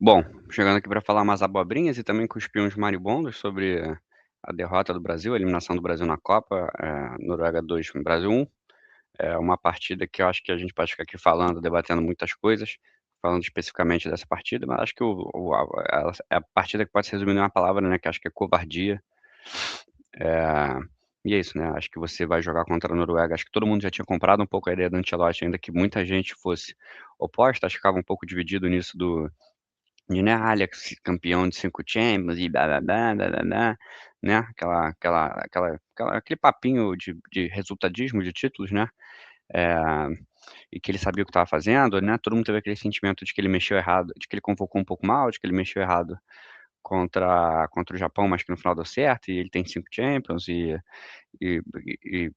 Bom, chegando aqui para falar umas abobrinhas e também cuspir uns maribondos sobre a derrota do Brasil, a eliminação do Brasil na Copa, Noruega 2, Brasil 1. É uma partida que eu acho que a gente pode ficar aqui falando, debatendo muitas coisas, falando especificamente dessa partida, mas acho que o a ela é a partida que pode se resumir em uma palavra, né, que acho que é covardia. Eh, e é isso, né, acho que você vai jogar contra a Noruega, acho que todo mundo já tinha comprado um pouco a ideia do Ancelotti, ainda que muita gente fosse oposta, acho que ficava um pouco dividido nisso de, né, Alex campeão de 5 Champions e blá-blá-blá, blá-blá-blá, né, aquele papinho de resultadismo de títulos, né, eh, e que ele sabia o que estava fazendo, né, todo mundo teve aquele sentimento de que ele mexeu errado, de que ele convocou um pouco mal, de que ele mexeu errado contra o Japão, mas que no final deu certo, e ele tem 5 Champions e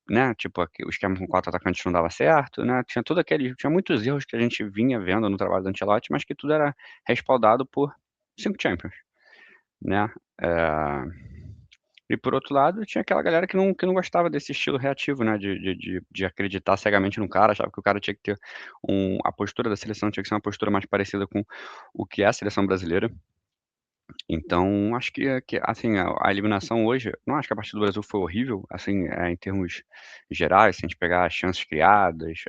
né, tipo, o esquema com 4 atacantes não dava certo, né, tinha muitos erros que a gente vinha vendo no trabalho do Ancelotti, mas que tudo era respaldado por 5 Champions, né. Eh, e por outro lado, tinha aquela galera que não gostava desse estilo reativo, né, de acreditar cegamente no cara, achava que o cara tinha que ter a postura da seleção tinha que ser uma postura mais parecida com o que é a seleção brasileira. Então, acho que, assim, a eliminação hoje não acho que a partida do Brasil foi horrível, assim, em termos gerais, se a gente pegar as chances criadas,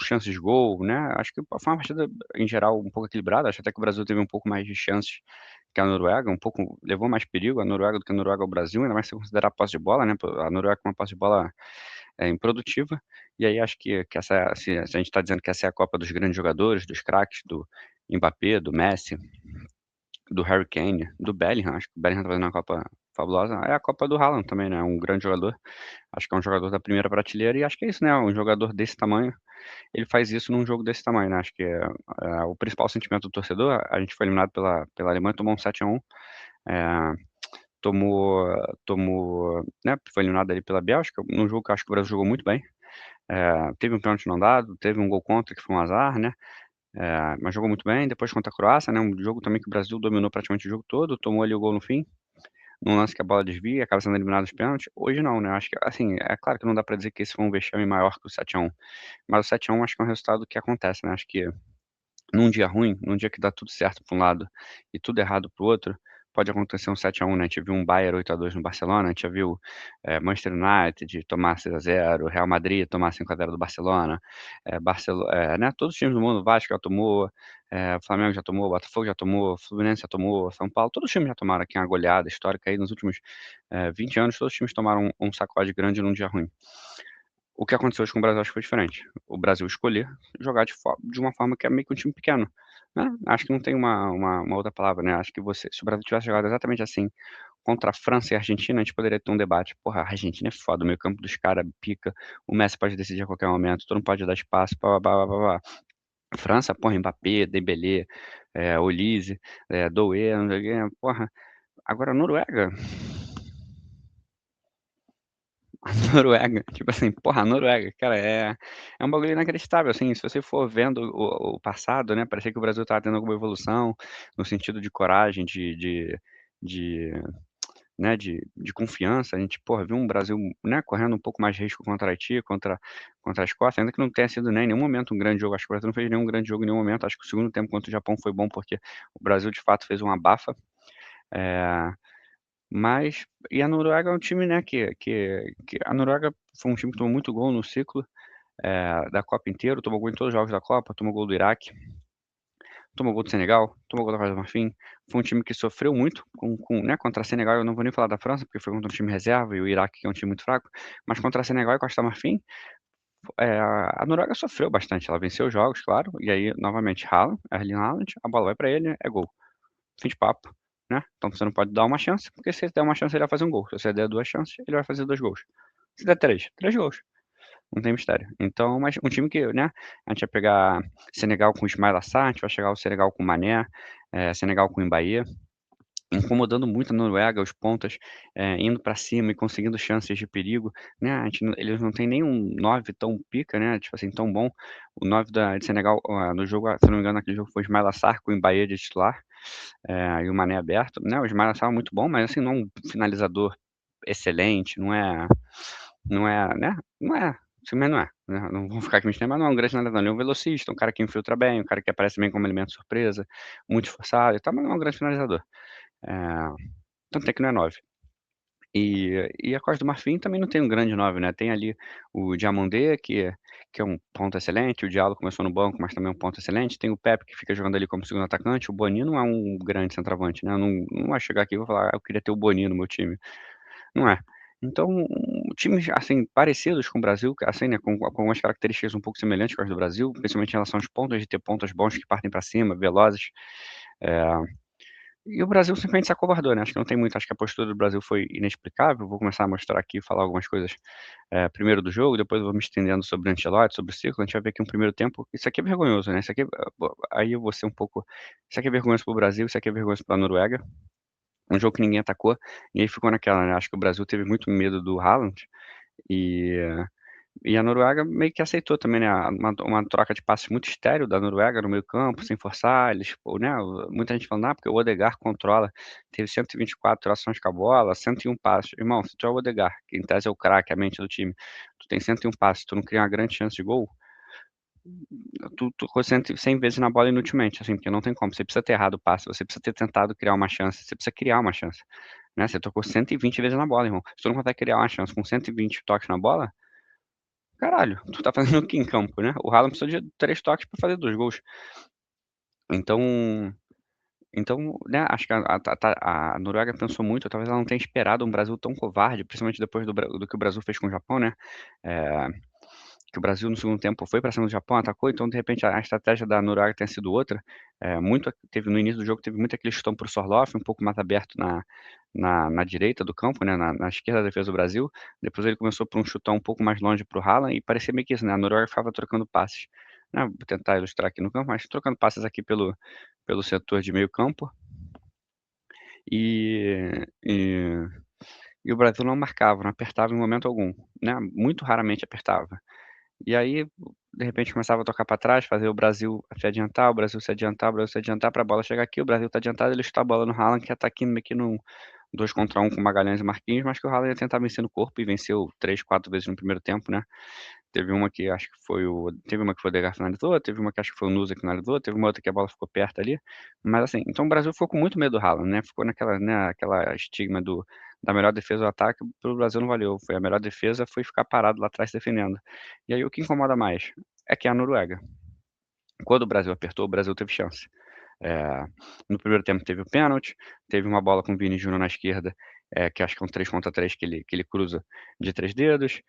chances de gol, né, acho que foi uma partida, em geral, um pouco equilibrada, acho até que o Brasil teve um pouco mais de chances que a Noruega, um pouco levou mais perigo a Noruega do que a Noruega ao Brasil, ainda mais se considerar a posse de bola, né, a Noruega com uma posse de bola, improdutiva, e aí acho que essa se a gente está dizendo que essa é a Copa dos grandes jogadores, dos craques, do Mbappé, do Messi, do Harry Kane, do Bellingham, acho que o Bellingham tá fazendo uma Copa fabulosa. É a Copa do Haaland também, né, um grande jogador. Acho que é um jogador da primeira prateleira e acho que é isso, né, um jogador desse tamanho, ele faz isso num jogo desse tamanho, né, acho que o principal sentimento do torcedor, a gente foi eliminado pela Alemanha, tomou um 7-1, eh, tomou né, foi eliminado ali pela Bélgica, num jogo que eu acho que o Brasil jogou muito bem. Teve um pênalti não dado, teve um gol contra que foi um azar, né, mas jogou muito bem. Depois contra a Croácia, né, um jogo também que o Brasil dominou praticamente o jogo todo, tomou ali o gol no fim, num lance que a bola desvia e acaba sendo eliminado nos pênaltis. Hoje não, né, acho que, assim, é claro que não dá pra dizer que esse foi um vexame maior que o 7-1, mas o 7-1 acho que é um resultado que acontece, né, acho que num dia ruim, num dia que dá tudo certo para um lado e tudo errado para o outro, pode acontecer um 7-1, né, a gente viu um Bayern 8-2 no Barcelona, a gente já viu, Manchester United tomar 6-0, Real Madrid tomar 5-0 do Barcelona, né, todos os times do mundo, Vasco já tomou, Flamengo já tomou, Botafogo já tomou, Fluminense já tomou, São Paulo, todos os times já tomaram aqui uma goleada histórica aí nos últimos, 20 anos, todos os times tomaram um sacode grande num dia ruim. O que aconteceu hoje com o Brasil acho que foi diferente. O Brasil escolher jogar de uma forma que é meio que um time pequeno, né, acho que não tem uma outra palavra, né, acho que se o Brasil tivesse jogado exatamente assim, contra a França e a Argentina, a gente poderia ter um debate: "Porra, a Argentina é foda, o meio-campo dos cara pica, o Messi pode decidir a qualquer momento, tu não pode dar espaço, blá-blá-blá, blá-blá-blá". França, porra, Mbappé, Dembélé, Olise, Doué, não sei o quê, porra. Agora a Noruega a Noruega, tipo assim, porra, a Noruega, cara, é um bagulho inacreditável, assim, se você for vendo o passado, né, parecia que o Brasil estava tendo alguma evolução, no sentido de coragem, de, né, de confiança, a gente, porra, viu um Brasil, né, correndo um pouco mais risco contra a Haiti, contra a Escócia, ainda que não tenha sido, né, em nenhum momento um grande jogo, acho que o Brasil não fez nenhum grande jogo em nenhum momento, acho que o segundo tempo contra o Japão foi bom, porque o Brasil de fato fez uma abafa, eh mas a Noruega é um time, né, que a Noruega foi um time que tomou muito gol no ciclo, da Copa inteiro, tomou gol em todos os jogos da Copa, tomou gol do Iraque, tomou gol do Senegal, tomou gol da Costa do Marfim. Foi um time que sofreu muito né, contra Senegal, eu não vou nem falar da França, porque foi contra um time reserva e o Iraque que é um time muito fraco, mas contra Senegal e Costa do Marfim, a Noruega sofreu bastante, ela venceu os jogos, claro, e aí novamente Erling Haaland, a bola vai pra ele, é gol. Fim de papo, né. Então você não pode dar uma chance, porque se ele der uma chance ele vai fazer um gol, se você der 2 chances, ele vai fazer 2 gols. Se der 3, 3 gols, não tem mistério. Então, mas um time que, né, a gente vai pegar Senegal com Ismaila Sarr, a gente vai chegar o Senegal com Mané, Senegal com Mbappé, incomodando muito a Noruega, os pontas, indo pra cima e conseguindo chances de perigo, né, a gente não eles não têm nenhum 9 tão pica, né, tipo assim, tão bom. O 9 de Senegal, no jogo, se eu não me engano, naquele jogo foi Ismaila Sarr com o Mbappé de titular. E o Mané aberto, né, o Ismaila Sarr é muito bom, mas assim, não é um finalizador excelente, não é, né, não é. Sim, mas não é, né, não vou ficar aqui me estendendo, mas não é um grande finalizador, ele é um velocista, um cara que infiltra bem, um cara que aparece bem como elemento surpresa, muito esforçado e tal, mas não é um grande finalizador. Eh, Tanto é que não é 9. E a Costa do Marfim também não tem um grande 9, né, tem ali o Diamandé, que é um ponto excelente, o Diallo começou no banco, mas também é um ponto excelente, tem o Pepe que fica jogando ali como segundo atacante, o Boni não é um grande centroavante, né, não vai chegar aqui e vou falar: "Ah, eu queria ter o Boni no meu time", não é. Então, times, assim, parecidos com o Brasil, assim, né, com algumas características um pouco semelhantes com as do Brasil, principalmente em relação aos pontas, de ter pontas bons que partem pra cima, velozes, eh e o Brasil simplesmente se acovardou, né, acho que não tem muito, acho que a postura do Brasil foi inexplicável, vou começar a mostrar aqui e falar algumas coisas, primeiro do jogo, depois eu vou me estendendo sobre o Ancelotti, sobre o ciclo, a gente vai ver aqui um primeiro tempo, isso aqui é vergonhoso, né, isso aqui, aí eu vou ser um pouco, isso aqui é vergonhoso para o Brasil, isso aqui é vergonhoso pra Noruega, um jogo que ninguém atacou, e aí ficou naquela, né, acho que o Brasil teve muito medo do Haaland, e e a Noruega meio que aceitou também, né, uma troca de passes muito estéril da Noruega no meio-campo, sem forçar, eles, pô, né, muita gente falando: "Ah, porque o Odegaard controla, teve 124 ações com a bola, 101 passes". Irmão, se tu é o Odegaard, que em tese é o craque, a mente do time, tu tem 101 passes, tu não cria uma grande chance de gol, tu tocou 100 vezes na bola inutilmente, assim, porque não tem como, você precisa ter errado o passe, você precisa ter tentado criar uma chance, você precisa criar uma chance, né, você tocou 120 vezes na bola, irmão. Se tu não consegue criar uma chance com 120 toques na bola, caralho, tu tá fazendo o que em campo, né? O Haaland precisou de 3 toques pra fazer 2 gols. Então né, acho que a Noruega pensou muito, talvez ela não tenha esperado um Brasil tão covarde, principalmente depois do que o Brasil fez com o Japão, né, eh, que o Brasil no segundo tempo foi pra cima do Japão, atacou, então de repente a estratégia da Noruega tenha sido outra, muito teve no início do jogo, teve muito aquele chutão para o Sorloth, um pouco mais aberto na direita do campo, né, na esquerda da defesa do Brasil, depois ele começou por um chutão um pouco mais longe para o Haaland e parecia meio que isso, né, a Noruega ficava trocando passes, né, vou tentar ilustrar aqui no campo, mas trocando passes aqui pelo setor de meio campo, e e e o Brasil não marcava, não apertava em momento algum, né, muito raramente apertava. E aí, de repente, começava a tocar para trás, fazer o Brasil se adiantar, o Brasil se adiantar, o Brasil se adiantar pra bola chegar aqui, o Brasil tá adiantado, ele chuta a bola no Haaland, que tá aqui meio que num 2 contra 1 com Magalhães e Marquinhos, mas que o Haaland ia tentar vencer no corpo e venceu 3, 4 vezes no primeiro tempo, né. Teve uma que foi o Odegaard finalizou, teve uma que acho que foi o Nusa que finalizou, teve uma outra que a bola ficou perto ali, mas assim, então o Brasil ficou com muito medo do Haaland, né, ficou naquela, né, aquela estigma da melhor defesa ao ataque, para o Brasil não valeu, foi a melhor defesa foi ficar parado lá atrás defendendo. E aí o que incomoda mais, é que é a Noruega. Quando o Brasil apertou, o Brasil teve chance. Eh, no primeiro tempo teve o pênalti, teve uma bola com o Vini Júnior na esquerda, que acho que é um 3 contra 3 que ele cruza de 3 dedos,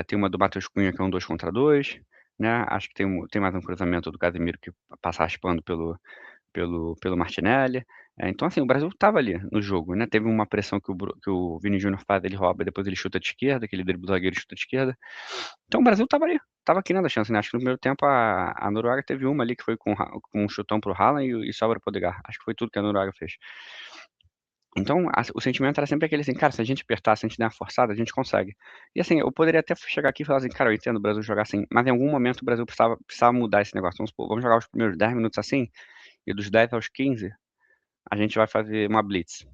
tem uma do Matheus Cunha que é um 2 contra 2, né, acho que tem mais um cruzamento do Casemiro que passa raspando pelo Martinelli. Então assim, o Brasil estava ali no jogo, né, teve uma pressão que o Vini Júnior faz, ele rouba, depois ele chuta de esquerda, que ele dribla o zagueiro e chuta de esquerda. Então o Brasil estava ali, estava querendo a chance, né, acho que no primeiro tempo a Noruega teve uma ali que foi com um chutão para o Haaland e sobra para o Odegaard, acho que foi tudo que a Noruega fez. Então o sentimento era sempre aquele assim: "Cara, se a gente apertar, se a gente der uma forçada, a gente consegue". E assim, eu poderia até chegar aqui e falar assim: "Cara, eu entendo o Brasil jogar assim", mas em algum momento o Brasil precisava mudar esse negócio. Vamos supor, vamos jogar os primeiros 10 minutos assim, e dos 10 aos 15 a gente vai fazer uma blitz.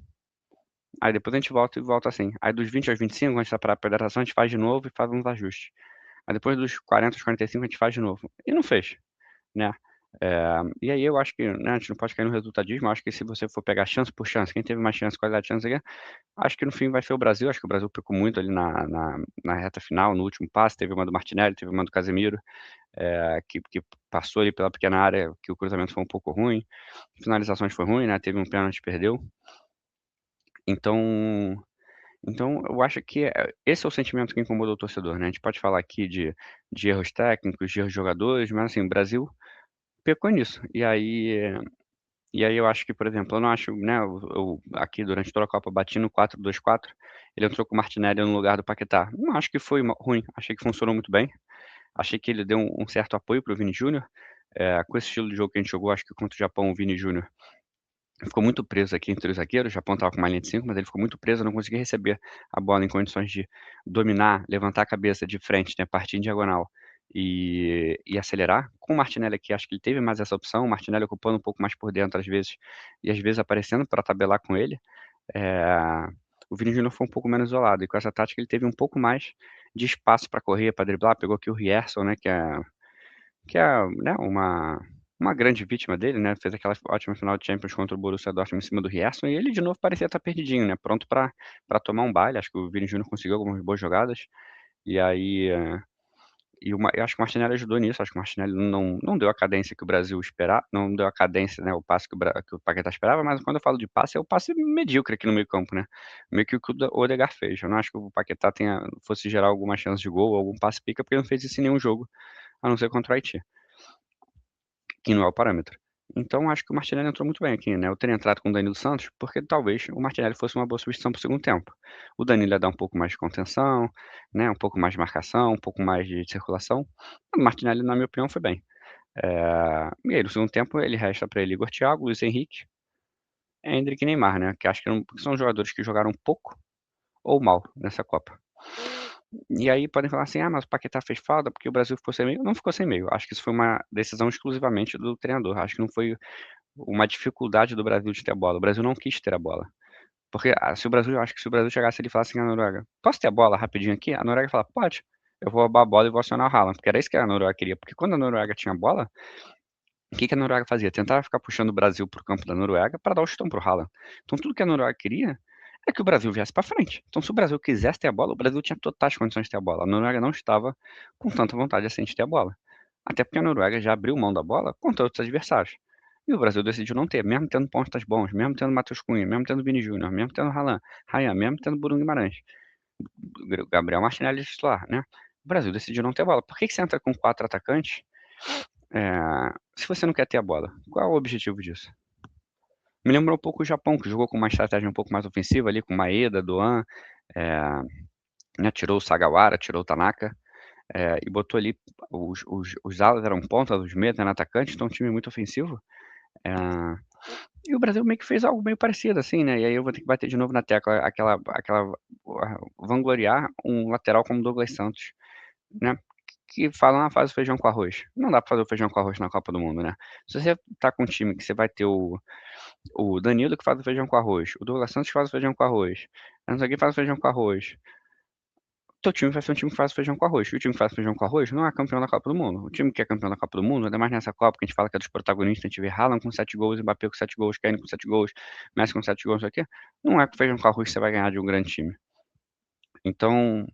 Aí depois a gente volta e volta assim. Aí dos 20 aos 25, a gente tá pra hidratação, a gente faz de novo e faz uns ajustes. Aí depois dos 40 aos 45 a gente faz de novo. E não fez, né. E aí eu acho que, né, a gente não pode cair no resultadismo, eu acho que se você for pegar chance por chance, quem teve mais chance, qualidade de chance, não sei o quê, acho que no fim vai ser o Brasil, acho que o Brasil pecou muito ali na reta final, no último passe, teve uma do Martinelli, teve uma do Casemiro, que passou ali pela pequena área, que o cruzamento foi um pouco ruim, finalizações foi ruim, né, teve um pênalti, perdeu. Então eu acho que esse é o sentimento que incomoda o torcedor, né, a gente pode falar aqui de erros técnicos, de erros de jogadores, mas assim, o Brasil pecou nisso. E aí eu acho que, por exemplo, eu não acho, né, eu aqui durante toda a Copa bati no 4-2-4, ele entrou com o Martinelli no lugar do Paquetá. Não acho que foi ruim, achei que funcionou muito bem, achei que ele deu um certo apoio para o Vini Júnior, com esse estilo de jogo que a gente jogou, acho que contra o Japão, o Vini Júnior ficou muito preso aqui entre os zagueiros, o Japão estava com uma linha de 5, mas ele ficou muito preso, não conseguia receber a bola em condições de dominar, levantar a cabeça de frente, né, partir em diagonal e acelerar. Com o Martinelli aqui, acho que ele teve mais essa opção, o Martinelli ocupando um pouco mais por dentro às vezes, e às vezes aparecendo para tabelar com ele. Eh, o Vini Júnior foi um pouco menos isolado, e com essa tática ele teve um pouco mais de espaço para correr, para driblar, pegou aqui o Rierson, né, que é, né, uma grande vítima dele, né, fez aquela ótima final de Champions contra o Borussia Dortmund em cima do Rierson, e ele de novo parecia estar perdidinho, né, pronto para tomar um baile. Acho que o Vini Júnior conseguiu algumas boas jogadas, e aí, eu acho que o Martinelli ajudou nisso. Acho que o Martinelli não deu a cadência que o Brasil esperava, não deu a cadência, né, o passe que o Paquetá esperava, mas quando eu falo de passe, é o passe medíocre aqui no meio-campo, né, meio que o que o Odegaard fez. Eu não acho que o Paquetá fosse gerar alguma chance de gol ou algum passe pica, porque ele não fez isso em nenhum jogo, a não ser contra o Haiti, que não é o parâmetro. Então acho que o Martinelli entrou muito bem aqui, né. Eu teria entrado com o Danilo Santos, porque talvez o Martinelli fosse uma boa substituição para o segundo tempo. O Danilo ia dar um pouco mais de contenção, né, um pouco mais de marcação, um pouco mais de circulação. O Martinelli, na minha opinião, foi bem. E aí no segundo tempo ele resta para ele Igor Thiago, Luiz Henrique, Endrick e Neymar, né, que acho que são jogadores que jogaram pouco ou mal nessa Copa. E aí podem falar assim: "Ah, mas o Paquetá fez falta porque o Brasil ficou sem meio". Não ficou sem meio, acho que isso foi uma decisão exclusivamente do treinador. Acho que não foi uma dificuldade do Brasil de ter a bola. O Brasil não quis ter a bola. Porque, se o Brasil eu acho que se o Brasil chegasse ali e falasse assim: "Ah, Noruega, posso ter a bola rapidinho aqui?", a Noruega fala: "Pode, eu vou roubar a bola e vou acionar o Haaland", porque era isso que a Noruega queria. Porque quando a Noruega tinha a bola, o que que a Noruega fazia? Tentava ficar puxando o Brasil para o campo da Noruega para dar o chutão para o Haaland. Então tudo que a Noruega queria é que o Brasil viesse para frente. Então se o Brasil quisesse ter a bola, o Brasil tinha totais condições de ter a bola. A Noruega não estava com tanta vontade assim de ter a bola. Até porque a Noruega já abriu mão da bola contra outros adversários. E o Brasil decidiu não ter, mesmo tendo pontas bons, mesmo tendo Matheus Cunha, mesmo tendo Vini Júnior, mesmo tendo Haaland, Ryan, mesmo tendo Bruno Guimarães, Gabriel Martinelli titular, né. O Brasil decidiu não ter a bola. Por que que você entra com 4 atacantes, se você não quer ter a bola? Qual é o objetivo disso? Me lembrou um pouco o Japão, que jogou com uma estratégia um pouco mais ofensiva ali, com Maeda, Doan, eh, né, tirou o Sugawara, tirou o Tanaka, e botou ali os alas eram pontas, os meias eram atacantes, então um time muito ofensivo. Eh, e o Brasil meio que fez algo meio parecido, assim, né, e aí eu vou ter que bater de novo na tecla, aquela vangloriar um lateral como Douglas Santos, né, que falam: "Ah, faz o feijão com arroz". Não dá pra fazer o feijão com arroz na Copa do Mundo, né. Se você tá com um time que você vai ter o Danilo que faz o feijão com arroz, o Douglas Santos que faz o feijão com arroz, não sei quem faz o feijão com arroz, teu time vai ser um time que faz o feijão com arroz, e o time que faz feijão com arroz não é campeão da Copa do Mundo. O time que é campeão da Copa do Mundo, ainda mais nessa Copa que a gente fala que é dos protagonistas, a gente vê Haaland com 7 gols, Mbappé com 7 gols, Kane com 7 gols, Messi com 7 gols, não sei o quê, não é com feijão com arroz que você vai ganhar de um grande time. Então,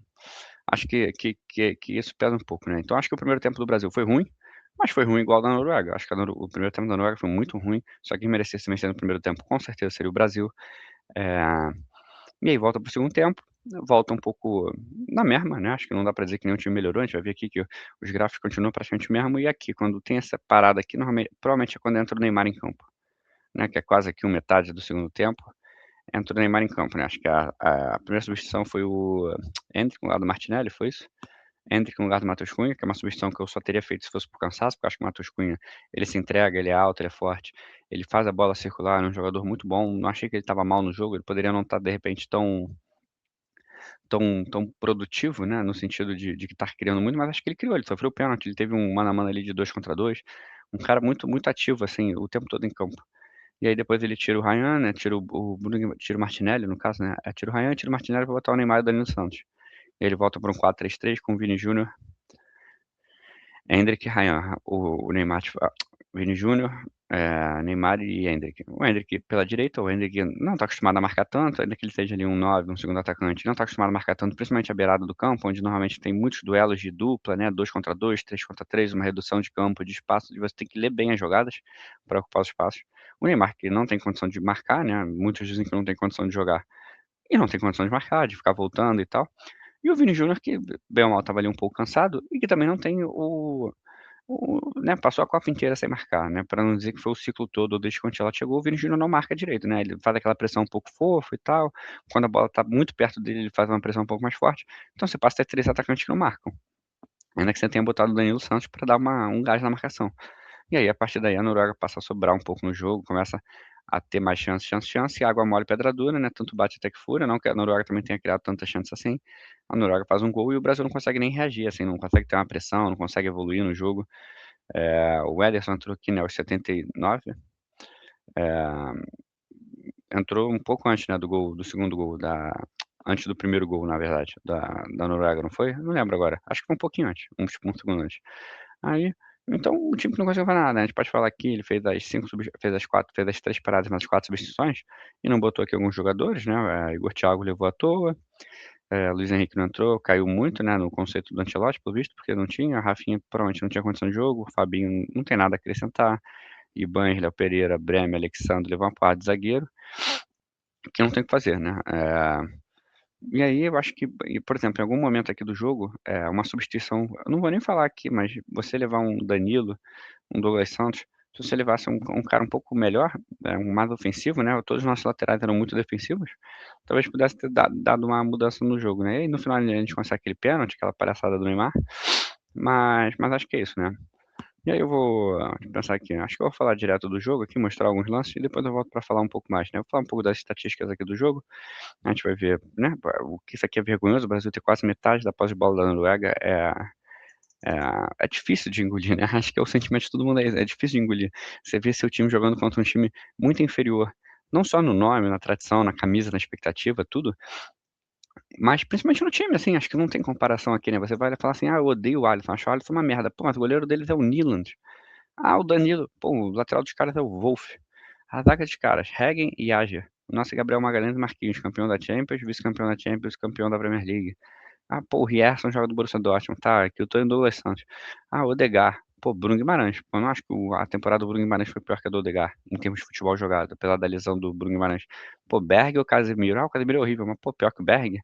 acho que isso pesa um pouco, né. Então acho que o primeiro tempo do Brasil foi ruim, mas foi ruim igual ao da Noruega. Acho que o primeiro tempo da Noruega foi muito ruim, só quem merecesse vencer no primeiro tempo com certeza seria o Brasil. Eh, e aí volta para o segundo tempo, volta um pouco na mesma, né, acho que não dá pra dizer que nenhum time melhorou. A gente vai ver aqui que os gráficos continuam praticamente o mesmo, e aqui quando tem essa parada aqui, provavelmente é quando entra o Neymar em campo, né, que é quase aqui metade do segundo tempo, entra o Neymar em campo, né. Acho que a primeira substituição foi o Endrick no lado do Martinelli, foi isso? Endrick no lugar do Matheus Cunha, que é uma substituição que eu só teria feito se fosse por cansaço, porque eu acho que o Matheus Cunha, ele se entrega, ele é alto, ele é forte, ele faz a bola circular, é um jogador muito bom. Não achei que ele estava mal no jogo, ele poderia não estar de repente tão produtivo, né, no sentido de estar criando muito, mas acho que ele criou, ele sofreu pênalti, ele teve um mano a mano ali de 2 contra 2, um cara muito ativo, assim, o tempo todo em campo. E aí depois ele tira o Ryan, né, tira o Bruno tira o Martinelli no caso, né, tira o Ryan, tira o Martinelli pra botar o Neymar e o Danilo Santos. E ele volta pra um 4-3-3 com o Vini Júnior, Endrick e Ryan. O Neymar, tipo, Vini Júnior, Neymar e Endrick. O Endrick pela direita, o Endrick não tá acostumado a marcar tanto, ainda que ele seja ali um 9, um segundo atacante, não tá acostumado a marcar tanto, principalmente a beirada do campo, onde normalmente tem muitos duelos de dupla, né, 2 contra 2, 3 contra 3, uma redução de campo, de espaço, e você tem que ler bem as jogadas para ocupar os espaços. O Neymar, que não tem condição de marcar, né, muitos dizem que não tem condição de jogar, e não tem condição de marcar, de ficar voltando e tal. E o Vini Júnior que, bem ou mal, estava ali um pouco cansado e que também não tem né, passou a Copa inteira sem marcar, né, pra não dizer que foi o ciclo todo desde que o Ancelotti chegou, o Vini Júnior não marca direito, né, ele faz aquela pressão um pouco fofa e tal, quando a bola tá muito perto dele, ele faz uma pressão um pouco mais forte, então você passa a ter 3 atacantes que não marcam, ainda que você tenha botado o Danilo Santos pra dar um gás na marcação. E aí, a partir daí, a Noruega passa a sobrar um pouco no jogo, começa a ter mais chance, e água mole pedra dura, né, tanto bate até que fura, não que a Noruega também tenha criado tanta chance assim, a Noruega faz um gol e o Brasil não consegue nem reagir, assim, não consegue ter uma pressão, não consegue evoluir no jogo. O Ederson entrou aqui, né, aos 79, entrou um pouco antes, né, do segundo gol antes do primeiro gol, na verdade, da Noruega, não foi? Não lembro agora, acho que foi um pouquinho antes, uns um segundo antes. Aí, então o time não conseguiu fazer nada, né, a gente pode falar que ele fez as 3 paradas nas 4 substituições, e não botou aqui alguns jogadores, né, Igor Thiago levou à toa, Luiz Henrique não entrou, caiu muito, né, no conceito do Ancelotti, pelo visto, porque não tinha, Rafinha provavelmente não tinha condição de jogo, o Fabinho não tem nada a acrescentar, Iban, Léo Pereira, Bremer, Alexandre, levou uma porrada de zagueiro, que não tem o que fazer, né. E aí eu acho que por exemplo, em algum momento aqui do jogo, uma substituição, eu não vou nem falar aqui, mas você levar um Danilo, um Douglas Santos, se você levasse um cara um pouco melhor, um mais ofensivo, né, todos os nossos laterais eram muito defensivos, talvez pudesse ter dado uma mudança no jogo, né. E aí no final a gente consegue aquele pênalti, aquela palhaçada do Neymar, mas acho que é isso, né. E aí eu vou pensar aqui, acho que eu vou falar direto do jogo aqui, mostrar alguns lances e depois eu volto pra falar um pouco mais, né. Eu vou falar um pouco das estatísticas aqui do jogo, a gente vai ver, né, o que isso aqui é vergonhoso, o Brasil ter quase metade da posse de bola da Noruega, é difícil de engolir, né, acho que é o sentimento de todo mundo, é difícil de engolir. Você vê seu time jogando contra um time muito inferior, não só no nome, na tradição, na camisa, na expectativa, tudo, mas principalmente no time, assim, acho que não tem comparação aqui, né, você vai falar assim: "Ah, eu odeio o Alisson, acho o Alisson uma merda", pô, mas o goleiro deles é o Nyland. Ah, o Danilo, pô, o lateral dos caras é o Wolf. A zaga dos caras, Heggen e Ajer. O nosso é Gabriel Magalhães e Marquinhos, campeão da Champions, vice-campeão da Champions, campeão da Premier League. Ah, pô, o Rierson joga do Borussia Dortmund, tá, aqui eu tô em Douglas Santos. Ah, o Odegaard, pô, Bruno Guimarães. Pô, eu não acho que a temporada do Bruno Guimarães foi pior que a do Odegaard, em termos de futebol jogado, apesar da lesão do Bruno Guimarães. Pô, Berg ou Casemiro? Ah, o Casemiro é horrível, mas pô, pior que o Berg?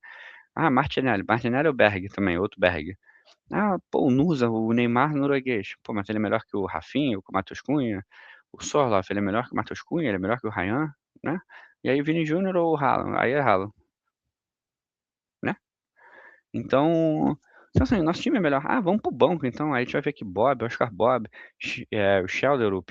Ah, Martinelli. Martinelli ou Berg também, outro Berg. Ah, pô, o Nusa, o Neymar norueguês. Pô, mas ele é melhor que o Rafinha, que o Matheus Cunha. O Sorloth, ele é melhor que o Matheus Cunha, ele é melhor que o Ryan, né. E aí Vini Júnior ou o Haaland? Aí é Haaland, né. Então assim, nosso time é melhor. Ah, vamos para o banco então, aí a gente vai ver aqui Bob, Oscar Bob, o Schelderup,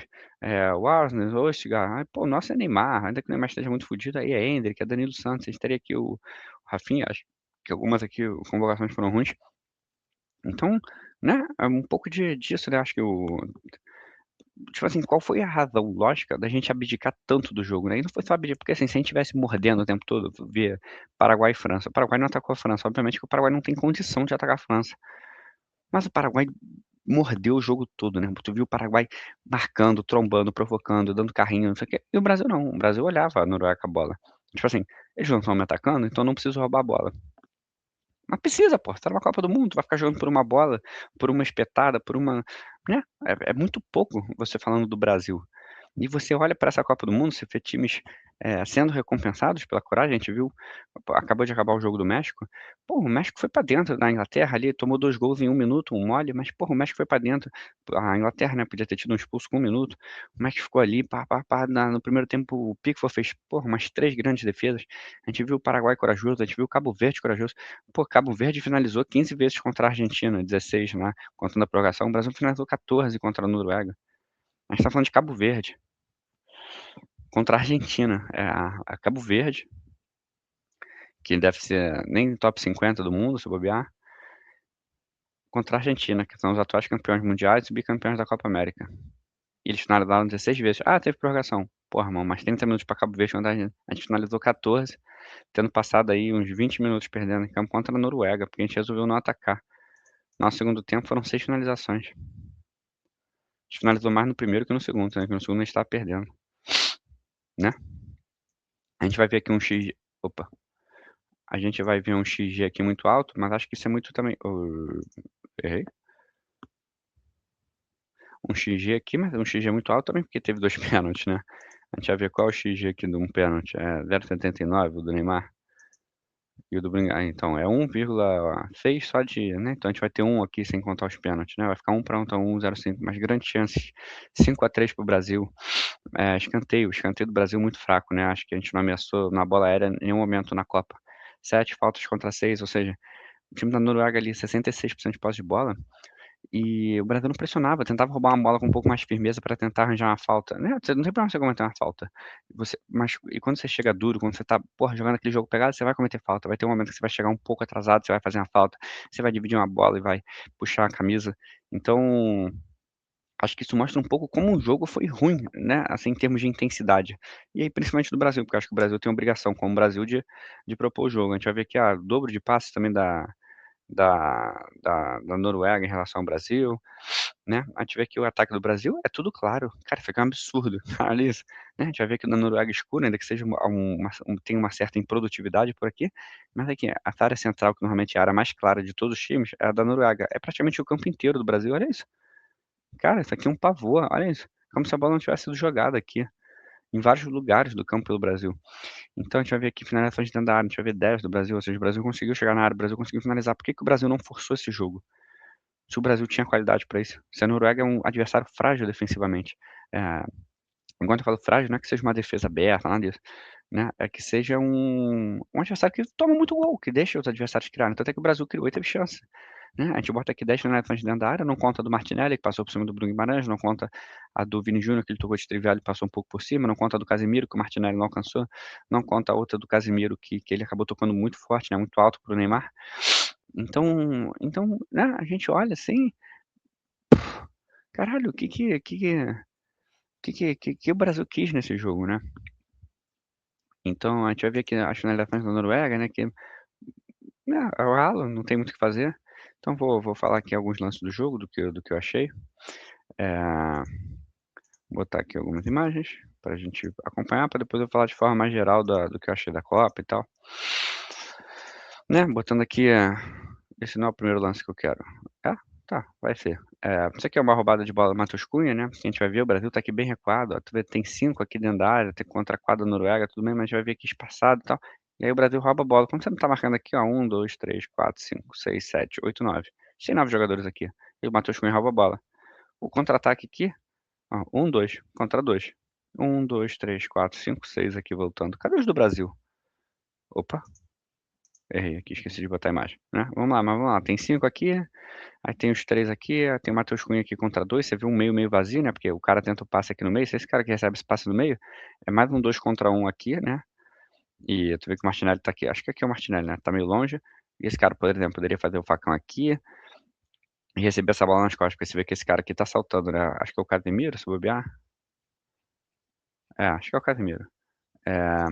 o Arnes, o Østigard. Aí, pô, o nosso é Neymar, ainda que o Neymar esteja muito fudido, aí é Endrick, é Danilo Santos, a gente teria aqui o Rafinha, acho que algumas aqui convocações foram ruins. Então, né, é um pouco disso, né, acho que tipo assim, qual foi a razão lógica da gente abdicar tanto do jogo, né, e não foi só abdicar porque, assim, se a gente tivesse mordendo o tempo todo, ver Paraguai e França, o Paraguai não atacou a França, obviamente que o Paraguai não tem condição de atacar a França, mas o Paraguai mordeu o jogo todo, né, tu viu o Paraguai marcando, trombando, provocando, dando carrinho, não sei o quê, e o Brasil não, o Brasil olhava a Noruega com a bola. Tipo assim, eles não estão me atacando, então não preciso roubar a bola. Mas precisa, pô, você tá numa Copa do Mundo, vai ficar jogando por uma bola, por uma espetada, por uma, né, é muito pouco você falando do Brasil. E você olha para essa Copa do Mundo, você vê times, sendo recompensados pela coragem, a gente viu, acabou de acabar o jogo do México, pô, o México foi pra dentro da Inglaterra ali, tomou 2 gols em 1 minuto, um mole, mas porra, o México foi pra dentro. A Inglaterra, né, podia ter tido um expulso com 1 minuto, o México ficou ali, pá, pá, pá, no primeiro tempo o Pickford fez, porra, umas 3 grandes defesas, a gente viu o Paraguai corajoso, a gente viu o Cabo Verde corajoso. Pô, Cabo Verde finalizou 15 vezes contra a Argentina, 16 lá, contando a prorrogação, o Brasil finalizou 14 contra a Noruega. A gente tá falando de Cabo Verde. Contra a Argentina, a Cabo Verde, que deve ser nem top 50 do mundo, se bobear, contra a Argentina, que são os atuais campeões mundiais e bicampeões da Copa América. E eles finalizaram 16 vezes. Ah, teve prorrogação. Porra, irmão, mais 30 minutos pra Cabo Verde contra a Argentina. A gente finalizou 14, tendo passado aí uns 20 minutos perdendo em campo contra a Noruega, porque a gente resolveu não atacar. Nosso segundo tempo foram 6 finalizações. A gente finalizou mais no primeiro que no segundo, né, que no segundo a gente estava perdendo, né. A gente vai ver aqui um X, opa. A gente vai ver um XG aqui muito alto, mas acho que isso é muito também, errei. Um XG aqui, mas um XG muito alto também, porque teve 2 pênaltis, né. A gente vai ver qual é o XG aqui de um pênalti, é 0,79 o do Neymar, e o do então é 1,6 só de, né, então a gente vai ter 1 aqui sem contar os pênaltis, né, vai ficar 1 pra 1, então 1,05, mas grandes chances, 5-3 para o Brasil. Escanteio do Brasil muito fraco, né, acho que a gente não ameaçou na bola aérea em nenhum momento na Copa. 7 faltas contra 6, ou seja, o time da Noruega ali 66% de posse de bola, e o Brasil não pressionava, tentava roubar uma bola com um pouco mais de firmeza pra tentar arranjar uma falta, né, você não tem problema você cometer uma falta, mas e quando você chega duro, quando você tá, porra, jogando aquele jogo pegado, você vai cometer falta, vai ter um momento que você vai chegar um pouco atrasado, você vai fazer uma falta, você vai dividir uma bola e vai puxar a camisa. Então, Acho que isso mostra um pouco como o jogo foi ruim, né, assim, em termos de intensidade. E aí, principalmente do Brasil, porque eu acho que o Brasil tem obrigação, como o Brasil, de propor o jogo. A gente vai ver aqui, o dobro de passes também da Noruega em relação ao Brasil, né. A gente vê que o ataque do Brasil é tudo claro. Cara, isso aqui é um absurdo. Olha isso, né. A gente vai ver que o da Noruega escuro, ainda que seja tem uma certa improdutividade por aqui, mas aqui, a área central, que normalmente é a área mais clara de todos os times, é a da Noruega. É praticamente o campo inteiro do Brasil, olha isso. Cara, isso aqui é um pavor, olha isso. Como se a bola não tivesse sido jogada aqui, em vários lugares do campo pelo Brasil. Então a gente vai ver aqui finalizações dentro da área, a gente vai ver 10 do Brasil, ou seja, o Brasil conseguiu chegar na área, o Brasil conseguiu finalizar. Por que que o Brasil não forçou esse jogo? Se o Brasil tinha qualidade para isso. Se a Noruega é um adversário frágil defensivamente. Eh, Enquanto eu falo frágil, não é que seja uma defesa aberta, nada disso, né, é que seja um adversário que toma muito gol, que deixa os adversários criarem. Tanto é que o Brasil criou e teve chance. Né, a gente bota aqui 10 finalizações dentro da área, não conta do Martinelli, que passou por cima do Bruno Guimarães, não conta a do Vini Júnior, que ele tocou de trivela e passou um pouco por cima, não conta a do Casemiro, que o Martinelli não alcançou, não conta a outra do Casemiro, que ele acabou tocando muito forte, né, muito alto para o Neymar. Então, né, a gente olha assim, caralho, o que o Brasil quis nesse jogo, né? Então a gente vai ver aqui as finalizações da Noruega, né, que, né, é o ralo, não tem muito o que fazer. Então vou falar aqui alguns lances do jogo, do que eu achei. Eh Botar aqui algumas imagens para a gente acompanhar, para depois eu falar de forma mais geral do que eu achei da Copa e tal. Né, botando aqui, esse não é o primeiro lance que eu quero. É? Tá, vai ser. Isso aqui é uma roubada de bola do Matheus Cunha, né, que a gente vai ver, o Brasil tá aqui bem recuado, ó, tu vê, tem 5 aqui dentro da área, tem contra a quadra Noruega, tudo bem, mas a gente vai ver aqui espaçado e tal, e aí o Brasil rouba a bola. Como você não tá marcando aqui, ó, 1, 2, 3, 4, 5, 6, 7, 8, 9. Tem 9 jogadores aqui, e o Matheus Cunha rouba a bola. O contra-ataque aqui, ó, 1, 2 contra 2. 1, 2, 3, 4, 5, 6 aqui voltando. Cadê os do Brasil? Opa, errei aqui, esqueci de botar a imagem, né. Vamos lá, tem 5 aqui, aí tem os 3 aqui, aí tem o Matheus Cunha aqui contra 2, você viu um meio vazio, né, porque o cara tenta o passe aqui no meio, se esse cara que recebe esse passe no meio, é mais um 2 contra 1 aqui, né, e tu vê que o Martinelli tá aqui, acho que aqui é o Martinelli, né, tá meio longe, e esse cara, por exemplo, poderia fazer o facão aqui, e receber essa bola nas costas, porque você vê que esse cara aqui tá saltando, né, acho que é o Casemiro, se bobear. É, acho que é o Casemiro. Eh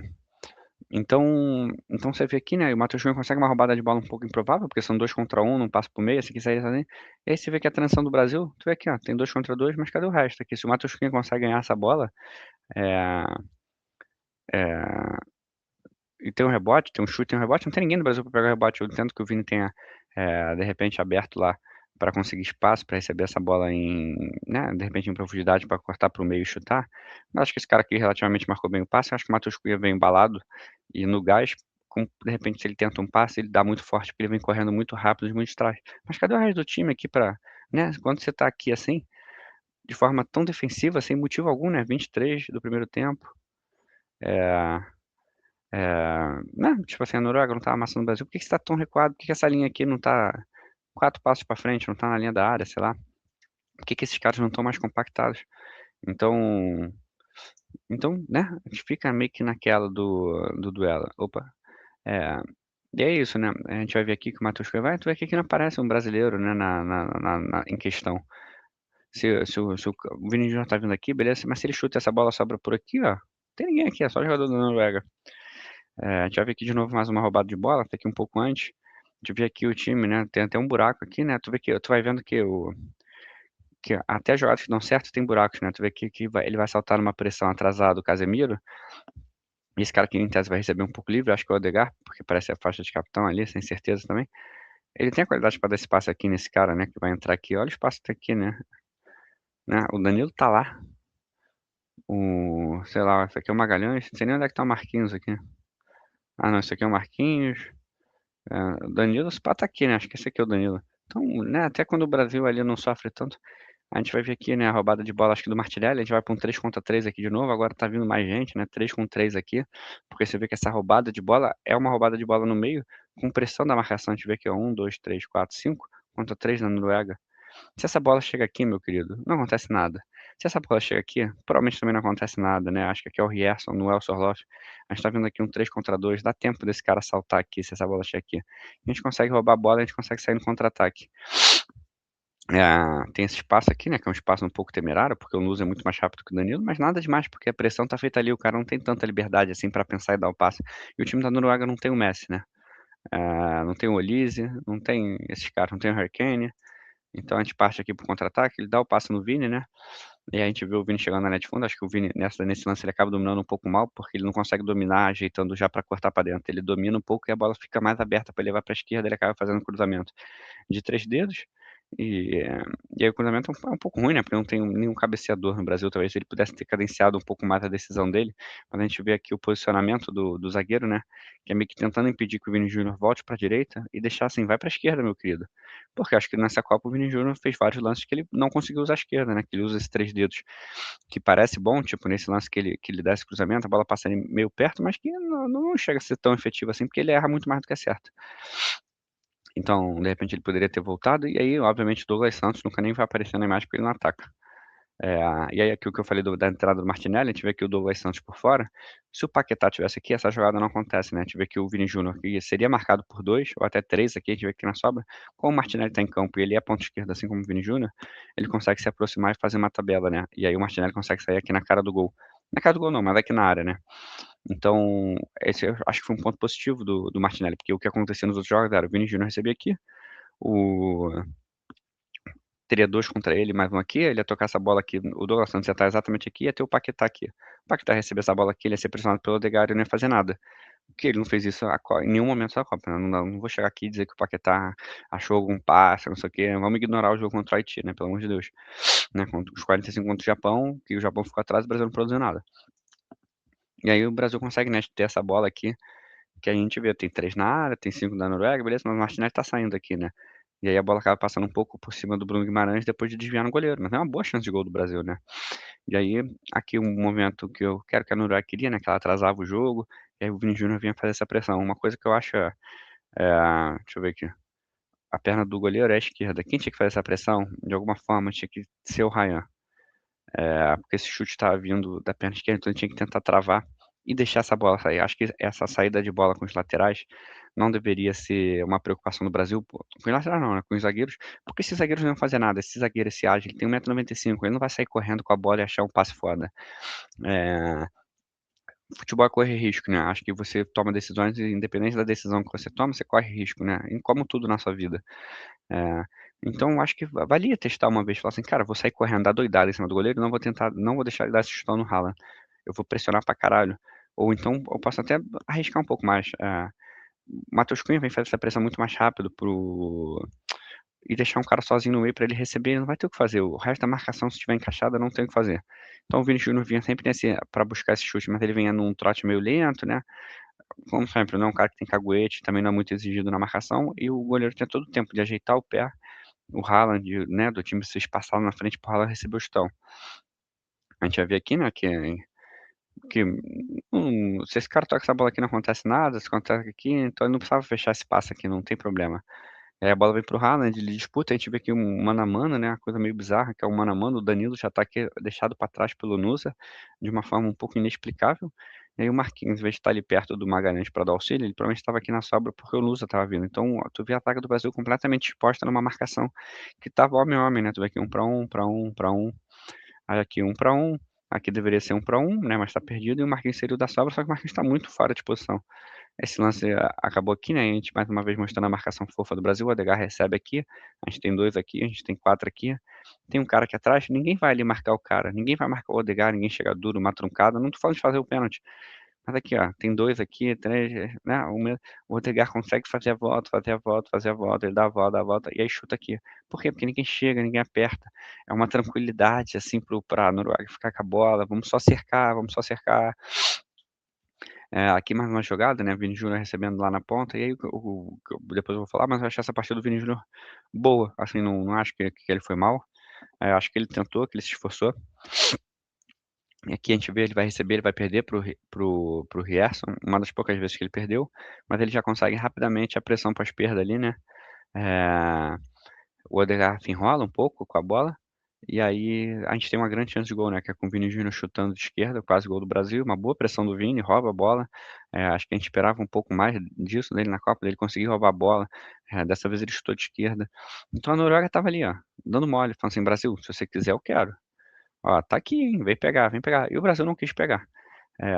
então você vê aqui, né, o Matheus Cunha consegue uma roubada de bola um pouco improvável, porque são 2 contra 1, não passa por meio, esse aqui sairia sozinho. E aí você vê que a transição do Brasil, tu vê aqui, ó, tem 2 contra 2, mas cadê o resto aqui? Se o Matheus Cunha consegue ganhar essa bola, eh eh, e tem um rebote, tem um chute, tem um rebote, não tem ninguém no Brasil pra pegar o rebote. Eu entendo que o Vini tenha, de repente aberto lá pra conseguir espaço pra receber essa bola em, né, de repente em profundidade pra cortar para o meio e chutar, mas acho que esse cara aqui relativamente marcou bem o passe. Eu acho que o Matheus Cunha veio embalado e no gás, de repente se ele tenta um passe, ele dá muito forte, porque ele vem correndo muito rápido e muito de trás. Mas cadê o resto do time aqui pra, né, quando você tá aqui assim, de forma tão defensiva, sem motivo algum, né, 23 do primeiro tempo, eh né, tipo assim, a Noruega não tá amassando o Brasil, por que que você tá tão recuado? Por que que essa linha aqui não tá 4 passos pra frente, não tá na linha da área, sei lá? Por que que esses caras não estão mais compactados? Então né, a gente fica meio que naquela do duelo. Opa, eh, e é isso, né, a gente vai ver aqui que o Matheus Cunha tu vê aqui que não aparece um brasileiro, né, em questão. Se o Vini Júnior tá vindo aqui, beleza, mas se ele chuta essa bola sobra por aqui, ó, tem ninguém aqui, é só jogador da Noruega. A gente vai ver aqui de novo mais uma roubada de bola, tá aqui um pouco antes. A gente vê aqui o time, né, tem até um buraco aqui, né, tu vai vendo que até jogadas que dão certo tem buracos, né, tu vê que ele vai saltar numa pressão atrasada o Casemiro, e esse cara aqui em tese vai receber um pouco livre, acho que é o Odegaard, porque parece a faixa de capitão ali, sem certeza também. Ele tem a qualidade pra dar esse passe aqui nesse cara, né, que vai entrar aqui, olha o espaço que tá aqui, né, o Danilo tá lá, sei lá, esse aqui é o Magalhães, não sei nem onde é que tá o Marquinhos aqui. Ah não, esse aqui é o Marquinhos. O Danilo, se pá, tá aqui, né, acho que esse aqui é o Danilo. Então, né, até quando o Brasil ali não sofre tanto, a gente vai ver aqui, né, a roubada de bola, acho que do Martinelli, a gente vai pra um 3 contra 3 aqui de novo, agora tá vindo mais gente, né, 3 com 3 aqui, porque você vê que essa roubada de bola é uma roubada de bola no meio, com pressão da marcação, a gente vê aqui, ó, 1, 2, 3, 4, 5 contra 3 na Noruega. Se essa bola chega aqui, meu querido, não acontece nada. Se essa bola chega aqui, provavelmente também não acontece nada, né, acho que aqui é o Rierson, no Elso Orloff. A gente tá vendo aqui um 3 contra 2, dá tempo desse cara saltar aqui, se essa bola chegar aqui. A gente consegue roubar a bola, a gente consegue sair no contra-ataque. Tem esse espaço aqui, né, que é um espaço um pouco temerário, porque o Nusa é muito mais rápido que o Danilo, mas nada demais, porque a pressão tá feita ali, o cara não tem tanta liberdade, assim, pra pensar e dar o passe. E o time da Noruega não tem o Messi, né, não tem o Olise, não tem esses caras, não tem o Harry Kane, então a gente parte aqui para o contra-ataque, ele dá o passe no Vini, né, e aí a gente vê o Vini chegando na linha de fundo, acho que o Vini nesse lance ele acaba dominando um pouco mal, porque ele não consegue dominar ajeitando já pra cortar pra dentro, ele domina um pouco e a bola fica mais aberta pra ele levar pra esquerda, ele acaba fazendo cruzamento de 3 dedos, e e aí o cruzamento é um pouco ruim, né, porque não tem nenhum cabeceador no Brasil, talvez ele pudesse ter cadenciado um pouco mais a decisão dele, mas a gente vê aqui o posicionamento do zagueiro, né, que é meio que tentando impedir que o Vini Júnior volte pra direita e deixar assim: "Vai pra esquerda, meu querido". Porque acho que nessa Copa o Vini Júnior fez vários lances que ele não conseguiu usar a esquerda, né, que ele usa esses 3 dedos, que parece bom, tipo nesse lance que ele dá esse cruzamento, a bola passa ali meio perto, mas que não chega a ser tão efetivo assim, porque ele erra muito mais do que acerta. Então, de repente, ele poderia ter voltado, e aí, obviamente, o Douglas Santos nunca nem vai aparecer na imagem, porque ele não ataca. E aí aqui o que eu falei da entrada do Martinelli, a gente vê aqui o Douglas Santos por fora. Se o Paquetá tivesse aqui, essa jogada não acontece, né, a gente vê que o Vini Júnior aqui seria marcado por 2 ou até 3 aqui, a gente vê que na sobra, como o Martinelli tá em campo e ele é ponta esquerda, assim como o Vini Júnior, ele consegue se aproximar e fazer uma tabela, né, e aí o Martinelli consegue sair aqui na cara do gol. Na cara do gol não, mas aqui na área, né. Então, esse eu acho que foi um ponto positivo do Martinelli, porque o que acontecia nos outros jogos era o Vini Júnior recebia aqui, o teria 2 contra ele, mais um aqui, ele ia tocar essa bola aqui, o Douglas Santos ia estar exatamente aqui, ia ter o Paquetá aqui. O Paquetá receber essa bola aqui, ele ia ser pressionado pelo Odegaard e não ia fazer nada. Porque ele não fez isso em nenhum momento da Copa, né, não vou chegar aqui e dizer que o Paquetá achou algum passe, não sei o quê, vamos ignorar o jogo contra o Haiti, né, pelo amor de Deus. Né, contra os 45 contra o Japão, que o Japão ficou atrás, o Brasil não produziu nada. E aí o Brasil consegue, né, ter essa bola aqui, que a gente vê, tem 3 na área, tem 5 da Noruega, beleza, mas o Martinelli tá saindo aqui, né. E aí a bola acaba passando um pouco por cima do Bruno Guimarães depois de desviar no goleiro, mas é uma boa chance de gol do Brasil, né. E aí, aqui um momento que eu quero que a Noruega queria, né, que ela atrasava o jogo, e aí o Vini Júnior vinha fazer essa pressão. Uma coisa que eu acho deixa eu ver aqui, a perna do goleiro é a esquerda. Quem tinha que fazer essa pressão, de alguma forma, tinha que ser o Ryan. Porque esse chute estava vindo da perna esquerda, então ele tinha que tentar travar e deixar essa bola sair. Acho que essa saída de bola com os laterais não deveria ser uma preocupação do Brasil, pô, com os laterais não, né, com os zagueiros, porque esses zagueiros não iam fazer nada. Esse zagueiro, esse ágil, ele tem 1,95 m, ele não vai sair correndo com a bola e achar um passe foda. Eh, Futebol é correr risco, né, acho que você toma decisões e independente da decisão que você toma, você corre risco, né, em como tudo na sua vida. É, então acho que valia testar uma vez, falar assim: "Cara, vou sair correndo, dar doidada em cima do goleiro, não vou deixar ele dar esse chutão no Haaland, eu vou pressionar pra caralho". Ou então eu posso até arriscar um pouco mais, o Matheus Cunha vem fazer essa pressão muito mais rápido e deixar um cara sozinho no meio pra ele receber, ele não vai ter o que fazer, o resto da marcação se estiver encaixada não tem o que fazer. Então o Vini Júnior vinha sempre nesse pra buscar esse chute, mas ele vinha num trote meio lento, né, como sempre, não é um cara que tem caguete, também não é muito exigido na marcação, e o goleiro tinha todo o tempo de ajeitar o pé, o Haaland, né, do time se espaçaram na frente para o Haaland receber o chutão. A gente vai ver aqui, né, que, se esse cara toca essa bola aqui não acontece nada, se acontece aqui, então ele não precisava fechar esse passe aqui, não tem problema. Aí a bola vem para o Haaland, ele disputa, a gente vê aqui um mano a mano, né, uma coisa meio bizarra, que é um mano a mano, o Danilo já tá aqui deixado para trás pelo Nusa, de uma forma um pouco inexplicável, e aí o Marquinhos, em vez de estar ali perto do Magalhães para dar auxílio, ele provavelmente estava aqui na sobra porque o Nusa estava vindo. Então, tu vê a zaga do Brasil completamente exposta numa marcação que estava homem a homem, né, tu vê aqui um para um, para um, para um, aí aqui um para um, aqui deveria ser um para um, né, mas tá perdido, e o Marquinhos seria o da sobra, só que o Marquinhos tá muito fora de posição. Esse lance acabou aqui, né, a gente mais uma vez mostrando a marcação fofa do Brasil, o Odegaard recebe aqui, a gente tem 2 aqui, a gente tem 4 aqui, tem um cara aqui atrás, ninguém vai ali marcar o cara, ninguém vai marcar o Odegaard, ninguém chega duro, uma truncada, não tô falando de fazer o pênalti, mas aqui ó, tem 2 aqui, 3, né, o Odegaard consegue fazer a volta, fazer a volta, fazer a volta, ele dá a volta, e aí chuta aqui. Por quê? Porque ninguém chega, ninguém aperta, é uma tranquilidade, assim, pra Noruega ficar com a bola, vamos só cercar. Aqui mais uma jogada, né, Vini Júnior recebendo lá na ponta, e aí depois eu vou falar, mas eu achei essa partida do Vini Júnior boa, assim, não acho que ele foi mal, acho que ele tentou, que ele se esforçou. E aqui a gente vê, ele vai receber, ele vai perder para o Rierson, uma das poucas vezes que ele perdeu, mas ele já consegue rapidamente a pressão pós-perda ali, né, o Odegaard enrola um pouco com a bola, E aí a gente tem uma grande chance de gol, né, que é com o Vini Júnior chutando de esquerda, quase gol do Brasil, uma boa pressão do Vini, rouba a bola. Acho que a gente esperava um pouco mais disso dele na Copa, dele conseguir roubar a bola. Dessa vez ele chutou de esquerda. Então a Noruega estava ali, ó, dando mole, falando assim: Brasil, se você quiser, eu quero. Ó, tá aqui, hein, vem pegar, vem pegar. E o Brasil não quis pegar.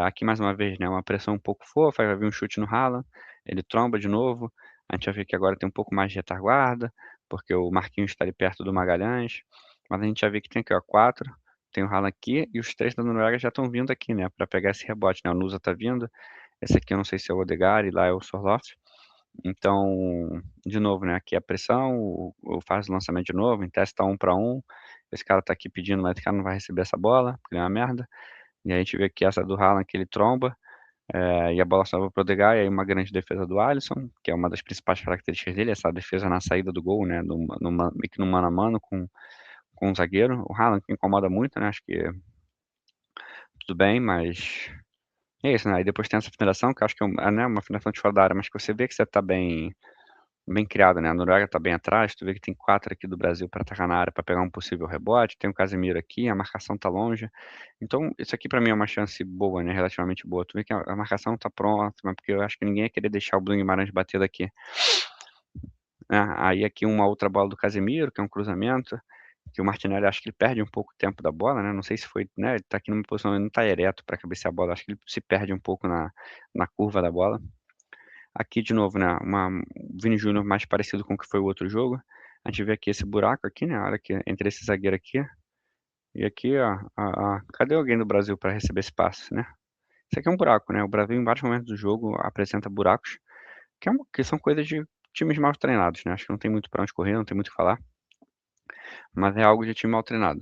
Aqui mais uma vez, né, uma pressão um pouco fofa, vai vir um chute no Haaland, ele tromba de novo. A gente vai ver que agora tem um pouco mais de retaguarda, porque o Marquinhos está ali perto do Magalhães. Mas a gente já vê que tem aqui, ó, quatro. Tem o Haaland aqui e os três da Noruega já estão vindo aqui, né, para pegar esse rebote, né? O Nusa tá vindo. Esse aqui eu não sei se é o Odegaard e lá é o Sorloth. Então, de novo, né, aqui a pressão, faz o lançamento de novo, em teste tá 1 para 1. Esse cara tá aqui pedindo, mas esse cara não vai receber essa bola, porque ele é uma merda. E aí a gente vê aqui essa do Haaland que ele tromba, e a bola sobra pro Odegaard, e aí uma grande defesa do Alisson, que é uma das principais características dele, essa defesa na saída do gol, né, meio que no mano a mano com o zagueiro. O Haaland que incomoda muito, né, acho que tudo bem, mas é isso, né, aí depois tem essa finalização, que eu acho que né, uma finalização de fora da área, mas que você vê que você tá bem criado, né, a Noruega tá bem atrás, tu vê que tem 4 aqui do Brasil para atacar na área, para pegar um possível rebote, tem o Casemiro aqui, a marcação tá longe. Então, isso aqui para mim é uma chance boa, né, relativamente boa. Tu vê que a marcação tá próxima, porque eu acho que ninguém ia querer deixar o Bruno Guimarães bater daqui, né. Aí aqui uma outra bola do Casemiro, que é um cruzamento, que o Martinelli acho que ele perde um pouco o tempo da bola, né, não sei se foi, né, ele tá aqui numa posição, ele não tá ereto para cabecear a bola, acho que ele se perde um pouco na curva da bola. Aqui de novo, né, o Vini Júnior mais parecido com o que foi o outro jogo. A gente vê aqui esse buraco aqui, né, a hora que entre esse zagueiro aqui e aqui, ó, cadê alguém do Brasil para receber esse passe, né? Isso aqui é um buraco, né? O Brasil em vários momentos do jogo apresenta buracos, que são coisas de times mal treinados, né? Acho que não tem muito pra onde correr, não tem muito o que falar, mas é algo de time mal treinado.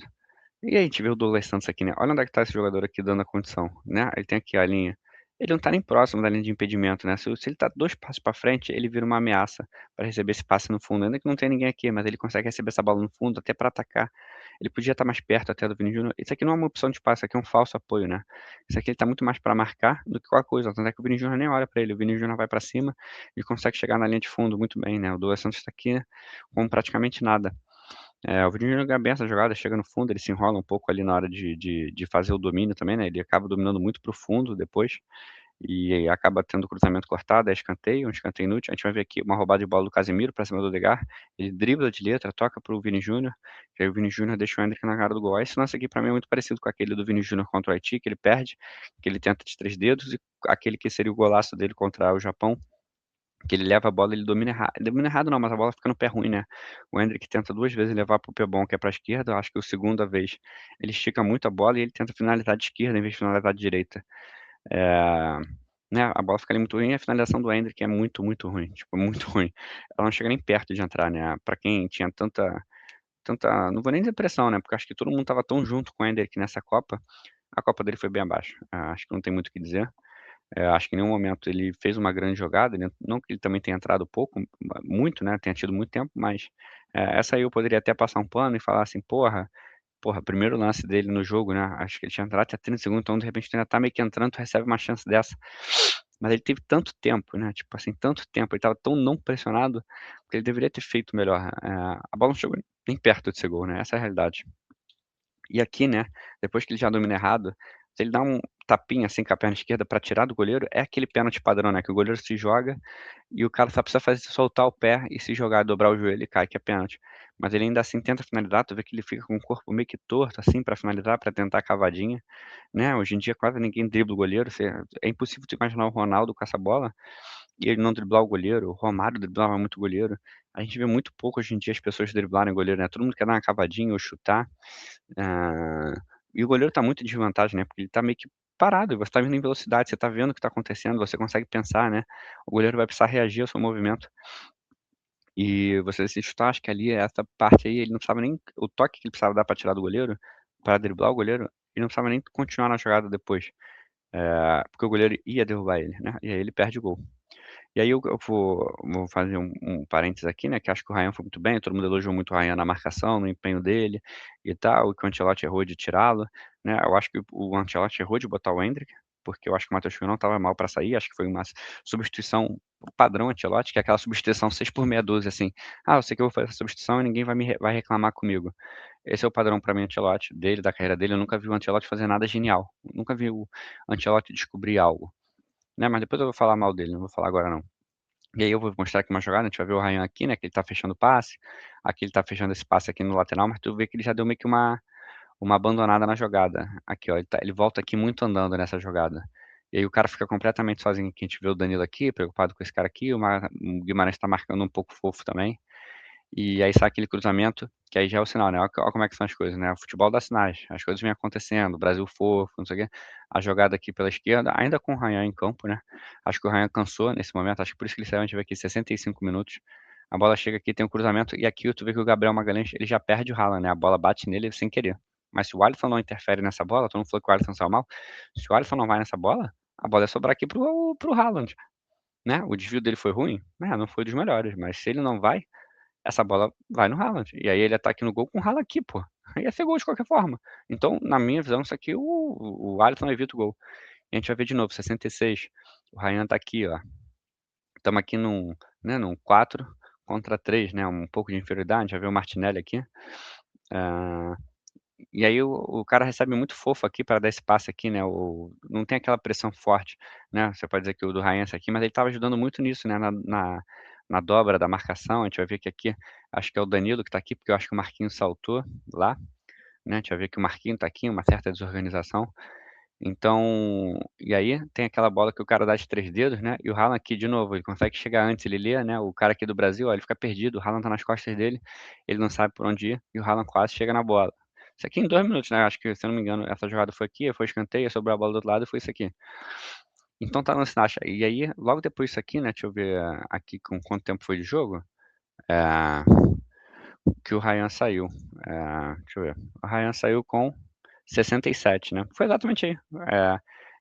E aí a gente vê o Douglas Santos aqui, né? Olha onde é que tá esse jogador aqui dando a condição, né? Ele tem aqui a linha. Ele não tá nem próximo da linha de impedimento, né? Se ele tá 2 passos pra frente, ele vira uma ameaça para receber esse passe no fundo. Ainda que não tenha ninguém aqui, mas ele consegue receber essa bola no fundo até para atacar. Ele podia estar mais perto até do Vini Júnior. Isso aqui não é uma opção de passe, isso aqui é um falso apoio, né? Isso aqui ele tá muito mais para marcar do que qualquer coisa. Tanto é que o Vini Júnior nem olha para ele. O Vini Júnior vai para cima e consegue chegar na linha de fundo muito bem, né? O Douglas Santos tá aqui com praticamente nada. O Vitinho joga bem essa jogada, chega no fundo, ele se enrola um pouco ali na hora de fazer o domínio também, né, ele acaba dominando muito para o fundo depois, e aí acaba tendo cruzamento cortado, é escanteio, um escanteio inútil. A gente vai ver aqui uma roubada de bola do Casemiro pra cima do Odegaard, ele dribla de letra, toca para o Vini Júnior, que aí o Vini Júnior deixa o Endrick na cara do gol. Esse lance aqui pra mim é muito parecido com aquele do Vini Júnior contra o Haiti, que ele perde, que ele tenta de 3 dedos, e aquele que seria o golaço dele contra o Japão, que ele leva a bola, ele domina errado não, mas a bola fica no pé ruim, né. O Endrick tenta 2 vezes levar para o pé bom, que é pra esquerda, eu acho que a segunda vez ele estica muito a bola e ele tenta finalizar de esquerda em vez de finalizar de direita. Eh, né, a bola fica ali muito ruim e a finalização do Endrick é muito, muito ruim, tipo, muito ruim. Ela não chega nem perto de entrar, né, pra quem tinha tanta não vou nem dizer pressão, né, porque acho que todo mundo estava tão junto com o Endrick nessa Copa, a Copa dele foi bem abaixo. Acho que não tem muito o que dizer. Acho que em nenhum momento ele fez uma grande jogada, ele não que ele também tenha entrado pouco, muito, né, tenha tido muito tempo, mas, essa aí eu poderia até passar um pano e falar assim: "Porra, primeiro lance dele no jogo, né, acho que ele tinha entrado tinha 30 segundos, então de repente tu ainda tá meio que entrando, tu recebe uma chance dessa". Mas ele teve tanto tempo, né, tipo assim, tanto tempo, ele estava tão não pressionado, que ele deveria ter feito melhor. A bola não chegou nem perto de ser gol, né, essa é a realidade. E aqui, né, depois que ele já domina errado, se ele dá um tapinha, assim, com a perna esquerda pra tirar do goleiro, é aquele pênalti padrão, né, que o goleiro se joga e o cara só precisa fazer soltar o pé e se jogar, dobrar o joelho e cai, que é pênalti. Mas ele ainda assim tenta finalizar, tu vê que ele fica com o corpo meio que torto, assim, pra finalizar, pra tentar a cavadinha, né. Hoje em dia quase ninguém dribla o goleiro, é impossível tu imaginar o Ronaldo com essa bola e ele não driblar o goleiro, o Romário driblava muito o goleiro. A gente vê muito pouco hoje em dia as pessoas driblarem o goleiro, né, todo mundo quer dar uma cavadinha ou chutar. Ah, e o goleiro tá muito em desvantagem, né, porque ele tá meio que parado, e você tá vindo em velocidade, você tá vendo o que tá acontecendo, você consegue pensar, né, o goleiro vai precisar reagir ao seu movimento. E você se chutar, acho que ali essa parte aí, ele não precisava nem o toque que ele precisava dar pra tirar do goleiro, pra driblar o goleiro, ele não precisava nem continuar na jogada depois, porque o goleiro ia derrubar ele, né, e aí ele perde o gol. E aí eu vou fazer um parênteses aqui, né, que acho que o Ryan foi muito bem, todo mundo elogiou muito o Ryan na marcação, no empenho dele e tal, que o Ancelotti errou de tirá-lo, né. Eu acho que o Ancelotti errou de botar o Endrick, porque eu acho que o Matheus Cunha não estava mal para sair, acho que foi uma substituição padrão Ancelotti, que é aquela substituição 6 por meia dúzia, assim: "Ah, eu sei que eu vou fazer essa substituição e ninguém vai reclamar comigo". Esse é o padrão para mim Ancelotti, dele, da carreira dele, eu nunca vi o Ancelotti fazer nada genial, nunca vi o Ancelotti descobrir algo, né, mas depois eu vou falar mal dele, não vou falar agora não. E aí eu vou mostrar aqui uma jogada, a gente vai ver o Ryan aqui, né, que ele tá fechando o passe, aqui ele tá fechando esse passe aqui no lateral, mas tu vê que ele já deu meio que uma abandonada na jogada. Aqui, ó, ele volta aqui muito andando nessa jogada. E aí o cara fica completamente sozinho aqui, a gente vê o Danilo aqui, preocupado com esse cara aqui, o Guimarães tá marcando um pouco fofo também. E aí sai aquele cruzamento, que aí já é o sinal, né? Olha como é que são as coisas, né? O futebol dá sinais, as coisas vêm acontecendo, o Brasil fofo, não sei o quê. A jogada aqui pela esquerda, ainda com o Ryan em campo, né? Acho que o Ryan cansou nesse momento, acho que por isso que ele saiu, a gente vê aqui 65 minutos. A bola chega aqui, tem um cruzamento, e aqui tu vê que o Gabriel Magalhães, ele já perde o Haaland, né? A bola bate nele sem querer. Mas se o Alisson não interfere nessa bola, todo mundo falou que o Alisson saiu mal, se o Alisson não vai nessa bola, a bola ia sobrar aqui pro Haaland, né? O desvio dele foi ruim? Não foi dos melhores, mas se ele não vai, essa bola vai no Haaland. E aí ele ataca no gol com o Haaland aqui, pô. Aí ia ser gol de qualquer forma. Então, na minha visão, isso aqui o Alisson evita o gol. E a gente vai ver de novo, 66. O Ryan tá aqui, ó. Estamos aqui num 4 contra 3, né? Um pouco de inferioridade. A gente vai ver o Martinelli aqui. Ah, e aí o cara recebe muito fofo aqui para dar esse passe aqui, né? Não tem aquela pressão forte, né? Você pode dizer que o do Ryan é esse aqui, mas ele estava ajudando muito nisso, né? Na dobra da marcação. A gente vai ver que aqui, acho que é o Danilo que está aqui, porque eu acho que o Marquinhos saltou lá, né? A gente vai ver que o Marquinhos está aqui, uma certa desorganização. Então, e aí tem aquela bola que o cara dá de 3 dedos, né? E o Haaland aqui de novo, ele consegue chegar antes, ele lê, né? O cara aqui do Brasil, ó, ele fica perdido, o Haaland tá nas costas dele, ele não sabe por onde ir, e o Haaland quase chega na bola. Isso aqui em 2 minutos, né? Acho que, se eu não me engano, essa jogada foi aqui, foi escanteio, sobrou a bola do outro lado e foi isso aqui. Então tá no sinal. E aí, logo depois disso aqui, né? Deixa eu ver aqui com quanto tempo foi de jogo. É, que o Ryan saiu. Deixa eu ver. O Ryan saiu com 67, né? Foi exatamente aí.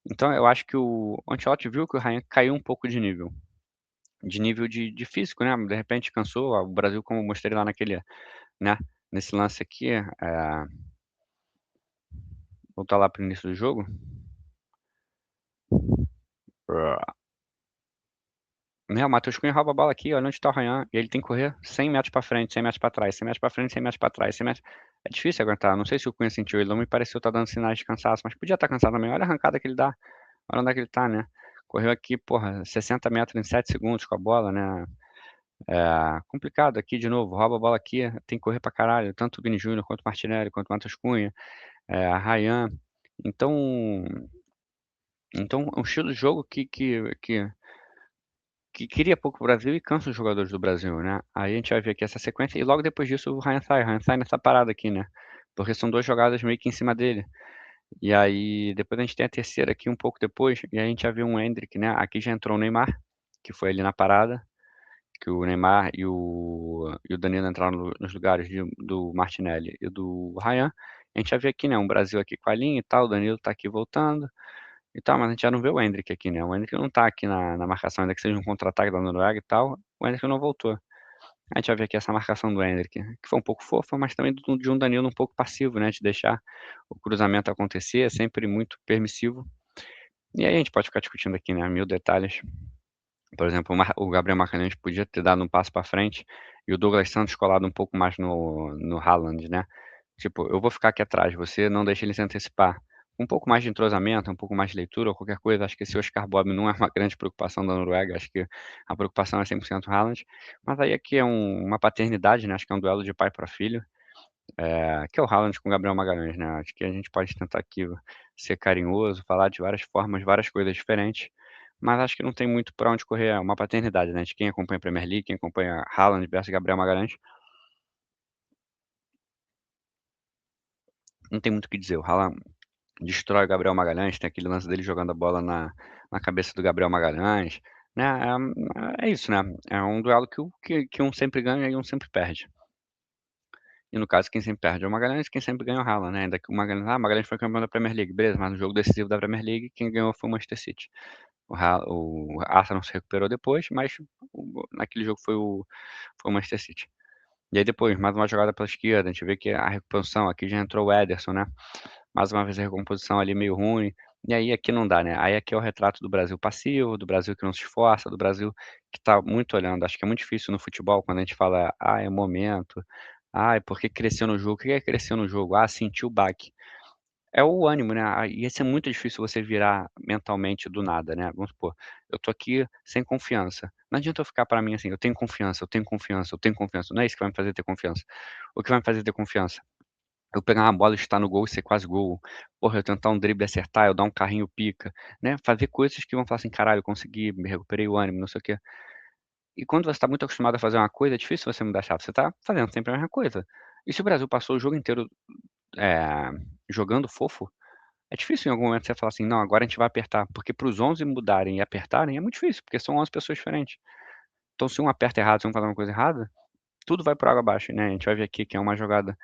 Então eu acho que o Ancelotti viu que o Ryan caiu um pouco de nível de físico, né? De repente cansou. O Brasil, como eu mostrei lá né? Nesse lance aqui, voltar lá para o início do jogo. Né, o Matheus Cunha rouba a bola aqui, olha onde tá o Ryan, e ele tem que correr 100 metros pra frente, 100 metros pra trás, 100 metros pra frente, 100 metros pra trás, 100 metros... É difícil aguentar, não sei se o Cunha sentiu, ele não me pareceu estar dando sinais de cansaço, mas podia estar cansado também. Olha a arrancada que ele dá, olha onde é que ele tá, né? Correu aqui, porra, 60 metros em 7 segundos com a bola, né? Complicado aqui de novo, rouba a bola aqui, tem que correr pra caralho, tanto o Vini Júnior, quanto o Martinelli, quanto o Matheus Cunha, Ryan. Então, é um estilo de jogo que queria pouco o Brasil e cansa os jogadores do Brasil, né? Aí a gente vai ver aqui essa sequência e logo depois disso o Ryan sai nessa parada aqui, né? Porque são duas jogadas meio que em cima dele. E aí depois a gente tem a terceira aqui um pouco depois e aí a gente já vê um Endrick, né? Aqui já entrou o Neymar, que foi ali na parada, que o Neymar e o Danilo entraram nos lugares do Martinelli e do Ryan. A gente já vê aqui, né? Um Brasil aqui com a linha e tal, o Danilo tá aqui voltando. E tal, mas a gente já não vê o Endrick aqui, né? O Endrick não tá aqui na marcação, ainda que seja um contra-ataque da Noruega e tal, o Endrick não voltou. A gente vai ver aqui essa marcação do Endrick, que foi um pouco fofa, mas também de um Danilo um pouco passivo, né? De deixar o cruzamento acontecer, é sempre muito permissivo. E aí a gente pode ficar discutindo aqui, né? Mil detalhes. Por exemplo, o Gabriel Magalhães podia ter dado um passo para frente e o Douglas Santos colado um pouco mais no Haaland, né? Tipo, eu vou ficar aqui atrás, você não deixa ele se antecipar. Um pouco mais de entrosamento, um pouco mais de leitura ou qualquer coisa, acho que esse Oscar Bob não é uma grande preocupação da Noruega, acho que a preocupação é 100% Haaland. Mas aí aqui é uma paternidade, né? Acho que é um duelo de pai para filho, que é o Haaland com o Gabriel Magalhães, né? Acho que a gente pode tentar aqui ser carinhoso, falar de várias formas, várias coisas diferentes, mas acho que não tem muito para onde correr, é uma paternidade, né? De quem acompanha a Premier League, quem acompanha Haaland versus Gabriel Magalhães, não tem muito o que dizer. O Haaland destrói o Gabriel Magalhães, tem aquele lance dele jogando a bola na cabeça do Gabriel Magalhães, né? É isso, né? É um duelo que um sempre ganha e um sempre perde. E no caso, quem sempre perde é o Magalhães, quem sempre ganha é o Haaland, né? Ainda que o Magalhães foi campeão da Premier League, beleza, mas no jogo decisivo da Premier League, quem ganhou foi o Manchester City. O Arsenal se recuperou depois, mas naquele jogo foi o Manchester City. E aí depois, mais uma jogada pela esquerda, a gente vê que a recomposição, aqui já entrou o Ederson, né? Mais uma vez a recomposição ali meio ruim. E aí aqui não dá, né? Aí aqui é o retrato do Brasil passivo, do Brasil que não se esforça, do Brasil que tá muito olhando. Acho que é muito difícil no futebol quando a gente fala, é momento, "Ai, porque cresceu no jogo". O que é crescer no jogo? "Ah, sentiu o baque". É o ânimo, né, ia ser muito difícil você virar mentalmente do nada, né. Vamos supor, eu tô aqui sem confiança, não adianta eu ficar pra mim assim: "Eu tenho confiança, eu tenho confiança, eu tenho confiança", não é isso que vai me fazer ter confiança. O que vai me fazer ter confiança? Eu pegar uma bola e chutar no gol e ser quase gol. Porra, eu tentar um drible e acertar, eu dar um carrinho pica, né, fazer coisas que vão falar assim: "Caralho, eu consegui, me recuperei o ânimo, não sei o quê". E quando você tá muito acostumado a fazer uma coisa, é difícil você mudar a chave, você tá fazendo sempre a mesma coisa. E se o Brasil passou o jogo inteiro, eh, jogando fofo, é difícil em algum momento você falar assim: "Não, agora a gente vai apertar", porque para os 11 mudarem e apertarem é muito difícil, porque são 11 pessoas diferentes. Então se um aperta errado, se um faz uma coisa errada, tudo vai por água abaixo, né. A gente vai ver aqui que é uma jogada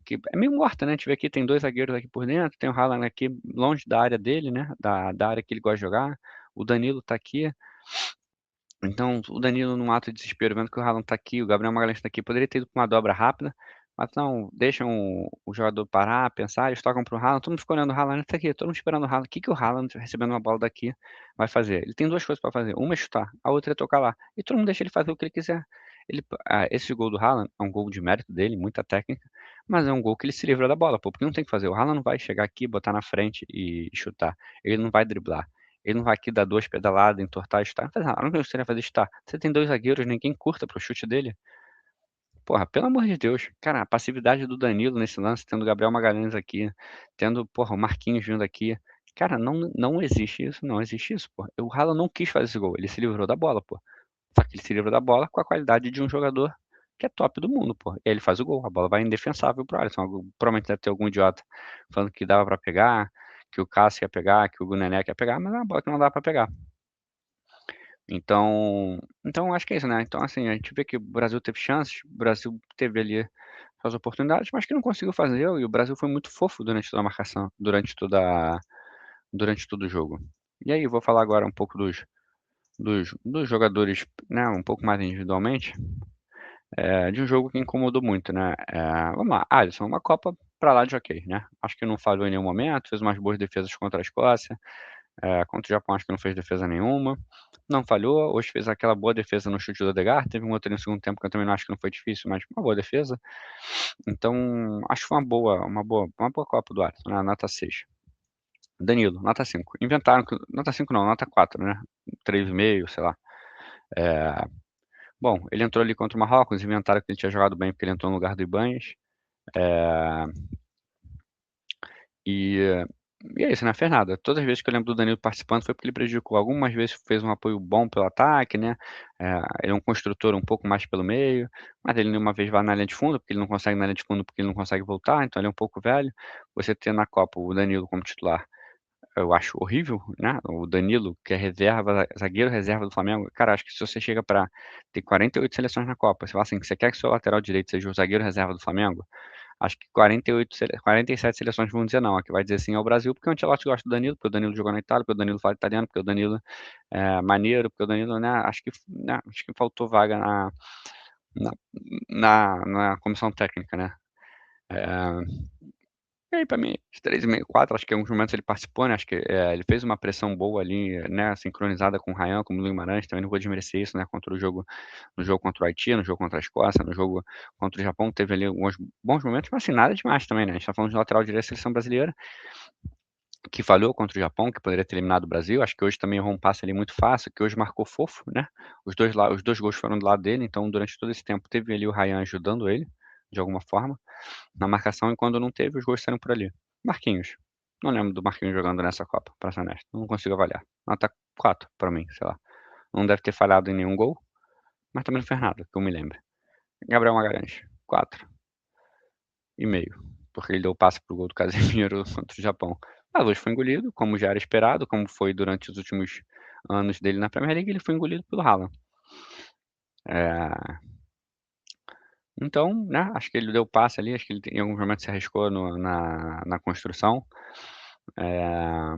que é meio morta, né, a gente vê aqui tem 2 zagueiros aqui por dentro, tem o Haaland aqui longe da área dele, né, da área que ele gosta de jogar, o Danilo tá aqui, então, o Danilo num ato de desespero, vendo que o Haaland tá aqui, o Gabriel Magalhães tá aqui, poderia ter ido pra uma dobra rápida, mas não, deixam o jogador parar, pensar, eles tocam para o Haaland, todo mundo fica olhando o Haaland, tá aqui, todo mundo esperando o Haaland. O que que o Haaland, recebendo uma bola daqui, vai fazer? Ele tem 2 coisas pra fazer, uma é chutar, a outra é tocar lá, e todo mundo deixa ele fazer o que ele quiser. Esse gol do Haaland é um gol de mérito dele, muita técnica, mas é um gol que ele se livra da bola, pô, porque não tem o que fazer, o Haaland não vai chegar aqui, botar na frente e chutar, ele não vai driblar. Ele não vai aqui dar 2 pedaladas, entortar e chutar, não faz nada, a única coisa que você vai fazer é chutar. Você tem 2 zagueiros, ninguém curta para o chute dele. Porra, pelo amor de Deus. Cara, a passividade do Danilo nesse lance, tendo o Gabriel Magalhães aqui, tendo, porra, o Marquinhos vindo aqui. Cara, não existe isso, não existe isso, pô. O Haaland não quis fazer esse gol, ele se livrou da bola, pô. Só que ele se livra da bola com a qualidade de um jogador que é top do mundo, pô. E aí ele faz o gol, a bola vai indefensável pro Alisson. Provavelmente deve ter algum idiota falando que dava pra pegar, que o Cássio ia pegar, que o Gunené ia pegar, mas é uma bola que não dá pra pegar. Então acho que é isso, né. Então, assim, a gente vê que o Brasil teve chances, o Brasil teve ali suas oportunidades, mas que não conseguiu fazer, e o Brasil foi muito fofo durante toda a marcação, durante todo o jogo. E aí, eu vou falar agora um pouco dos jogadores, né, um pouco mais individualmente, de um jogo que incomodou muito, né. Vamos lá, Alisson, uma Copa pra lá de ok, né. Acho que não falhou em nenhum momento, fez umas boas defesas contra a Escócia, contra o Japão acho que não fez defesa nenhuma, não falhou, hoje fez aquela boa defesa no chute do Odegaard, teve um outro ali no segundo tempo que eu também não acho que não foi difícil, mas uma boa defesa. Então, acho que foi uma boa Copa do Alisson, né, nota 6. Danilo, nota 5. Inventaram que nota 5 não, nota 4, né, 3,5, sei lá. Eh, bom, ele entrou ali contra o Marrocos, inventaram que ele tinha jogado bem porque ele entrou no lugar do Ibañez, eh E e é isso, né, fez nada. Todas as vezes que eu lembro do Danilo participando foi porque ele prejudicou. Algumas vezes fez um apoio bom pelo ataque, né, ele é um construtor um pouco mais pelo meio, mas ele nenhuma vez vai na linha de fundo, porque ele não consegue na linha de fundo, porque ele não consegue voltar, então ele é um pouco velho. Você ter na Copa o Danilo como titular, eu acho horrível, né, o Danilo, que é reserva, zagueiro reserva do Flamengo, cara, acho que se você chega pra ter 48 seleções na Copa, você fala assim, que você quer que seu lateral direito seja o zagueiro reserva do Flamengo, acho que 47 seleções vão dizer não, a que vai dizer sim é o Brasil, porque o Ancelotti gosta do Danilo, porque o Danilo jogou na Itália, porque o Danilo fala italiano, porque o Danilo é maneiro, porque o Danilo, né, acho que faltou vaga na na comissão técnica, né. Eh, e aí pra mim, de 3,5, 4, acho que em alguns momentos ele participou, né, acho que, ele fez uma pressão boa ali, né, sincronizada com o Ryan, com o Bruno Guimarães, também não vou desmerecer isso, né, contra o jogo no jogo contra o Haiti, no jogo contra a Escócia, no jogo contra o Japão, teve ali alguns bons momentos, mas assim, nada demais também, né, a gente tá falando de lateral direito da seleção brasileira, que falhou contra o Japão, que poderia ter eliminado o Brasil, acho que hoje também errou um passe ali muito fácil, que hoje marcou fofo, né, os dois gols foram do lado dele, então durante todo esse tempo teve ali o Ryan ajudando ele, de alguma forma, na marcação, e quando não teve, os gols saíram por ali. Marquinhos, não lembro do Marquinhos jogando nessa Copa, pra ser honesto, não consigo avaliar. Nota 4 pra mim, sei lá. Não deve ter falhado em nenhum gol, mas também não fez nada, que eu me lembre. Gabriel Magalhães, 4,5, porque ele deu o passe para o gol do Casemiro contra o Japão. Mas hoje foi engolido, como já era esperado, como foi durante os últimos anos dele na Premier League, ele foi engolido pelo Haaland. Eh, então, né, acho que ele deu o passe ali, acho que ele em alguns momentos se arriscou na construção. Eh,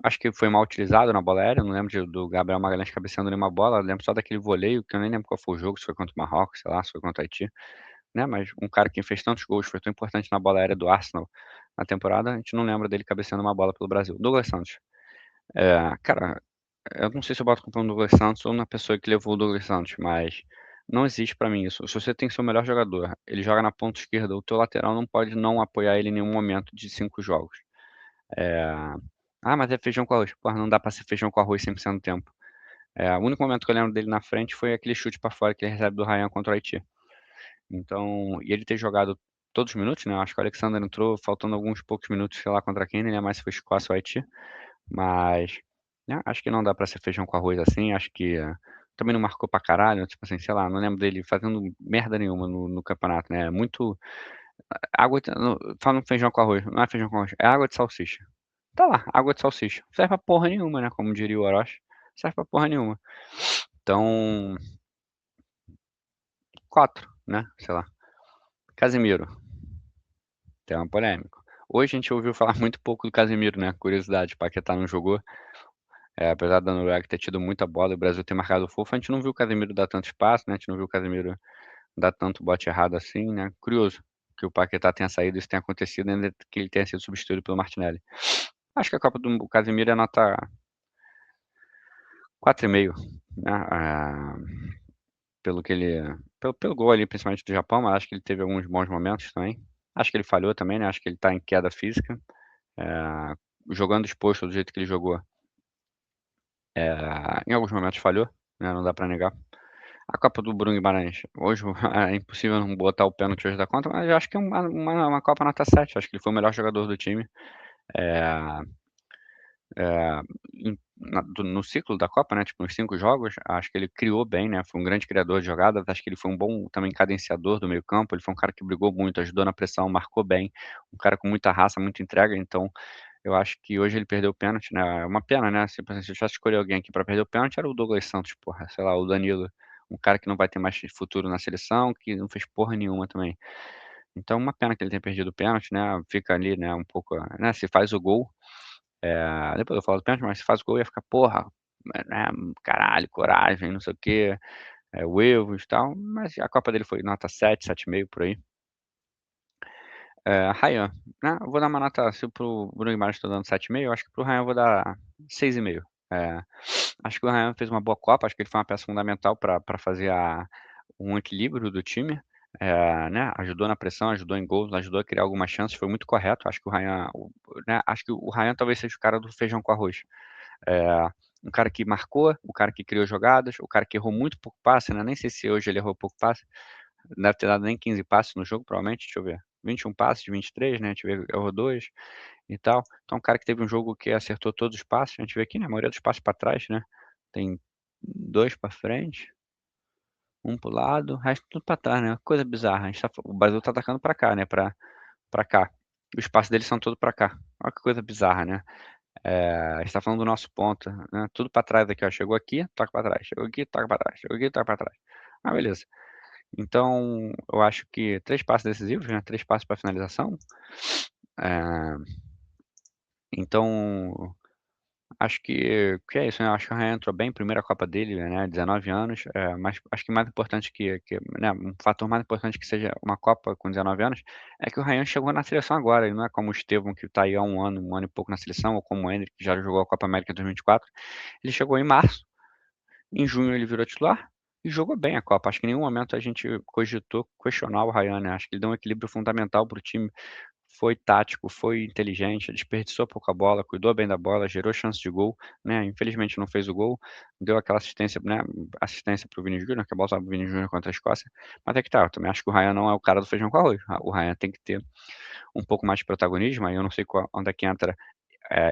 acho que foi mal utilizado na bola aérea, não lembro do Gabriel Magalhães cabeceando nenhuma bola, lembro só daquele voleio, que eu nem lembro qual foi o jogo, se foi contra o Marrocos, sei lá, se foi contra o Haiti. Né, mas um cara que fez tantos gols, foi tão importante na bola aérea do Arsenal na temporada, a gente não lembra dele cabeceando uma bola pelo Brasil. Douglas Santos, cara, eu não sei se eu boto a culpa no Douglas Santos ou na pessoa que levou o Douglas Santos, mas Não existe pra mim isso. Se você tem seu melhor jogador, ele joga na ponta esquerda, o teu lateral não pode não apoiar ele em nenhum momento de 5 jogos. Eh, "Ah, mas é feijão com arroz". Porra, não dá pra ser feijão com arroz 100% do tempo. O único momento que eu lembro dele na frente foi aquele chute pra fora que ele recebe do Ryan contra o Haiti. Então e ele ter jogado todos os minutos, né, acho que o Alexander entrou faltando alguns poucos minutos, sei lá contra quem, nem lembro mais se foi Escócia ou Haiti, mas, né, acho que não dá pra ser feijão com arroz assim, acho que também não marcou pra caralho, tipo assim, sei lá, não lembro dele fazendo merda nenhuma no campeonato, né, muito água de no falam feijão com arroz, não é feijão com arroz, é água de salsicha. Tá lá, água de salsicha, não serve pra porra nenhuma, né, como diria o Orochi, não serve pra porra nenhuma. Então, 4, né, sei lá. Casemiro, tema polêmico. Hoje a gente ouviu falar muito pouco do Casemiro, né, curiosidade, Paquetá não jogou, apesar da Noruega ter tido muita bola e o Brasil ter marcado fofo, a gente não viu o Casemiro dar tanto espaço, né, a gente não viu o Casemiro dar tanto bote errado assim, né. Curioso que o Paquetá tenha saído, isso tenha acontecido, ainda que ele tenha sido substituído pelo Martinelli. Acho que a Copa do Casemiro é nota 4,5, né, pelo que ele pelo gol ali, principalmente do Japão, mas acho que ele teve alguns bons momentos também. Acho que ele falhou também, né, acho que ele tá em queda física. Eh, Jogando exposto do jeito que ele jogou, em alguns momentos falhou, né, não dá pra negar. A Copa do Bruno Guimarães, hoje é impossível não botar o pênalti hoje da conta, mas eu acho que é uma Copa nota 7, acho que ele foi o melhor jogador do time. Eh no ciclo da Copa, né, tipo, nos 5 jogos, acho que ele criou bem, né, foi um grande criador de jogadas, acho que ele foi um bom também cadenciador do meio-campo, ele foi um cara que brigou muito, ajudou na pressão, marcou bem, um cara com muita raça, muita entrega, então eu acho que hoje ele perdeu o pênalti, né, é uma pena, né, tipo assim, se eu tivesse que escolher alguém aqui pra perder o pênalti era o Douglas Santos, porra, sei lá, o Danilo, um cara que não vai ter mais futuro na seleção, que não fez porra nenhuma também. Então uma pena que ele tenha perdido o pênalti, né, fica ali, né, um pouco, né, se faz o gol, depois eu falo do pênalti, mas se faz o gol ia ficar: "Porra, né, caralho, coragem, não sei o quê, huevos e tal", mas a Copa dele foi nota 7, 7,5 por aí. Ryan, né, eu vou dar uma nota se para o Bruno Guimarães estou dando 7,5, eu acho que para o Ryan eu vou dar 6,5. Acho que o Ryan fez uma boa Copa, acho que ele foi uma peça fundamental pra fazer um equilíbrio do time, né, ajudou na pressão, ajudou em gols, ajudou a criar algumas chances, foi muito correto, acho que o Ryan né, acho que o Ryan talvez seja o cara do feijão com arroz. Eh, um cara que marcou, o cara que criou jogadas, o cara que errou muito pouco passe, né, nem sei se hoje ele errou pouco passe, não deve ter dado nem 15 passes no jogo provavelmente, deixa eu ver, 21 passes de 23, né, a gente vê errou 2 e tal. Então um cara que teve um jogo que acertou todos os passes, a gente vê aqui, né, a maioria dos passes pra trás, né, tem 2 pra frente, um para o lado, o resto tudo pra trás, né, coisa bizarra, a gente tá o Brasil tá atacando pra cá, né, pra cá. Os passes deles são tudo pra cá. Olha que coisa bizarra, né. A gente tá falando do nosso ponto, né, tudo pra trás aqui, ó, chegou aqui, toca pra trás, chegou aqui, toca pra trás, chegou aqui, toca pra trás. Ah, beleza. Então, eu acho que 3 passes decisivos, né, 3 passes pra finalização, eh, então, acho que é isso, né, acho que o Ryan entrou bem, primeira Copa dele, né, 19 anos, mas acho que mais importante né, um fator mais importante que seja uma Copa com 19 anos, é que o Ryan chegou na seleção agora, ele não é como o Estevão que tá aí há um ano e pouco na seleção, ou como o Endrick que já jogou a Copa América 2024, ele chegou em março, em junho ele virou titular e jogou bem a Copa. Acho que em nenhum momento a gente cogitou questionar o Ryan, né, acho que ele deu um equilíbrio fundamental para o time, foi tático, foi inteligente, desperdiçou pouca bola, cuidou bem da bola, gerou chance de gol, né, infelizmente não fez o gol, deu aquela assistência, né, assistência para o Vini Júnior, que a bola estava para o Vini Júnior contra a Escócia, mas é que tá, eu também acho que o Ryan não é o cara do feijão com arroz, o Ryan tem que ter um pouco mais de protagonismo, aí eu não sei onde é que entra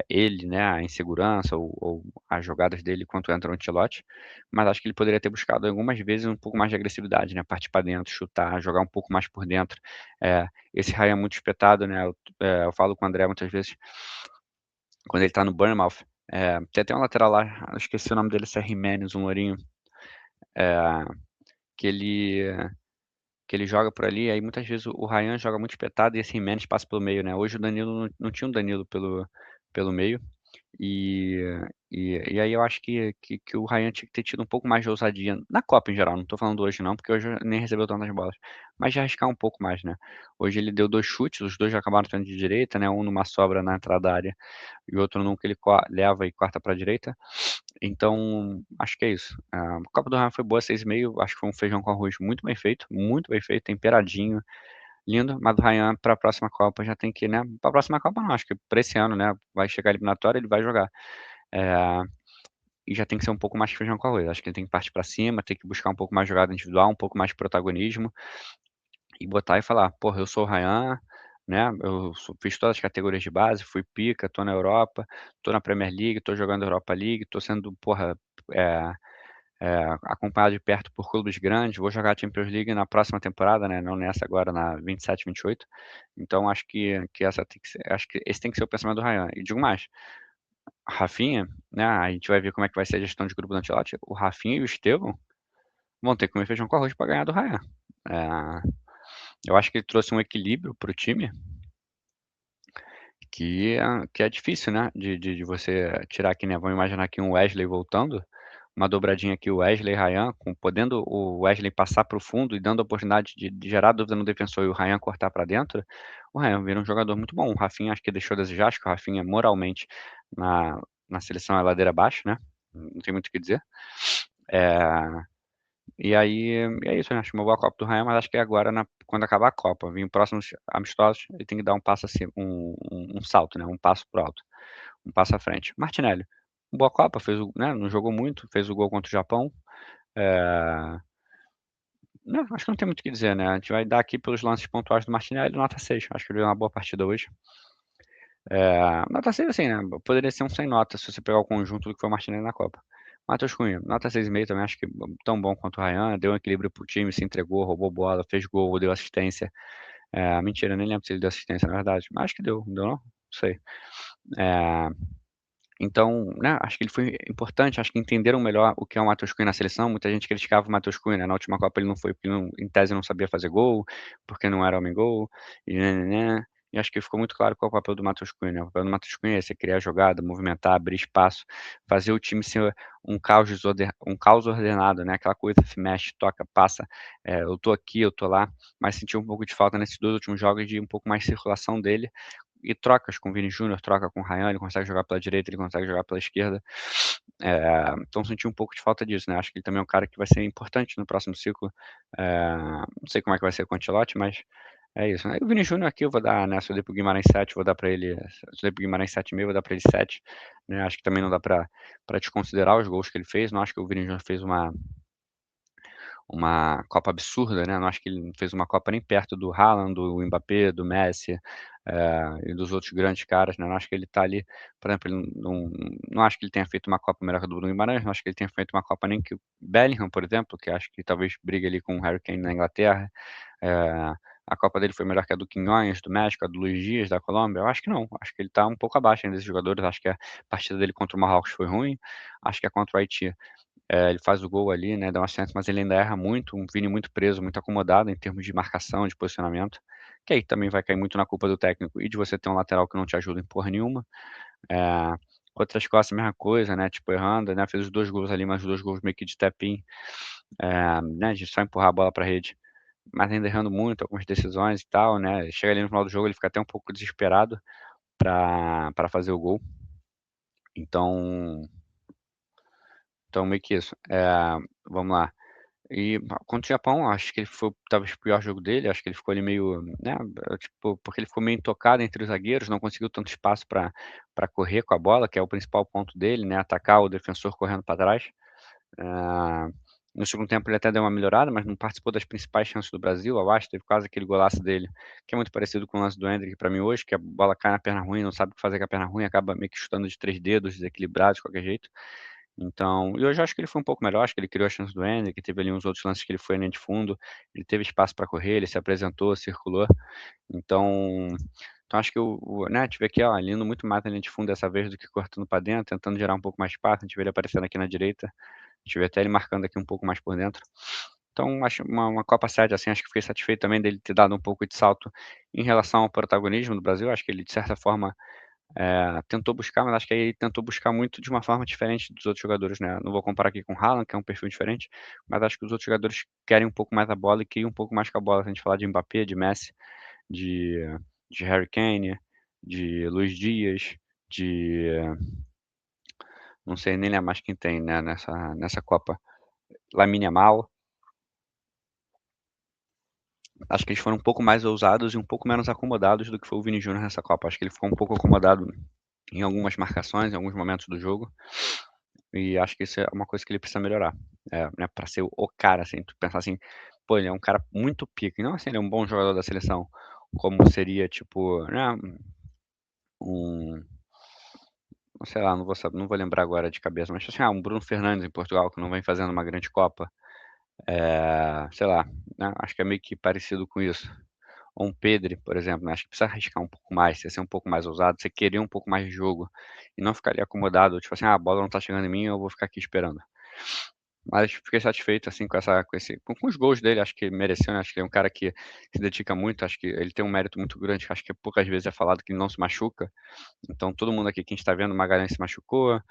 ele, né, a insegurança ou as jogadas dele quanto entra o Ancelotti, mas acho que ele poderia ter buscado algumas vezes um pouco mais de agressividade, né, partir pra dentro, chutar, jogar um pouco mais por dentro. Esse Ryan é muito espetado, né, eu falo com o André muitas vezes, quando ele tá no Bournemouth, tem até um lateral lá, eu esqueci o nome dele, se é Jimenez, um lourinho, eh, que ele que ele joga por ali, aí muitas vezes o Ryan joga muito espetado e esse Jimenez passa pelo meio, né. Hoje o Danilo não tinha um Danilo pelo meio, e E aí eu acho que o Ryan tinha que ter tido um pouco mais de ousadia, na Copa em geral, não tô falando hoje não, porque hoje nem recebeu tantas bolas, mas de arriscar um pouco mais, né. Hoje ele deu 2 chutes, os 2 já acabaram sendo de direita, né, um numa sobra na entrada da área e outro num que ele leva e corta pra direita. Então, acho que é isso. A Copa do Ryan foi boa, 6,5, acho que foi um feijão com arroz muito bem feito, temperadinho, lindo, mas o Ryan pra próxima Copa já tem que, né, pra próxima Copa não, acho que pra esse ano, né, vai chegar a eliminatória, ele vai jogar. Eh e já tem que ser um pouco mais feijão com arroz. Acho que ele tem que partir pra cima, tem que buscar um pouco mais jogada individual, um pouco mais de protagonismo e botar e falar: "Porra, eu sou o Ryan, né, fiz todas as categorias de base, fui pica, tô na Europa, tô na Premier League, tô jogando Europa League, tô sendo, porra, eh acompanhado de perto por clubes grandes, vou jogar a Champions League na próxima temporada, né, não nessa agora na 27, 28". Então acho que essa tem que ser acho que esse tem que ser o pensamento do Ryan. E digo mais, Rafinha, né, a gente vai ver como é que vai ser a gestão de grupo do Ancelotti, o Rafinha e o Estevão vão ter que comer feijão com arroz pra ganhar do Raya. Eh, eu acho que ele trouxe um equilíbrio para o time que é difícil, né, de você tirar aqui, né, vamos imaginar aqui um Wesley voltando, uma dobradinha aqui, o Wesley e Ryan, podendo o Wesley passar para o fundo e dando a oportunidade de gerar dúvida no defensor e o Ryan cortar para dentro, o Ryan vira um jogador muito bom. O Rafinha acho que deixou a desejar, acho que o Rafinha moralmente na seleção é ladeira abaixo, né, não tem muito o que dizer. Eh e aí é isso, né, acho uma boa Copa do Ryan, mas acho que é agora quando acabar a Copa, vir próximos amistosos, ele tem que dar um passo assim, um salto, né, um passo para o alto, um passo à frente. Martinelli, boa Copa, fez o né, não jogou muito, fez o gol contra o Japão, eh, não, acho que não tem muito o que dizer, né, a gente vai dar aqui pelos lances pontuais do Martinelli, nota 6, acho que ele deu uma boa partida hoje. Nota 6 assim, né, poderia ser um sem nota se você pegar o conjunto do que foi o Martinelli na Copa. Matheus Cunha, nota 6,5 também, acho que tão bom quanto o Ryan, deu um equilíbrio para o time, se entregou, roubou bola, fez gol, deu assistência. Mentira, nem lembro se ele deu assistência na verdade, mas acho que deu, não deu não? Não sei. Eh, então, né, acho que ele foi importante, acho que entenderam melhor o que é o Matheus Cunha na seleção, muita gente criticava o Matheus Cunha, né, na última Copa ele não foi porque não em tese não sabia fazer gol, porque não era homem-gol, e nã-nã-nã, e acho que ficou muito claro qual é o papel do Matheus Cunha, né, o papel do Matheus Cunha é esse, é criar jogada, movimentar, abrir espaço, fazer o time ser um caos ordenado, né, aquela coisa se mexe, toca, passa, eu tô aqui, eu tô lá, mas senti um pouco de falta nesses 2 últimos jogos de um pouco mais circulação dele, e trocas com o Vini Júnior, troca com o Ryan, ele consegue jogar pela direita, ele consegue jogar pela esquerda. Então senti um pouco de falta disso, né, acho que ele também é um cara que vai ser importante no próximo ciclo. Não sei como é que vai ser com o Ancelotti, mas é isso, né. E o Vini Júnior aqui eu vou dar, né, se eu dei para o Guimarães 7, vou dar pra ele se eu dei para o Guimarães 7,5, vou dar pra ele 7, né, acho que também não dá pra desconsiderar os gols que ele fez, não acho que o Vini Júnior fez uma Copa absurda, né, não acho que ele não fez uma Copa nem perto do Haaland, do Mbappé, do Messi, e dos outros grandes caras, né, não acho que ele tá ali, por exemplo, ele não acho que ele tenha feito uma Copa melhor que a do Bruno Guimarães, não acho que ele tenha feito uma Copa nem que o Bellingham, por exemplo, que acho que talvez brigue ali com o Harry Kane na Inglaterra, eh, a Copa dele foi melhor que a do Quinhões, do México, a do Luiz Dias, da Colômbia? Eu acho que não, acho que ele tá um pouco abaixo ainda desses jogadores, acho que a partida dele contra o Marrocos foi ruim, acho que a contra o Haiti ele faz o gol ali, né, dá uma chance, mas ele ainda erra muito, um Vini muito preso, muito acomodado em termos de marcação, de posicionamento, que aí também vai cair muito na culpa do técnico e de você ter um lateral que não te ajuda em porra nenhuma. Eh, Outras costas, a mesma coisa, né, tipo, errando, né, fez os 2 gols ali, mas os 2 gols meio que de tap-in, né, de só empurrar a bola pra rede, mas ainda errando muito algumas decisões e tal, né, chega ali no final do jogo, ele fica até um pouco desesperado pra fazer o gol. Então meio que isso. Vamos lá. E contra o Japão, acho que ele foi talvez o pior jogo dele, acho que ele ficou ali meio, né, tipo, porque ele ficou meio intocado entre os zagueiros, não conseguiu tanto espaço pra correr com a bola, que é o principal ponto dele, né, atacar o defensor correndo pra trás. Ah, no segundo tempo ele até deu uma melhorada, mas não participou das principais chances do Brasil, eu acho, teve quase aquele golaço dele, que é muito parecido com o lance do Endrick pra mim hoje, que a bola cai na perna ruim, não sabe o que fazer com a perna ruim, acaba meio que chutando de 3 dedos, desequilibrado de qualquer jeito. Então e hoje eu acho que ele foi um pouco melhor, acho que ele criou a chance do Endrick, teve ali uns outros lances que ele foi linha de fundo, ele teve espaço para correr, ele se apresentou, circulou. Então acho que né, tive aqui, ó, ele indo muito mais na linha de fundo dessa vez do que cortando para dentro, tentando gerar um pouco mais de espaço, a gente vê ele aparecendo aqui na direita, a gente vê até ele marcando aqui um pouco mais por dentro. Então acho uma Copa 7, assim, acho que fiquei satisfeito também dele ter dado um pouco de salto em relação ao protagonismo do Brasil, acho que ele de certa forma Tentou buscar, mas acho que aí ele tentou buscar muito de uma forma diferente dos outros jogadores, né. Não vou comparar aqui com o Haaland, que é um perfil diferente, mas acho que os outros jogadores querem um pouco mais a bola e criam um pouco mais com a bola. Se a gente falar de Mbappé, de Messi, de de Harry Kane, de Luís Dias, de não sei nem lembro mais quem tem, né, nessa Copa. Lamine Yamal, acho que eles foram um pouco mais ousados e um pouco menos acomodados do que foi o Vini Júnior nessa Copa. Acho que ele ficou um pouco acomodado em algumas marcações, em alguns momentos do jogo, e acho que isso é uma coisa que ele precisa melhorar. Né, pra ser o cara, assim, tu pensar assim: "Pô, ele é um cara muito pica", e não assim, ele é um bom jogador da seleção, como seria tipo, né, um sei lá, não vou lembrar agora de cabeça, mas assim, um Bruno Fernandes em Portugal, que não vem fazendo uma grande Copa. Sei lá, né, acho que é meio que parecido com isso. Ou um Pedri, por exemplo, né, acho que precisa arriscar um pouco mais, você ser um pouco mais ousado, você querer um pouco mais de jogo, e não ficar ali acomodado, tipo assim: "Ah, a bola não tá chegando em mim, eu vou ficar aqui esperando". Mas fiquei satisfeito, assim, com os gols dele, acho que mereceu, né, acho que ele é um cara que se dedica muito, acho que ele tem um mérito muito grande, que acho que poucas vezes é falado, que ele não se machuca. Então todo mundo aqui que a gente tá vendo, o Magalhães se machucou,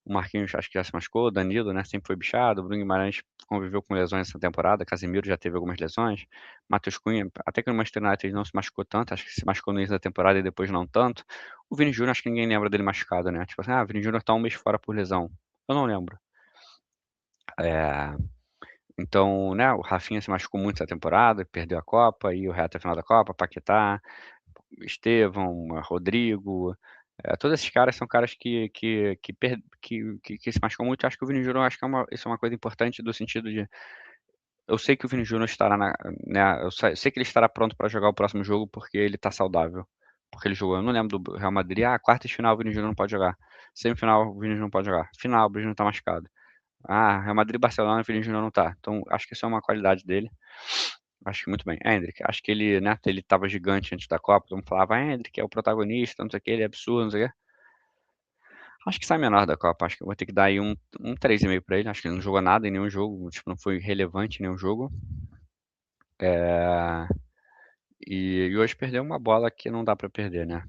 o Marquinhos acho que já se machucou, o Danilo, né, sempre foi bichado, o Bruno Guimarães conviveu com lesões essa temporada, Casemiro já teve algumas lesões, Matheus Cunha, até que no Manchester United ele não se machucou tanto, acho que se machucou no início da temporada e depois não tanto. O Vini Júnior acho que ninguém lembra dele machucado, né, tipo assim: "Ah, o Vini Júnior tá 1 mês fora por lesão", eu não lembro. Eh, então, né, o Rafinha se machucou muito essa temporada, perdeu a Copa, e o resto a final da Copa, Paquetá, Estevão, Rodrigo, todos esses caras são caras que se machucam muito. Acho que o Vini Júnior, acho que isso é uma coisa importante do sentido de eu sei que o Vini Júnior estará né, eu sei que ele estará pronto para jogar o próximo jogo, porque ele tá saudável, porque ele jogou, eu não lembro do Real Madrid, quartas de final o Vini Júnior não pode jogar, semifinal o Vini Júnior não pode jogar, final o Vini Júnior tá machucado. Real Madrid e Barcelona, o Vini Júnior não tá. Então acho que isso é uma qualidade dele. Acho que muito bem. Endrick, acho que ele, né, ele estava gigante antes da Copa, todo mundo falava: "Endrick é o protagonista, não sei o quê, ele é absurdo, não sei o quê". Acho que sai menor da Copa, acho que eu vou ter que dar aí um 3,5 pra ele, acho que ele não jogou nada em nenhum jogo, tipo, não foi relevante em nenhum jogo. Eh, e hoje perdeu uma bola que não dá pra perder, né.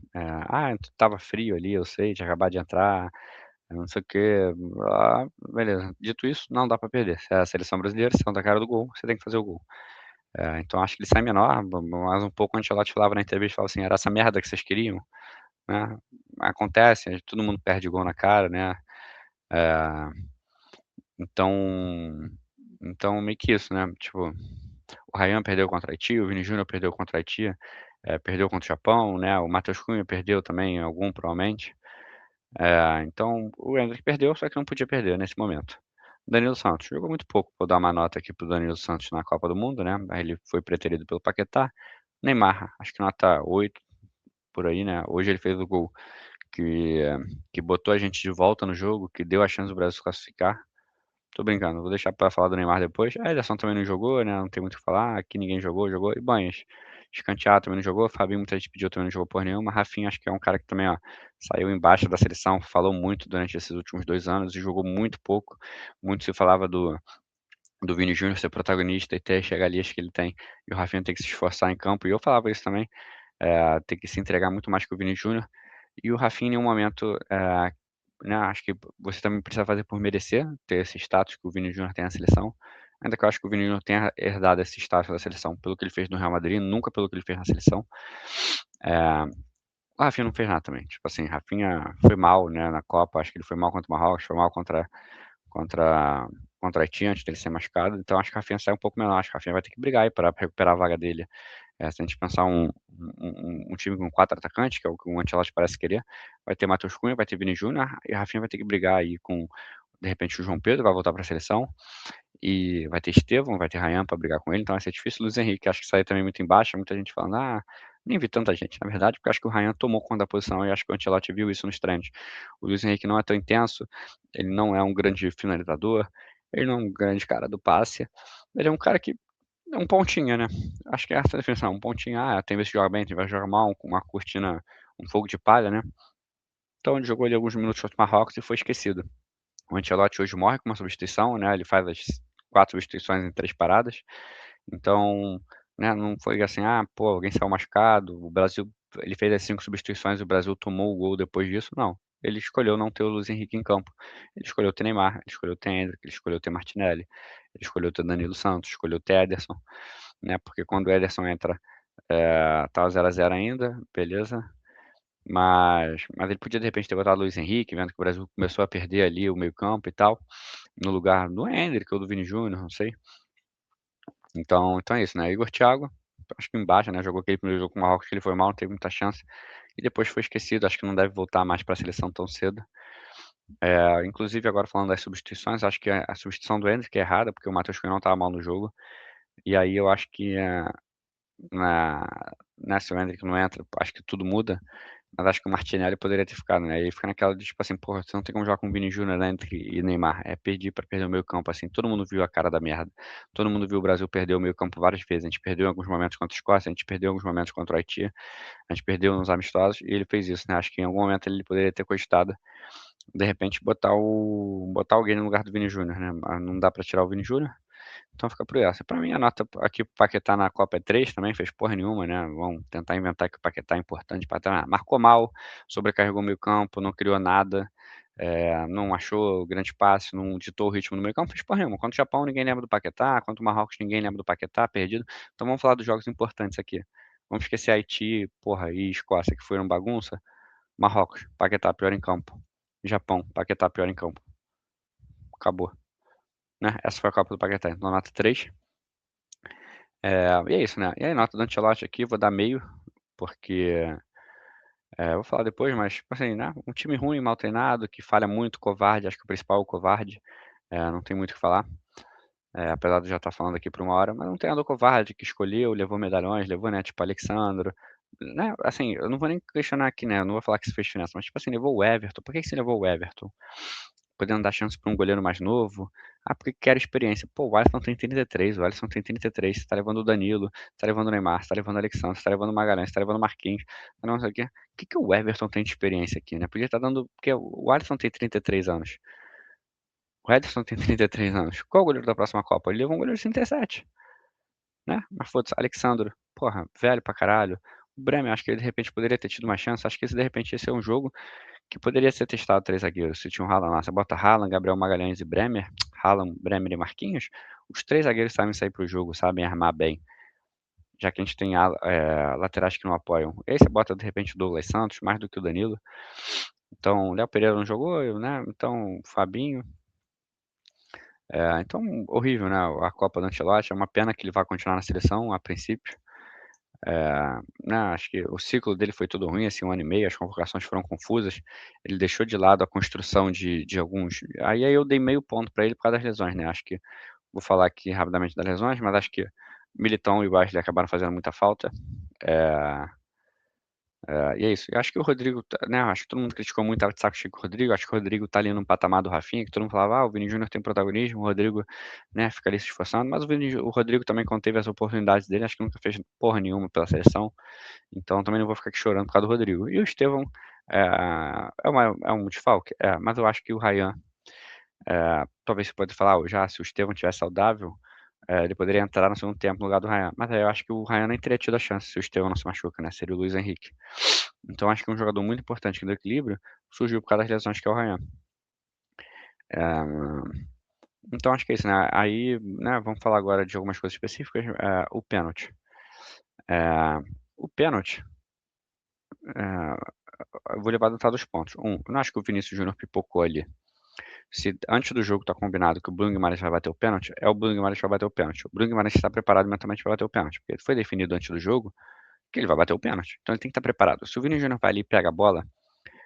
Estava frio ali, eu sei, tinha acabado de entrar, não sei o quê, beleza. Dito isso, não dá pra perder. Você é a seleção brasileira, você tá na cara do gol, você tem que fazer o gol. Então acho que ele sai menor, mas um pouco o Ancelotti falava na entrevista, falava assim: "Era essa merda que vocês queriam?", né. Acontece, todo mundo perde gol na cara, né. Eh, então meio que isso, né, tipo, o Ryan perdeu contra a Haiti, o Vini Júnior perdeu contra a Haiti, perdeu contra o Japão, né, o Matheus Cunha perdeu também algum provavelmente. Então o Endrick perdeu, só que não podia perder nesse momento. Danilo Santos jogou muito pouco, vou dar uma nota aqui para o Danilo Santos na Copa do Mundo, né, aí ele foi preterido pelo Paquetá. Neymar, acho que nota 8 por aí, né, hoje ele fez o gol que que botou a gente de volta no jogo, que deu a chance do Brasil se classificar. Tô brincando, vou deixar pra falar do Neymar depois. A Ederson também não jogou, né, não tem muito o que falar, aqui ninguém jogou, jogou Ibanhas, Escanteado também não jogou, Fabinho muita gente pediu, também não jogou porra nenhuma, Rafinha acho que é um cara que também, ó, saiu embaixo da seleção, falou muito durante esses últimos 2 anos e jogou muito pouco. Muito se falava do Vini Júnior ser protagonista e ter as regalias que ele tem, e o Rafinha tem que se esforçar em campo, e eu falava isso também, ter que se entregar muito mais que o Vini Júnior. E o Rafinha em nenhum momento, né, acho que você também precisa fazer por merecer ter esse status que o Vini Júnior tem na seleção, ainda que eu acho que o Vini Júnior tenha herdado esse status da seleção pelo que ele fez no Real Madrid, nunca pelo que ele fez na seleção. Eh, o Rafinha não fez nada também, tipo assim, Rafinha foi mal, né, na Copa, acho que ele foi mal contra o Marrocos, foi mal contra contra a Haiti antes dele ser machucado, então acho que o Rafinha sai um pouco menor, acho que o Rafinha vai ter que brigar aí pra recuperar a vaga dele. Se a gente pensar um time com 4 atacantes, que é o que o Ancelotti parece querer, vai ter Matheus Cunha, vai ter Vini Júnior, e Rafinha vai ter que brigar aí com, de repente, o João Pedro, vai voltar pra seleção, e vai ter Estevão, vai ter Ryan pra brigar com ele, então vai ser difícil. Luiz Henrique, acho que sai também muito embaixo, muita gente falando: nem vi tanta gente, na verdade, porque acho que o Ryan tomou conta da posição e acho que o Ancelotti viu isso nos treinos. O Luiz Henrique não é tão intenso, ele não é um grande finalizador, ele não é um grande cara do passe, ele é um cara que é um pontinha, né. Acho que é essa a definição, um pontinho, tem vezes que joga bem, tem vezes que joga mal, com uma cortina, um fogo de palha, né. Então ele jogou ali alguns minutos contra o Marrocos e foi esquecido. O Ancelotti hoje morre com uma substituição, né, ele faz as 4 substituições em 3 paradas, então, né, não foi assim: pô, alguém saiu machucado", o Brasil ele fez as 5 substituições e o Brasil tomou o gol depois disso, não. Ele escolheu não ter o Luiz Henrique em campo. Ele escolheu ter Neymar, ele escolheu ter Endrick, ele escolheu ter Martinelli, ele escolheu ter Danilo Santos, escolheu ter Ederson, né, porque quando o Ederson entra, tá 0 a 0 ainda, beleza, mas ele podia de repente ter botado o Luiz Henrique, vendo que o Brasil começou a perder ali o meio-campo e tal, no lugar do Endrick ou do Vini Júnior, não sei. Então é isso, né? Igor Thiago, acho que embaixo, né? Jogou aquele primeiro jogo com o Marrocos que ele foi mal, não teve muita chance. E depois foi esquecido, acho que não deve voltar mais para a seleção tão cedo. Inclusive, agora falando das substituições, acho que a substituição do Endrick é errada, porque o Matheus Cunha não estava mal no jogo. E aí eu acho que na, se o Endrick não entra, acho que tudo muda. Mas acho que o Martinelli poderia ter ficado, né? E aí fica naquela de tipo assim, porra, você não tem como jogar com o Vini Júnior, né, e Neymar. Perdi pra perder o meio campo, assim. Todo mundo viu a cara da merda. Todo mundo viu o Brasil perder o meio campo várias vezes. A gente perdeu em alguns momentos contra a Escócia, a gente perdeu em alguns momentos contra o Haiti, a gente perdeu nos amistosos e ele fez isso, né? Acho que em algum momento ele poderia ter cogitado, de repente, botar alguém no lugar do Vini Júnior, né? Mas não dá pra tirar o Vini Júnior. Então fica por essa. Pra mim, a nota aqui pro Paquetá na Copa é 3 também, fez porra nenhuma, né? Vão tentar inventar que o Paquetá é importante para trás. Marcou mal, sobrecarregou o meio campo, não criou nada, não achou grande passe, não ditou o ritmo no meio campo, fez porra nenhuma. Contra o Japão, ninguém lembra do Paquetá, contra o Marrocos, ninguém lembra do Paquetá, perdido. Então vamos falar dos jogos importantes aqui. Vamos esquecer Haiti, porra, e Escócia, que foram bagunça. Marrocos, Paquetá pior em campo. Japão, Paquetá pior em campo. Acabou. Né? Essa foi a Copa do Paquetá. Então nota 3. E é isso, né? E aí, nota do Ancelotti aqui, vou dar meio, porque vou falar depois, mas, tipo assim, né? Um time ruim, mal treinado, que falha muito, covarde, acho que o principal é o covarde, não tem muito o que falar, apesar de eu já estar falando aqui por uma hora, mas um treinador covarde que escolheu, levou medalhões, levou, né, tipo, Alexandro, né? Assim, eu não vou nem questionar aqui, né? Eu não vou falar que isso fez diferença, mas, tipo assim, levou o Everton. Por que que você levou o Everton? Podendo dar chance para um goleiro mais novo. Ah, porque quero experiência. Pô, o Alisson tem 33, o Alisson tem 33, você tá levando o Danilo, tá levando o Neymar, você tá levando o Alexandre, você tá levando o Magalhães, você tá levando o Marquinhos, não sei o quê. O que que o Everton tem de experiência aqui, né? Podia estar dando. Porque o Alisson tem 33 anos. O Ederson tem 33 anos. Qual é o goleiro da próxima Copa? Ele levou um goleiro de 37, né? Mas foda-se, Alexandre, porra, velho pra caralho. O Bremer, acho que ele de repente poderia ter tido uma chance. Acho que esse de repente ia ser um jogo que poderia ser testado 3 zagueiros. Se tinha um Haaland lá, você bota Haaland, Gabriel Magalhães e Bremer, Haaland, Bremer e Marquinhos, os 3 zagueiros sabem sair pro jogo, sabem armar bem, já que a gente tem laterais que não apoiam. E aí você bota de repente o Douglas Santos, mais do que o Danilo. Então, Léo Pereira não jogou, né? Então, Fabinho. Então, horrível, né? A Copa do Ancelotti, é uma pena que ele vá continuar na seleção, a princípio. Né, acho que o ciclo dele foi todo ruim, assim, 1 ano e meio, as convocações foram confusas, ele deixou de lado a construção de alguns. Aí eu dei meio ponto para ele por causa das lesões, né? Acho que vou falar aqui rapidamente das lesões, mas acho que Militão e Wesley acabaram fazendo muita falta. É, e é isso. Eu acho que o Rodrigo, né? Acho que todo mundo criticou muito, tava de saco cheio com o Rodrigo. Acho que o Rodrigo tá ali no patamar do Rafinha, que todo mundo falava, o Vini Júnior tem protagonismo, o Rodrigo, né, fica ali se esforçando. Mas o Rodrigo também, quando teve as oportunidades dele, acho que nunca fez porra nenhuma pela seleção. Então também não vou ficar aqui chorando por causa do Rodrigo. E o Estevão é um desfalque? Mas eu acho que o Ryan, talvez você pode falar, já se o Estevão tivesse saudável, ele poderia entrar no segundo tempo no lugar do Ryan. Mas aí eu acho que o Ryan nem teria tido a chance se o Estevão não se machuca, né? Seria o Luiz Henrique. Então acho que um jogador muito importante aqui do equilíbrio surgiu por causa das lesões que é o Ryan. Então acho que é isso, né? Aí, né, vamos falar agora de algumas coisas específicas. O pênalti. O pênalti, eu vou levar dos pontos. Eu não acho que o Vinícius Júnior pipocou ali. Se antes do jogo tá combinado que o Bruno Guimarães vai bater o pênalti, é o Bruno Guimarães que vai bater o pênalti. O Bruno Guimarães está preparado mentalmente para bater o pênalti, porque foi definido antes do jogo que ele vai bater o pênalti. Então ele tem que estar preparado. Se o Vinícius Júnior vai ali e pega a bola,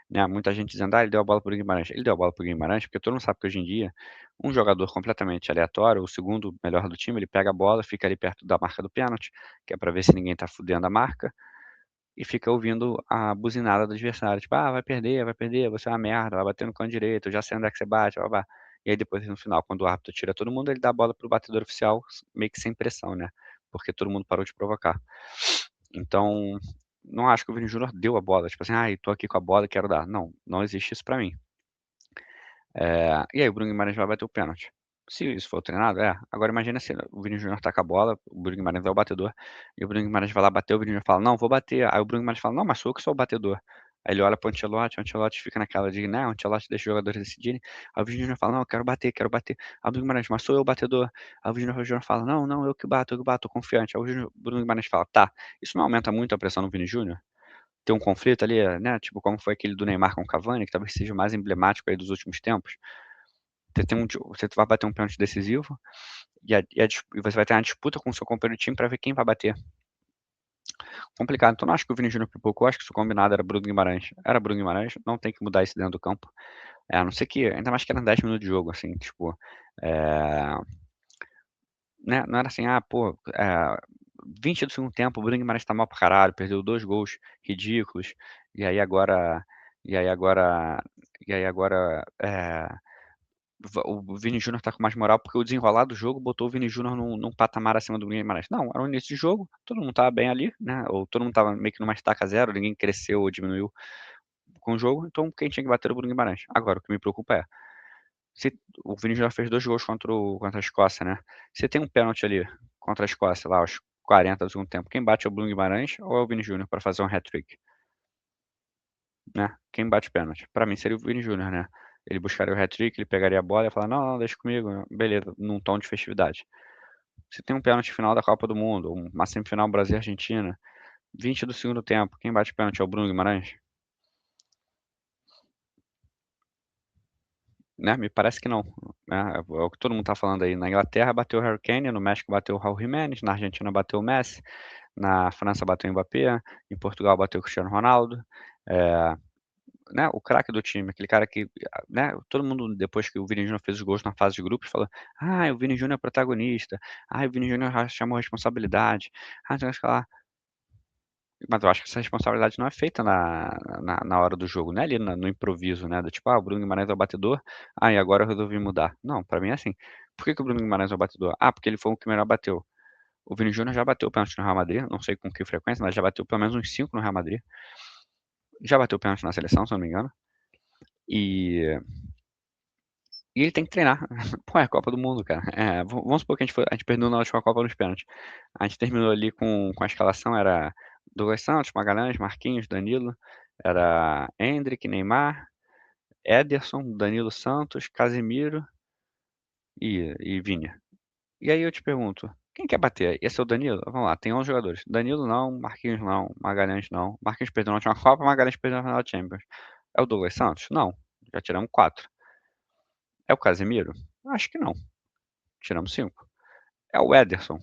né, muita gente dizendo, ele deu a bola pro Guimarães. Ele deu a bola pro Guimarães porque todo mundo sabe que hoje em dia, um jogador completamente aleatório, o segundo melhor do time, ele pega a bola, fica ali perto da marca do pênalti, que é para ver se ninguém tá fudendo a marca, e fica ouvindo a buzinada do adversário, tipo, vai perder, você é uma merda, vai bater no canto direito, eu já sei onde é que você bate, blá, blá. E aí depois no final, quando o árbitro tira todo mundo, ele dá a bola pro batedor oficial, meio que sem pressão, né? Porque todo mundo parou de provocar. Então, não acho que o Vini Júnior deu a bola, tipo assim, tô aqui com a bola e quero dar. Não, não existe isso pra mim. E aí o Bruno Guimarães vai bater o pênalti. Se isso for treinado, é. Agora imagina se o Vini Júnior tá com a bola, o Bruno Guimarães é o batedor, e o Bruno Guimarães vai lá bater, o Vini Júnior fala: "Não, vou bater". Aí o Bruno Guimarães fala: "Não, mas sou eu que sou o batedor". Aí ele olha para o Ancelotti fica naquela de: "Não, o Ancelotti deixa os jogadores decidirem". Aí o Vini Júnior fala: "Não, eu quero bater, quero bater". Aí o Bruno Guimarães: "Mas sou eu o batedor". Aí o Júnior fala: "Não, não, eu que bato, tô confiante". Aí o Bruno Guimarães fala: "Tá". Isso não aumenta muito a pressão no Vini Júnior? Ter um conflito ali, né, tipo como foi aquele do Neymar com o Cavani, que talvez seja o mais emblemático aí dos últimos tempos. Você vai bater um pênalti decisivo e você vai ter uma disputa com o seu companheiro de time pra ver quem vai bater. Complicado. Então não acho que o Vini Júnior pipocou, acho que se o combinado era Bruno Guimarães. Era Bruno Guimarães, não tem que mudar isso dentro do campo. A não ser que ainda mais que eram 10 minutos de jogo, assim, tipo, eh, né, não era assim: "Ah, pô, 20 do segundo tempo, o Bruno Guimarães tá mal pra caralho, perdeu 2 gols ridículos, e aí agora e aí agora e aí agora, o Vini Júnior tá com mais moral, porque o desenrolar do jogo botou o Vini Júnior num patamar acima do Guimarães. Não, era o início de jogo, todo mundo estava bem ali, né, ou todo mundo estava meio que numa estaca zero, ninguém cresceu ou diminuiu com o jogo, então quem tinha que bater era o Bruno Guimarães. Agora, o que me preocupa é, se o Vini Júnior fez 2 gols contra a Escócia, né, se tem um pênalti ali contra a Escócia, lá aos 40 do segundo tempo, quem bate é o Bruno Guimarães ou é o Vini Júnior pra fazer um hat-trick, né? Quem bate pênalti? Pra mim seria o Vini Júnior, né? Ele buscaria o hat-trick, ele pegaria a bola e ia falar: "Não, não, deixa comigo", beleza, num tom de festividade. Se tem um pênalti final da Copa do Mundo, ou uma semifinal Brasil e Argentina, 20 do segundo tempo, quem bate pênalti é o Bruno Guimarães? Né, me parece que não, né, é o que todo mundo tá falando aí. Na Inglaterra bateu o Harry Kane, no México bateu o Raul Jiménez, na Argentina bateu o Messi, na França bateu o Mbappé, em Portugal bateu o Cristiano Ronaldo, eh, né, o craque do time, aquele cara que, né, todo mundo depois que o Vini Júnior fez os gols na fase de grupos falou: "Ai, o Vini Júnior é protagonista. Ai, o Vini Júnior chamou responsabilidade. Ah, não sei o que lá". Mas eu acho que essa responsabilidade não é feita na hora do jogo, não é ali no improviso, né, do tipo: "Ah, o Bruno Guimarães é o batedor, ah, e agora eu resolvi mudar". Não, pra mim é assim. Por que que o Bruno Guimarães é o batedor? Ah, porque ele foi o que melhor bateu. O Vini Júnior já bateu pênalti no Real Madrid, não sei com que frequência, mas já bateu pelo menos uns 5 no Real Madrid. Já bateu pênalti na seleção, se eu não me engano. E e ele tem que treinar. Pô, é a Copa do Mundo, cara. Vamos supor que a gente perdeu na última Copa nos pênaltis. A gente terminou ali com a escalação, era Douglas Santos, Magalhães, Marquinhos, Danilo, era Endrick, Neymar, Ederson, Danilo Santos, Casemiro e Vini. E aí eu te pergunto, quem quer bater? Esse é o Danilo? Vamos lá, tem 11 jogadores. Danilo não, Marquinhos não, Magalhães não. Marquinhos perdeu na última Copa, Magalhães perdeu na final da Champions. É o Douglas Santos? Não. Já tiramos 4. É o Casemiro? Acho que não. Tiramos 5. É o Ederson?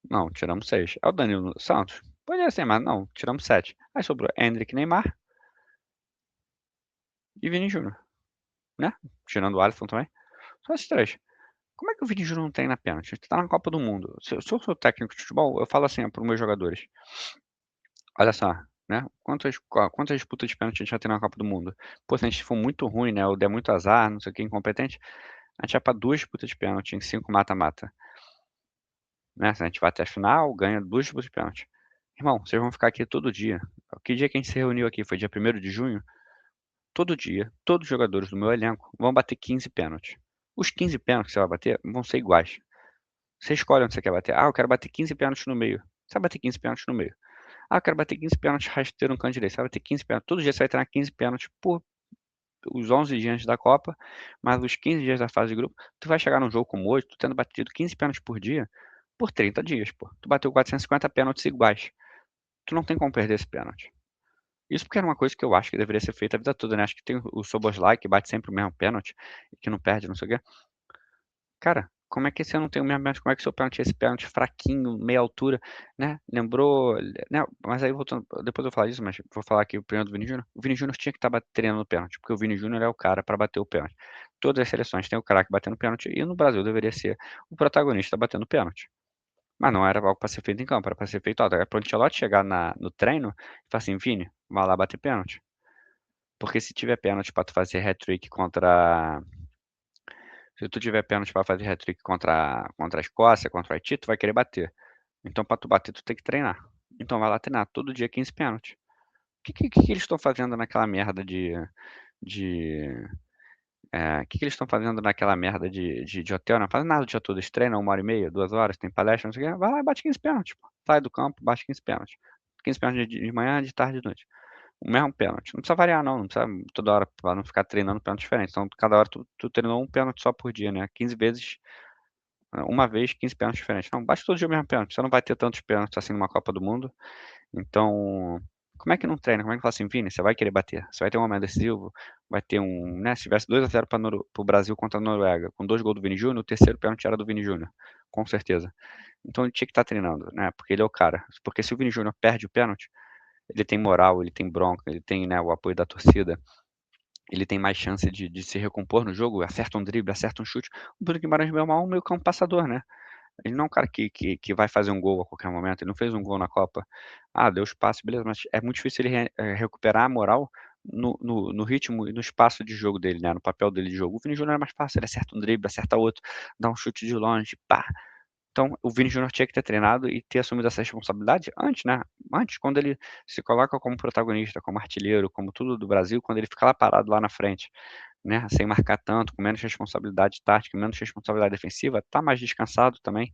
Não, tiramos 6. É o Danilo Santos? Poderia ser, mas não, tiramos 7. Aí sobrou Endrick, Neymar e Vini Júnior, né? Tirando o Alisson também. Só esses 3. Como é que o Vini Júnior não treina pênalti? A gente tá na Copa do Mundo. Se eu sou técnico de futebol, eu falo assim para os meus jogadores: olha só, né? Quantas disputas de pênalti a gente já tem na Copa do Mundo? Pô, se a gente for muito ruim, né? Ou der muito azar, não sei o que, incompetente, a gente vai pra 2 disputas de pênalti em 5 mata-mata. Né? Se a gente vai até a final, ganha 2 disputas de pênalti. Irmão, vocês vão ficar aqui todo dia. Que dia que a gente se reuniu aqui? Foi dia 1º de junho? Todo dia, todos os jogadores do meu elenco vão bater 15 pênaltis. Os 15 pênaltis que você vai bater vão ser iguais. Você escolhe onde você quer bater. Ah, eu quero bater 15 pênaltis no meio. Você vai bater 15 pênaltis no meio. Ah, eu quero bater 15 pênaltis rasteiro no canto direito. Você vai bater 15 pênaltis. Todo dia você vai treinar 15 pênaltis por os 11 dias da Copa, mais os 15 dias da fase de grupo. Tu vai chegar num jogo como hoje, tu tendo batido 15 pênaltis por dia, por 30 dias, pô. Tu bateu 450 pênaltis iguais. Tu não tem como perder esse pênalti. Isso porque era uma coisa que eu acho que deveria ser feita a vida toda, né? Acho que tem o Szoboszlai que bate sempre o mesmo pênalti, que não perde, não sei o quê. Cara, como é que você não tem o mesmo pênalti? Como é que o seu pênalti é esse pênalti fraquinho, meia altura, né? Lembrou, né? Mas aí voltando, depois eu vou falar disso, mas vou falar aqui o primeiro do Vini Júnior. O Vini Júnior tinha que estar treinando o pênalti, porque o Vini Júnior é o cara para bater o pênalti. Todas as seleções têm o craque batendo pênalti e no Brasil deveria ser o protagonista batendo pênalti. Mas não era algo para ser feito em campo, era para ser feito, ó, era para o Ancelotti chegar no treino e falar assim: Vini, vai lá bater pênalti. Porque se tiver pênalti para tu fazer hat-trick contra se tu tiver pênalti pra fazer hat-trick contra a Escócia, contra o Haiti, tu vai querer bater. Então pra tu bater, tu tem que treinar. Então vai lá treinar, todo dia 15 pênaltis. O que eles estão fazendo naquela merda de Que eles estão fazendo naquela merda de hotel? Não fazem nada o dia todo, eles treinam 1 hora e meia, 2 horas, tem palestra, não sei o quê, vai lá e bate 15 pênaltis, pô. Sai do campo, bate 15 pênaltis. 15 pênaltis de manhã, de tarde, de noite. O mesmo pênalti. Não precisa variar não, não precisa toda hora pra não ficar treinando pênalti diferente. Então cada hora tu treinou um pênalti só por dia, né, 15 vezes, uma vez 15 pênaltis diferentes. Não, bate todo dia o mesmo pênalti, você não vai ter tantos pênaltis assim numa Copa do Mundo. Então, como é que não treina? Como é que fala assim: "Vini, você vai querer bater, você vai ter um momento decisivo, vai ter um", né, se tivesse 2-0 para o Brasil contra a Noruega, com 2 gols do Vini Júnior, o terceiro pênalti era do Vini Júnior, com certeza. Então ele tinha que estar treinando, né, porque ele é o cara. Porque se o Vini Júnior perde o pênalti, ele tem moral, ele tem bronca, ele tem, né, o apoio da torcida, ele tem mais chance de se recompor no jogo, acerta um drible, acerta um chute. O Bruno Guimarães é um meio-campo passador, né. Ele não é um cara que vai fazer um gol a qualquer momento, ele não fez um gol na Copa. Ah, deu espaço, beleza, mas é muito difícil ele recuperar a moral no ritmo e no espaço de jogo dele, né, no papel dele de jogo. O Vini Júnior é mais fácil, ele acerta um drible, acerta outro, dá um chute de longe, pá. Então, o Vini Júnior tinha que ter treinado e ter assumido essa responsabilidade antes, né, antes, quando ele se coloca como protagonista, como artilheiro, como tudo do Brasil, quando ele fica lá parado lá na frente, né, sem marcar tanto, com menos responsabilidade tática, menos responsabilidade defensiva, tá mais descansado também,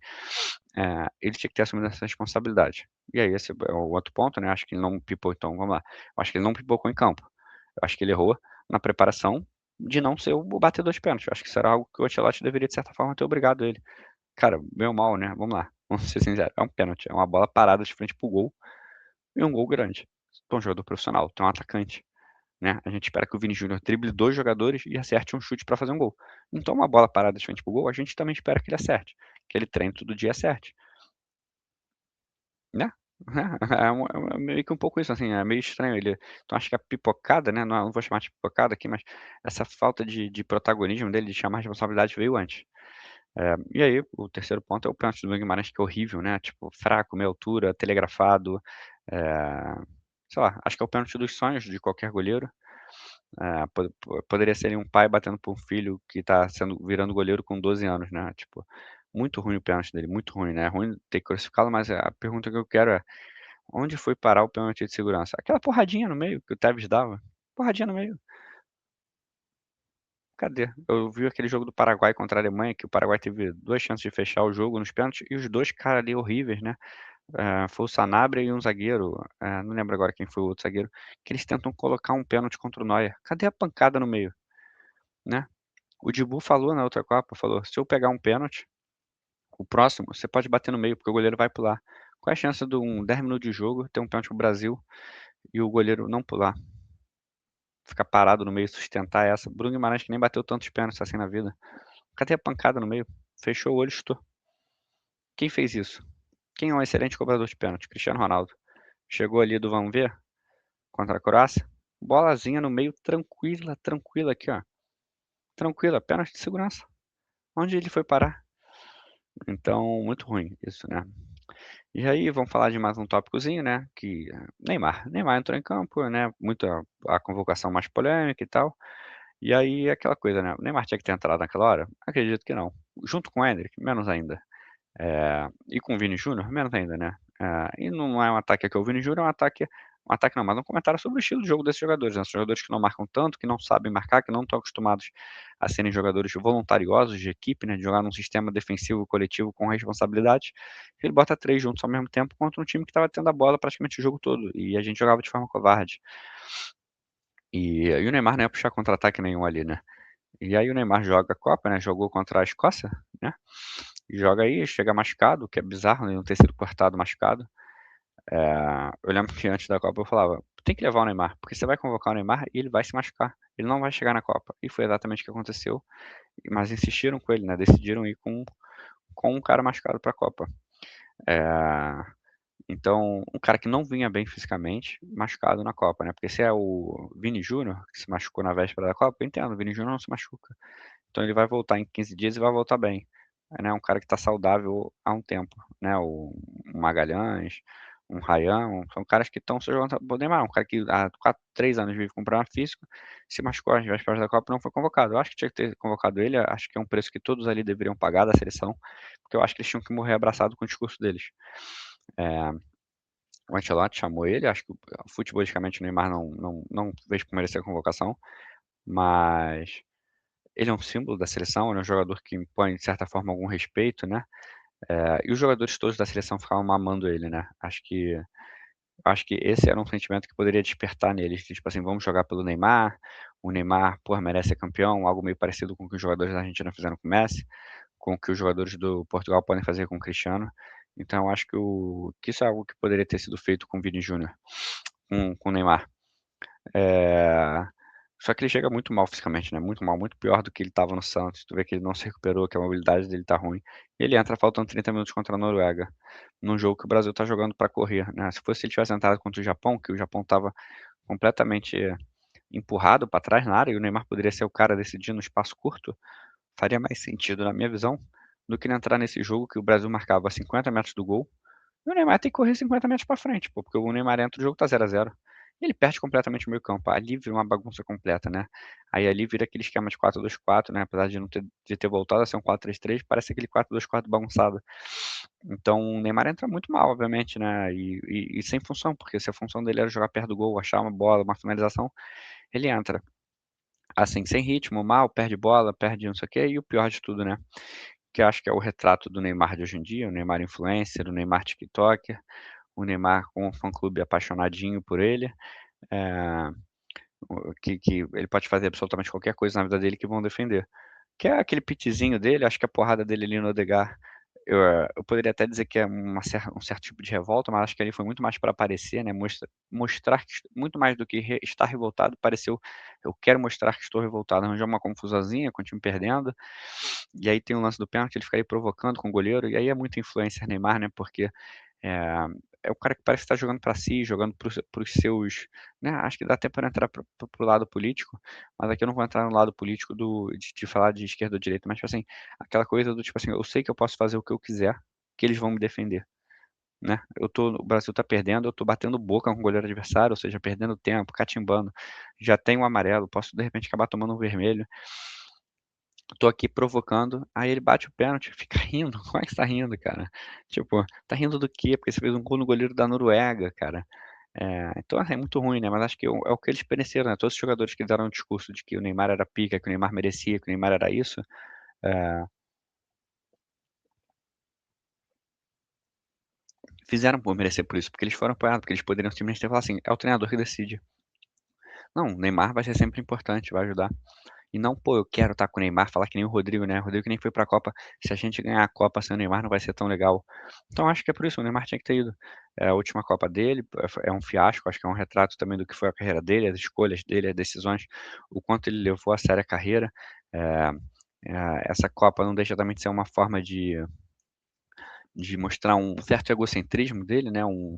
ele tinha que ter assumido essa responsabilidade. E aí esse é o outro ponto, né, acho que ele não pipou então, vamos lá, eu acho que ele não pipocou em campo. Eu acho que ele errou na preparação de não ser o batedor de pênalti. Eu acho que isso era algo que o Ancelotti deveria, de certa forma, ter obrigado ele. Cara, bem ou mal, né, vamos lá, vamos ser sinceros, é um pênalti, é uma bola parada de frente para o gol, e um gol grande. Tu é um jogador profissional, tu é um atacante, né, a gente espera que o Vini Júnior drible 2 jogadores e acerte um chute pra fazer um gol. Então uma bola parada de frente para o gol, a gente também espera que ele acerte, que ele treine todo dia e acerte. Né. É meio que um pouco isso, assim, é meio estranho ele, então acho que a pipocada, né, não vou chamar de pipocada aqui, mas essa falta de protagonismo dele, de chamar a responsabilidade veio antes. E aí o terceiro ponto é o pênalti do Guimarães, que é horrível, né, tipo, fraco, meia altura, telegrafado, eh, sei lá, acho que é o pênalti dos sonhos de qualquer goleiro. Poderia ser ali um pai batendo para um filho que tá virando goleiro com 12 anos, né, tipo, muito ruim o pênalti dele, muito ruim, né, é ruim ter que crucificá-lo, mas a pergunta que eu quero é: onde foi parar o pênalti de segurança? Aquela porradinha no meio que o Tevez dava, porradinha no meio, cadê? Eu vi aquele jogo do Paraguai contra a Alemanha, que o Paraguai teve 2 chances de fechar o jogo nos pênaltis e os 2 caras ali horríveis, né, foi o Sanabria e um zagueiro, não lembro agora quem foi o outro zagueiro, que eles tentam colocar um pênalti contra o Neuer. Cadê a pancada no meio, né? O Dibu falou na outra Copa, falou: "Se eu pegar um pênalti, o próximo você pode bater no meio, porque o goleiro vai pular". Qual é a chance de 10 minutos de jogo ter um pênalti para o Brasil e o goleiro não pular, ficar parado no meio, sustentar essa? Bruno Guimarães que nem bateu tantos pênaltis assim na vida. Cadê a pancada no meio? Fechou o olho e chutou. Quem fez isso? Quem é um excelente cobrador de pênalti? Cristiano Ronaldo. Chegou ali do vamos ver, contra a Croácia, bolazinha no meio, tranquila, tranquila aqui, ó. Tranquila, pênalti de segurança. Onde ele foi parar? Então, muito ruim isso, né. E aí vamos falar de mais um tópicozinho, né, que Neymar entrou em campo, né, muita a convocação mais polêmica e tal, e aí aquela coisa, né, o Neymar tinha que ter entrado naquela hora? Acredito que não. Junto com o Endrick, menos ainda. E com o Vini Júnior, menos ainda, né. E não é um ataque aqui ao Vini Júnior, é um ataque não, mas um comentário sobre o estilo de jogo desses jogadores, né, são jogadores que não marcam tanto, que não sabem marcar, que não estão acostumados a serem jogadores voluntariosos de equipe, né, de jogar num sistema defensivo coletivo com responsabilidade. Ele bota 3 juntos ao mesmo tempo contra um time que estava tendo a bola praticamente o jogo todo, e a gente jogava de forma covarde. E o Neymar não ia puxar contra-ataque nenhum ali, né. E aí o Neymar joga a Copa, né, jogou contra a Escócia, né, joga aí, chega machucado, o que é bizarro, né, não ter sido cortado machucado. Eu lembro que antes da Copa eu falava: "Tem que levar o Neymar, porque você vai convocar o Neymar e ele vai se machucar, ele não vai chegar na Copa". E foi exatamente o que aconteceu, mas insistiram com ele, né, decidiram ir com um cara machucado pra Copa. Eh, então, um cara que não vinha bem fisicamente, machucado na Copa, né, porque se é o Vini Júnior, que se machucou na véspera da Copa, eu entendo, o Vini Júnior não se machuca. Então ele vai voltar em 15 dias e vai voltar bem. É, né, um cara que está saudável há um tempo, né, um Magalhães, um Ryan, são caras que estão se jogando o Neymar é um cara que há 4 3 anos vive com problema físico, se machucou às vésperas da Copa e não foi convocado. Eu acho que tinha que ter convocado ele, acho que é um preço que todos ali deveriam pagar da seleção, porque eu acho que eles tinham que morrer abraçado com o discurso deles. Eh, o Ancelotti chamou ele, acho que futebolisticamente o Neymar não fez por merecer a convocação, mas ele é um símbolo da seleção, ele é um jogador que impõe, de certa forma, algum respeito, né, e os jogadores todos da seleção ficavam mamando ele, né. Acho que esse era um sentimento que poderia despertar neles, de tipo assim: "Vamos jogar pelo Neymar, o Neymar, porra, merece ser campeão", algo meio parecido com o que os jogadores da Argentina fizeram com o Messi, com o que os jogadores do Portugal podem fazer com o Cristiano. Então eu acho que isso é algo que poderia ter sido feito com o Vini Júnior, com o Neymar. Eh, Só que ele chega muito mal fisicamente, né, muito mal, muito pior do que ele estava no Santos. Tu vê que ele não se recuperou, que a mobilidade dele tá ruim. E ele entra faltando 30 minutos contra a Noruega, num jogo que o Brasil tá jogando pra correr, né. Se fosse ele tivesse entrado contra o Japão, que o Japão estava completamente empurrado pra trás na área e o Neymar poderia ser o cara decidindo no espaço curto, faria mais sentido, na minha visão, do que ele entrar nesse jogo que o Brasil marcava a 50 metros do gol e o Neymar tem que correr 50 metros pra frente, pô, porque o Neymar entra, o jogo tá 0 a 0. Ele perde completamente o meio-campo. Ali vira uma bagunça completa, né. Aí ali vira aquele esquema de 4-2-4, né, apesar de ter voltado a ser um 4-3-3, parece aquele 4-2-4 bagunçado. Então o Neymar entra muito mal, obviamente, né, e sem função, porque se a função dele era jogar perto do gol, achar uma bola, uma finalização, ele entra, assim, sem ritmo, mal, perde bola, perde não sei o quê, e o pior de tudo, né, que eu acho que é o retrato do Neymar de hoje em dia, o Neymar influencer, o Neymar tiktoker, o Neymar com um fã-clube apaixonadinho por ele, eh, que ele pode fazer absolutamente qualquer coisa na vida dele que vão defender. Que é aquele pitizinho dele, acho que a porrada dele ali no Odegaard, eu poderia até dizer que é um certo tipo de revolta, mas acho que ali foi muito mais para aparecer, né, mostrar que muito mais do que estar revoltado, pareceu: "Eu quero mostrar que estou revoltado", arranjou uma confusãozinha com o time perdendo, e aí tem o lance do pênalti, ele fica aí provocando com o goleiro, e aí é muito influencer Neymar, né, porque é é o cara que parece que tá jogando pra si, jogando para os seus, né, acho que dá até para entrar para o lado político, mas aqui eu não vou entrar no lado político de falar de esquerda ou direita, mas tipo assim, aquela coisa do tipo assim: "Eu sei que eu posso fazer o que eu quiser, que eles vão me defender", né. O Brasil tá perdendo, eu tô batendo boca com o goleiro adversário, ou seja, perdendo tempo, catimbando, já tenho um amarelo, posso de repente acabar tomando um vermelho. Tô aqui provocando, aí ele bate o pênalti, fica rindo. Como é que você tá rindo, cara? Tipo, tá rindo do quê? Porque você fez um gol no goleiro da Noruega, cara. Então, assim, é muito ruim, né, mas acho que é o que eles mereceram, né, todos os jogadores que deram um discurso de que o Neymar era pica, que o Neymar merecia, que o Neymar era isso, eh, fizeram por merecer por isso, porque eles foram apoiados, porque eles poderiam simplesmente ter falado assim: "É o treinador que decide". Não, o Neymar vai ser sempre importante, vai ajudar. E não: "Pô, eu quero estar com o Neymar", falar que nem o Rodrigo, né, o Rodrigo que nem foi pra Copa, "Se a gente ganhar a Copa sem o Neymar não vai ser tão legal". Então acho que é por isso, o Neymar tinha que ter ido. É a última Copa dele, é um fiasco, acho que é um retrato também do que foi a carreira dele, as escolhas dele, as decisões, o quanto ele levou a sério a carreira. Eh Essa Copa não deixa também de ser uma forma de mostrar um certo egocentrismo dele, né, um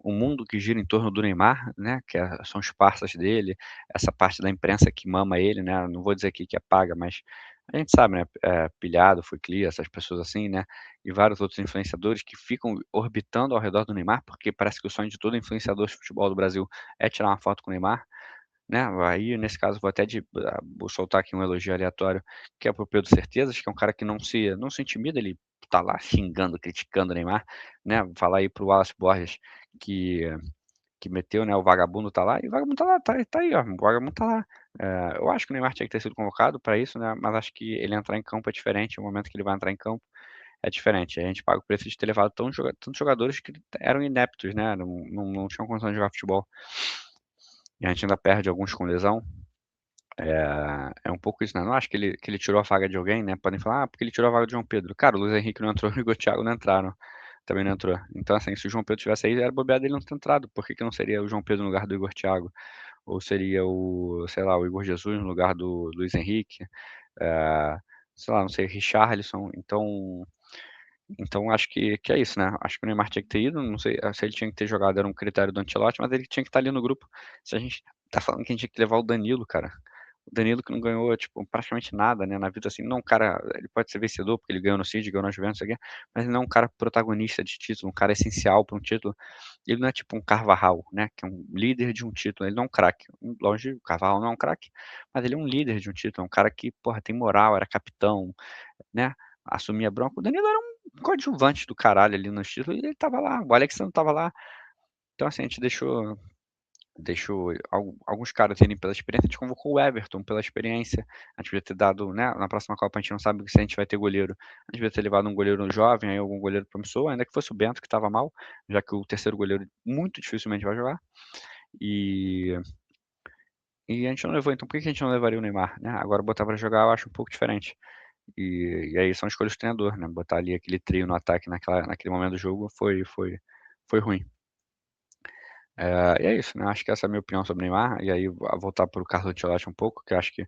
mundo que gira em torno do Neymar, né, que são os parças dele, essa parte da imprensa que mama ele, né, não vou dizer aqui que é paga, mas a gente sabe, né, Pilhado, Fui-Clia, essas pessoas assim, né, e vários outros influenciadores que ficam orbitando ao redor do Neymar, porque parece que o sonho de todo influenciador de futebol do Brasil é tirar uma foto com o Neymar, né. Aí nesse caso vou até vou soltar aqui um elogio aleatório, que é para o Pedro Certezas, que é um cara que não se intimida, ele tá lá xingando, criticando o Neymar, né. Falar aí para o Wallace Borges que que meteu, né, o vagabundo tá lá, e o vagabundo tá lá, tá aí ó, o vagabundo tá lá. Eu acho que o Neymar tinha que ter sido convocado pra isso, né, mas acho que ele entrar em campo é diferente, o momento que ele vai entrar em campo é diferente. A gente paga o preço de ter levado tantos jogadores que eram ineptos, né, não tinham condição de jogar futebol. E a gente ainda perde alguns com lesão. É um pouco isso, né, não acho que ele tirou a vaga de alguém, né, podem falar: "Ah, porque ele tirou a vaga de João Pedro". Cara, o Luiz Henrique não entrou, o Igor Thiago não entraram, também não entrou. Então, assim, se o João Pedro tivesse aí, era bobear dele não ter entrado, por que que não seria o João Pedro no lugar do Igor Thiago? Ou seria sei lá, o Igor Jesus no lugar do Luiz Henrique, eh, sei lá, não sei, Richarlison. Então acho que é isso, né, acho que o Neymar tinha que ter ido, não sei, se ele tinha que ter jogado era um critério do Ancelotti, mas ele tinha que estar ali no grupo. Se a gente tá falando que a gente tinha que levar o Danilo, cara, o Danilo que não ganhou, tipo, praticamente nada, né, na vida, assim, não é um cara, ele pode ser vencedor, porque ele ganhou no City, ganhou na Juventus, não sei o quê, mas ele não é um cara protagonista de título, um cara essencial para um título. Ele não é tipo um Carvajal, né, que é um líder de um título, ele não é um craque, longe, o Carvajal não é um craque, mas ele é um líder de um título, é um cara que, porra, tem moral, era capitão, né, assumia bronca. O Danilo era um coadjuvante do caralho ali nos títulos e ele estava lá, o Alexandre estava lá. Então, assim, a gente deixou deixou alguns caras irem pela experiência, a gente convocou o Everton pela experiência, a gente devia ter dado, né, na próxima Copa a gente não sabe se a gente vai ter goleiro, a gente devia ter levado um goleiro jovem, aí algum goleiro promissor, ainda que fosse o Bento que estava mal, já que o terceiro goleiro muito dificilmente vai jogar, e a gente não levou, então por que a gente não levaria o Neymar, né? Agora botar pra jogar eu acho um pouco diferente. E aí são escolhas do treinador, né? Botar ali aquele trio no ataque naquele momento do jogo foi ruim. E é isso, né? Acho que essa é a minha opinião sobre o Neymar. E aí, voltar para o Carlo Ancelotti um pouco, que eu acho que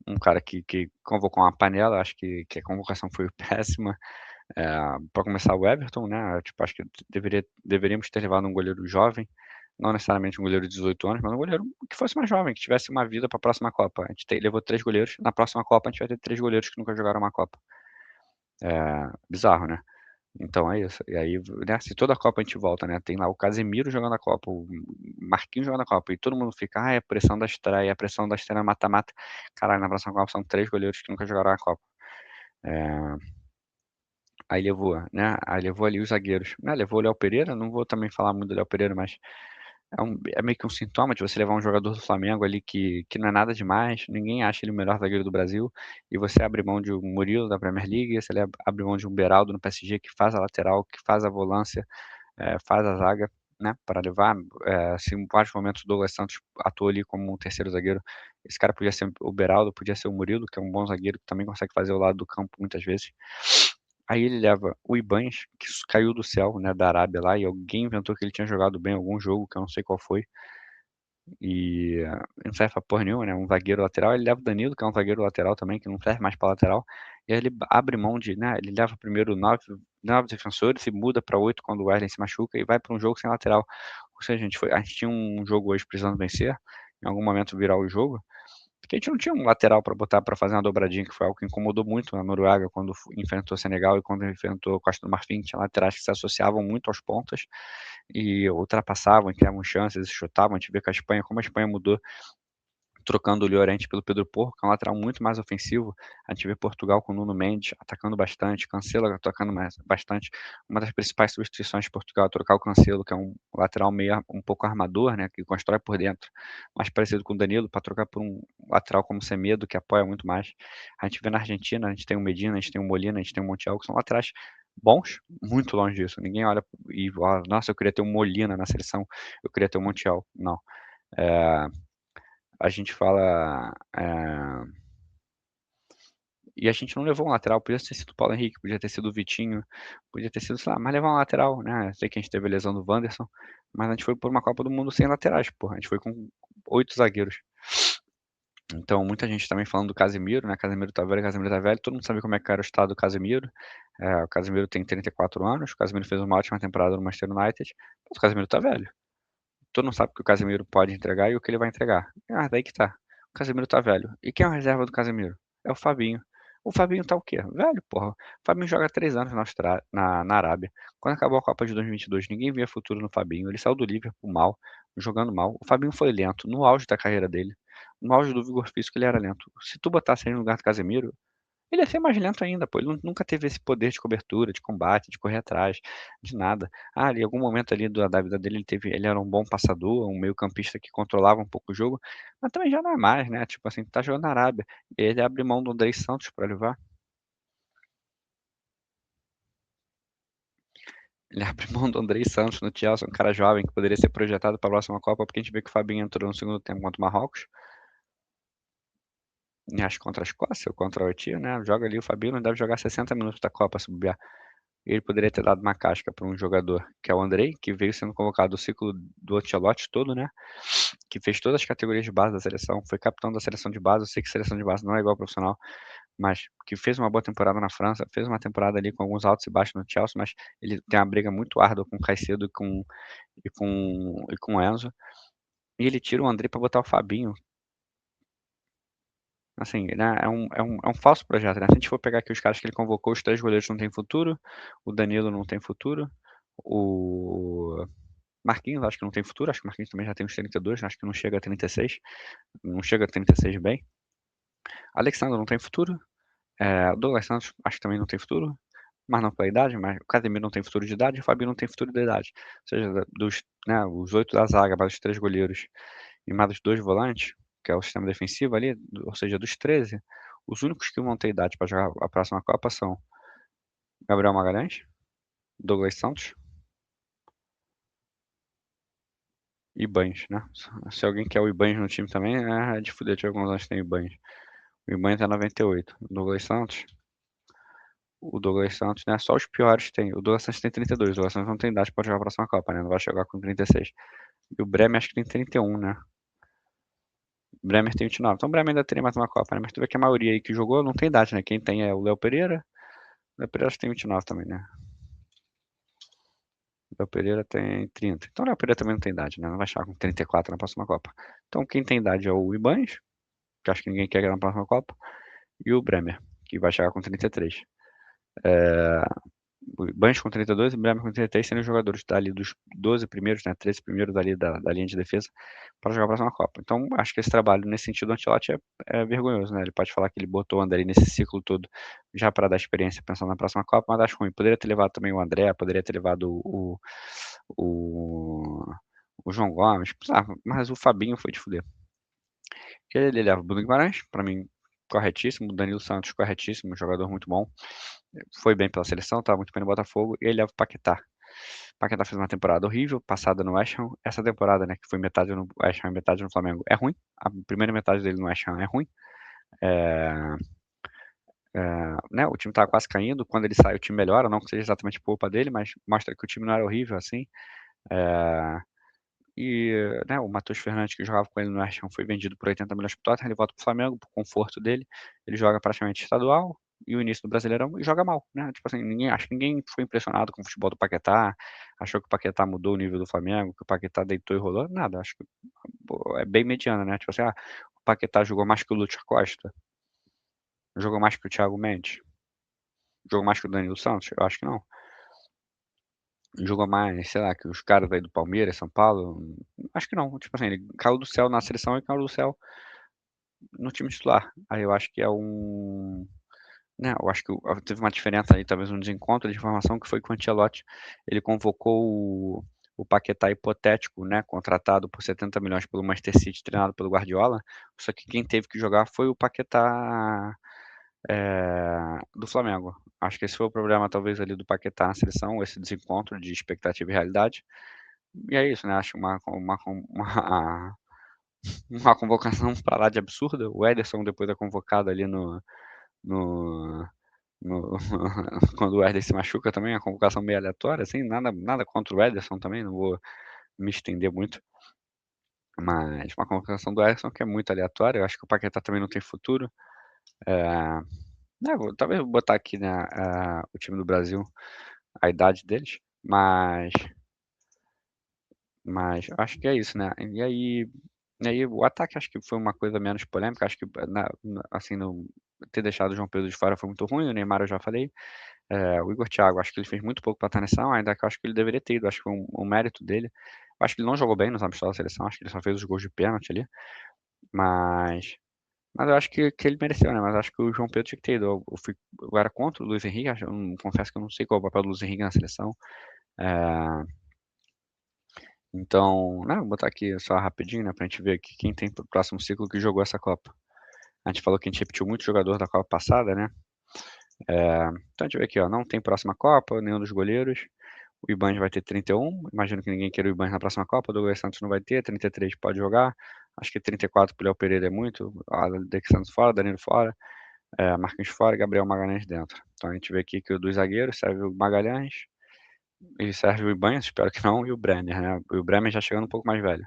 um cara que convocou uma panela, acho que a convocação foi péssima. Para começar, o Everton, né? Tipo, acho que deveríamos ter levado um goleiro jovem, não necessariamente um goleiro de 18 anos, mas um goleiro que fosse mais jovem, que tivesse uma vida para a próxima Copa. A gente levou 3 goleiros, na próxima Copa a gente vai ter 3 goleiros que nunca jogaram uma Copa. Bizarro, né? Então é isso. E aí, né, se toda a Copa a gente volta, né? Tem lá o Casemiro jogando a Copa, o Marquinhos jogando a Copa, e todo mundo fica, é a pressão da estreia, a pressão da estreia mata-mata. Caralho, na próxima Copa são 3 goleiros que nunca jogaram a Copa. É, aí levou, né? Aí levou ali os zagueiros. Né, levou o Léo Pereira, não vou também falar muito do Léo Pereira, mas é meio que um sintoma de você levar um jogador do Flamengo ali que não é nada demais, ninguém acha ele o melhor zagueiro do Brasil, e você abre mão de um Murilo da Premier League, você abre mão de um Beraldo no PSG que faz a lateral, que faz a volância, faz a zaga, né, para levar. Se em vários momentos o Douglas Santos atuou ali como um terceiro zagueiro, esse cara podia ser o Beraldo, podia ser o Murilo, que é um bom zagueiro que também consegue fazer o lado do campo muitas vezes. Aí ele leva o Ibañez, que caiu do céu, né, da Arábia lá, e alguém inventou que ele tinha jogado bem em algum jogo, que eu não sei qual foi, e não serve pra porra nenhuma, né? Um zagueiro lateral. Ele leva o Danilo, que é um zagueiro lateral também, que não serve mais pra lateral. E aí ele abre mão de, né? Ele leva primeiro nove defensores e muda pra 8 quando o Wesley se machuca e vai pra um jogo sem lateral. Ou seja, a gente tinha um jogo hoje precisando vencer, em algum momento virar o jogo, porque a gente não tinha um lateral para botar para fazer uma dobradinha, que foi algo que incomodou muito na Noruega quando enfrentou Senegal e quando enfrentou Costa do Marfim. Tinha laterais que se associavam muito aos pontas e ultrapassavam, criavam chances, chutavam. A gente vê com a Espanha, como a Espanha mudou, trocando o Llorente pelo Pedro Porro, que é um lateral muito mais ofensivo. A gente vê Portugal com o Nuno Mendes atacando bastante, Cancelo atacando bastante. Uma das principais substituições de Portugal é trocar o Cancelo, que é um lateral meio um pouco armador, né, que constrói por dentro, mais parecido com o Danilo, para trocar por um lateral como Semedo, que apoia muito mais. A gente vê na Argentina, a gente tem o Medina, a gente tem o Molina, a gente tem o Montiel, que são laterais bons, muito longe disso. Ninguém olha e fala, nossa, eu queria ter o Molina na seleção, eu queria ter o Montiel. Não. É, a gente fala. E a gente não levou um lateral, podia ter sido o Paulo Henrique, podia ter sido o Vitinho, podia ter sido, sei lá, mas levar um lateral, né? Sei que a gente teve a lesão do Wanderson, mas a gente foi por uma Copa do Mundo sem laterais, porra. A gente foi com 8 zagueiros. Então, muita gente também falando do Casemiro, né? Casemiro tá velho, todo mundo sabe como é que era o estado do Casemiro. O Casemiro tem 34 anos, o Casemiro fez uma ótima temporada no Manchester United, mas o Casemiro tá velho. Todo mundo sabe o que o Casemiro pode entregar e o que ele vai entregar. Daí que tá. O Casemiro tá velho. E quem é a reserva do Casemiro? É o Fabinho. O Fabinho tá o quê? Velho, porra. O Fabinho joga há 3 anos na Arábia. Quando acabou a Copa de 2022, ninguém via futuro no Fabinho. Ele saiu do Liverpool mal, jogando mal. O Fabinho foi lento no auge da carreira dele. No auge do vigor físico, ele era lento. Se tu botasse ele no lugar do Casemiro, ele ia ser mais lento ainda, pô. Ele nunca teve esse poder de cobertura, de combate, de correr atrás, de nada. Ali, em algum momento ali da vida dele, ele era um bom passador, um meio-campista que controlava um pouco o jogo, mas também já não é mais, né? Tipo assim, tá jogando na Arábia. E ele abre mão do Andrei Santos pra levar. Ele abre mão do Andrei Santos no Chelsea, um cara jovem que poderia ser projetado para a próxima Copa, porque a gente vê que o Fabinho entrou no segundo tempo contra o Marrocos, e acho que contra a Escócia ou contra a Haiti, né? Joga ali o Fabinho, não deve jogar 60 minutos da Copa se bobear. Ele poderia ter dado uma casca para um jogador, que é o Andrei, que veio sendo convocado o ciclo do Ancelotti todo, né? Que fez todas as categorias de base da seleção, foi capitão da seleção de base. Eu sei que seleção de base não é igual ao profissional, mas que fez uma boa temporada na França, fez uma temporada ali com alguns altos e baixos no Chelsea, mas ele tem uma briga muito árdua com o Caicedo e com o Enzo. E ele tira o Andrei para botar o Fabinho. Assim, né, é um falso projeto, né? Se a gente for pegar aqui os caras que ele convocou, os 3 goleiros não têm futuro, o Danilo não tem futuro, o Marquinhos acho que não tem futuro, acho que o Marquinhos também já tem uns 32, acho que não chega a 36, não chega a 36 bem. Alexandre não tem futuro, Douglas Santos acho que também não tem futuro, mas não pela idade, mas o Casemiro não tem futuro de idade e o Fabinho não tem futuro de idade. Ou seja, né, os 8 da zaga, mais os 3 goleiros e mais os 2 volantes, que é o sistema defensivo ali, ou seja, dos 13, os únicos que vão ter idade para jogar a próxima Copa são Gabriel Magalhães, Douglas Santos e Ibañez, né? Se alguém quer o Ibañez no time também, é de fuder, deixa eu ver quantos anos tem o Ibañez. O Ibañez é 98. O Douglas Santos, né? Só os piores tem. O Douglas Santos tem 32. O Douglas Santos não tem idade para jogar a próxima Copa, né? Não vai chegar com 36. E o Bremer acho que tem 31, né? O Bremer tem 29. Então o Bremer ainda teria mais uma Copa, né? Mas tu vê que a maioria aí que jogou não tem idade, né? Quem tem é o Léo Pereira. O Léo Pereira acho que tem 29 também, né? O Léo Pereira tem 30. Então o Léo Pereira também não tem idade, né? Não vai chegar com 34 na próxima Copa. Então quem tem idade é o Ibañez, que acho que ninguém quer na próxima Copa, e o Bremer, que vai chegar com 33. O Ibañez com 32 e o Bremer com 33 sendo os jogadores dali dos 12 primeiros, né, 13 primeiros ali da linha de defesa para jogar a próxima Copa. Então, acho que esse trabalho, nesse sentido, do Ancelotti é vergonhoso, né? Ele pode falar que ele botou o André nesse ciclo todo já para dar experiência pensando na próxima Copa, mas acho ruim. Poderia ter levado também o André, poderia ter levado o, o João Gomes, mas o Fabinho foi de fuder. Ele leva o Bruno Guimarães, para mim, corretíssimo. O Danilo Santos, corretíssimo, jogador muito bom. Foi bem pela seleção, estava muito bem no Botafogo. E ele leva o Paquetá. O Paquetá fez uma temporada horrível, passada no West Ham. Essa temporada, né, que foi metade no West Ham e metade no Flamengo, é ruim. A primeira metade dele no West Ham é ruim. É, né, o time estava quase caindo. Quando ele sai, o time melhora. Não que seja exatamente culpa dele, mas mostra que o time não era horrível assim. É, e né, o Matheus Fernandes, que jogava com ele no West Ham, foi vendido por 80 milhões para o Tottenham. Ele volta para o Flamengo, por conforto dele. Ele joga praticamente estadual e o início do Brasileirão e joga mal, né? Tipo assim, acho que ninguém foi impressionado com o futebol do Paquetá, achou que o Paquetá mudou o nível do Flamengo, que o Paquetá deitou e rolou. Nada, acho que pô, é bem mediano, né? Tipo assim, o Paquetá jogou mais que o Lúcio Costa, jogou mais que o Thiago Mendes, jogou mais que o Danilo Santos? Eu acho que não. Jogou mais, sei lá, que os caras aí do Palmeiras, São Paulo? Acho que não. Tipo assim, ele caiu do céu na seleção e caiu do céu no time titular. Aí eu acho que é um. Né, eu acho que teve uma diferença aí, talvez um desencontro de informação, que foi que o Ancelotti ele convocou o Paquetá hipotético, né, contratado por 70 milhões pelo Manchester City, treinado pelo Guardiola. Só que quem teve que jogar foi o Paquetá do Flamengo. Acho que esse foi o problema, talvez, ali do Paquetá na seleção, esse desencontro de expectativa e realidade. E é isso, né? Acho uma convocação para lá de absurda. O Ederson, depois é convocado ali no, no quando o Ederson se machuca também, a convocação meio aleatória, assim, nada contra o Ederson também, não vou me estender muito. Mas uma convocação do Ederson que é muito aleatória. Eu acho que o Paquetá também não tem futuro. Talvez eu vou botar aqui, né, o time do Brasil, a idade deles, mas acho que é isso, né? E aí o ataque acho que foi uma coisa menos polêmica, acho que assim, ter deixado o João Pedro de fora foi muito ruim, o Neymar eu já falei. O Igor Thiago, acho que ele fez muito pouco para estar na seleção, ainda que eu acho que ele deveria ter ido, acho que foi um mérito dele. Eu acho que ele não jogou bem nos amistosos da seleção, acho que ele só fez os gols de pênalti ali, mas, mas eu acho que ele mereceu, né? Mas acho que o João Pedro tinha que ter ido. Eu era contra o Luiz Henrique, confesso que eu não sei qual é o papel do Luiz Henrique na seleção. É, então, né, vou botar aqui só rapidinho, né, pra gente ver aqui quem tem pro próximo ciclo que jogou essa Copa. A gente falou que a gente repetiu muito jogador da Copa passada, né? Então a gente vê aqui, ó, não tem próxima Copa, nenhum dos goleiros. O Ibañez vai ter 31, imagino que ninguém queira o Ibañez na próxima Copa, o Douglas Santos não vai ter, 33 pode jogar. Acho que 34 pro Léo Pereira é muito, Alex Santos fora, Danilo fora, Marquinhos fora e Gabriel Magalhães dentro. Então a gente vê aqui que o dos zagueiros serve o Magalhães, e serve o Ibañez, espero que não, e o Brenner, né? E o Bremer já chegando um pouco mais velho.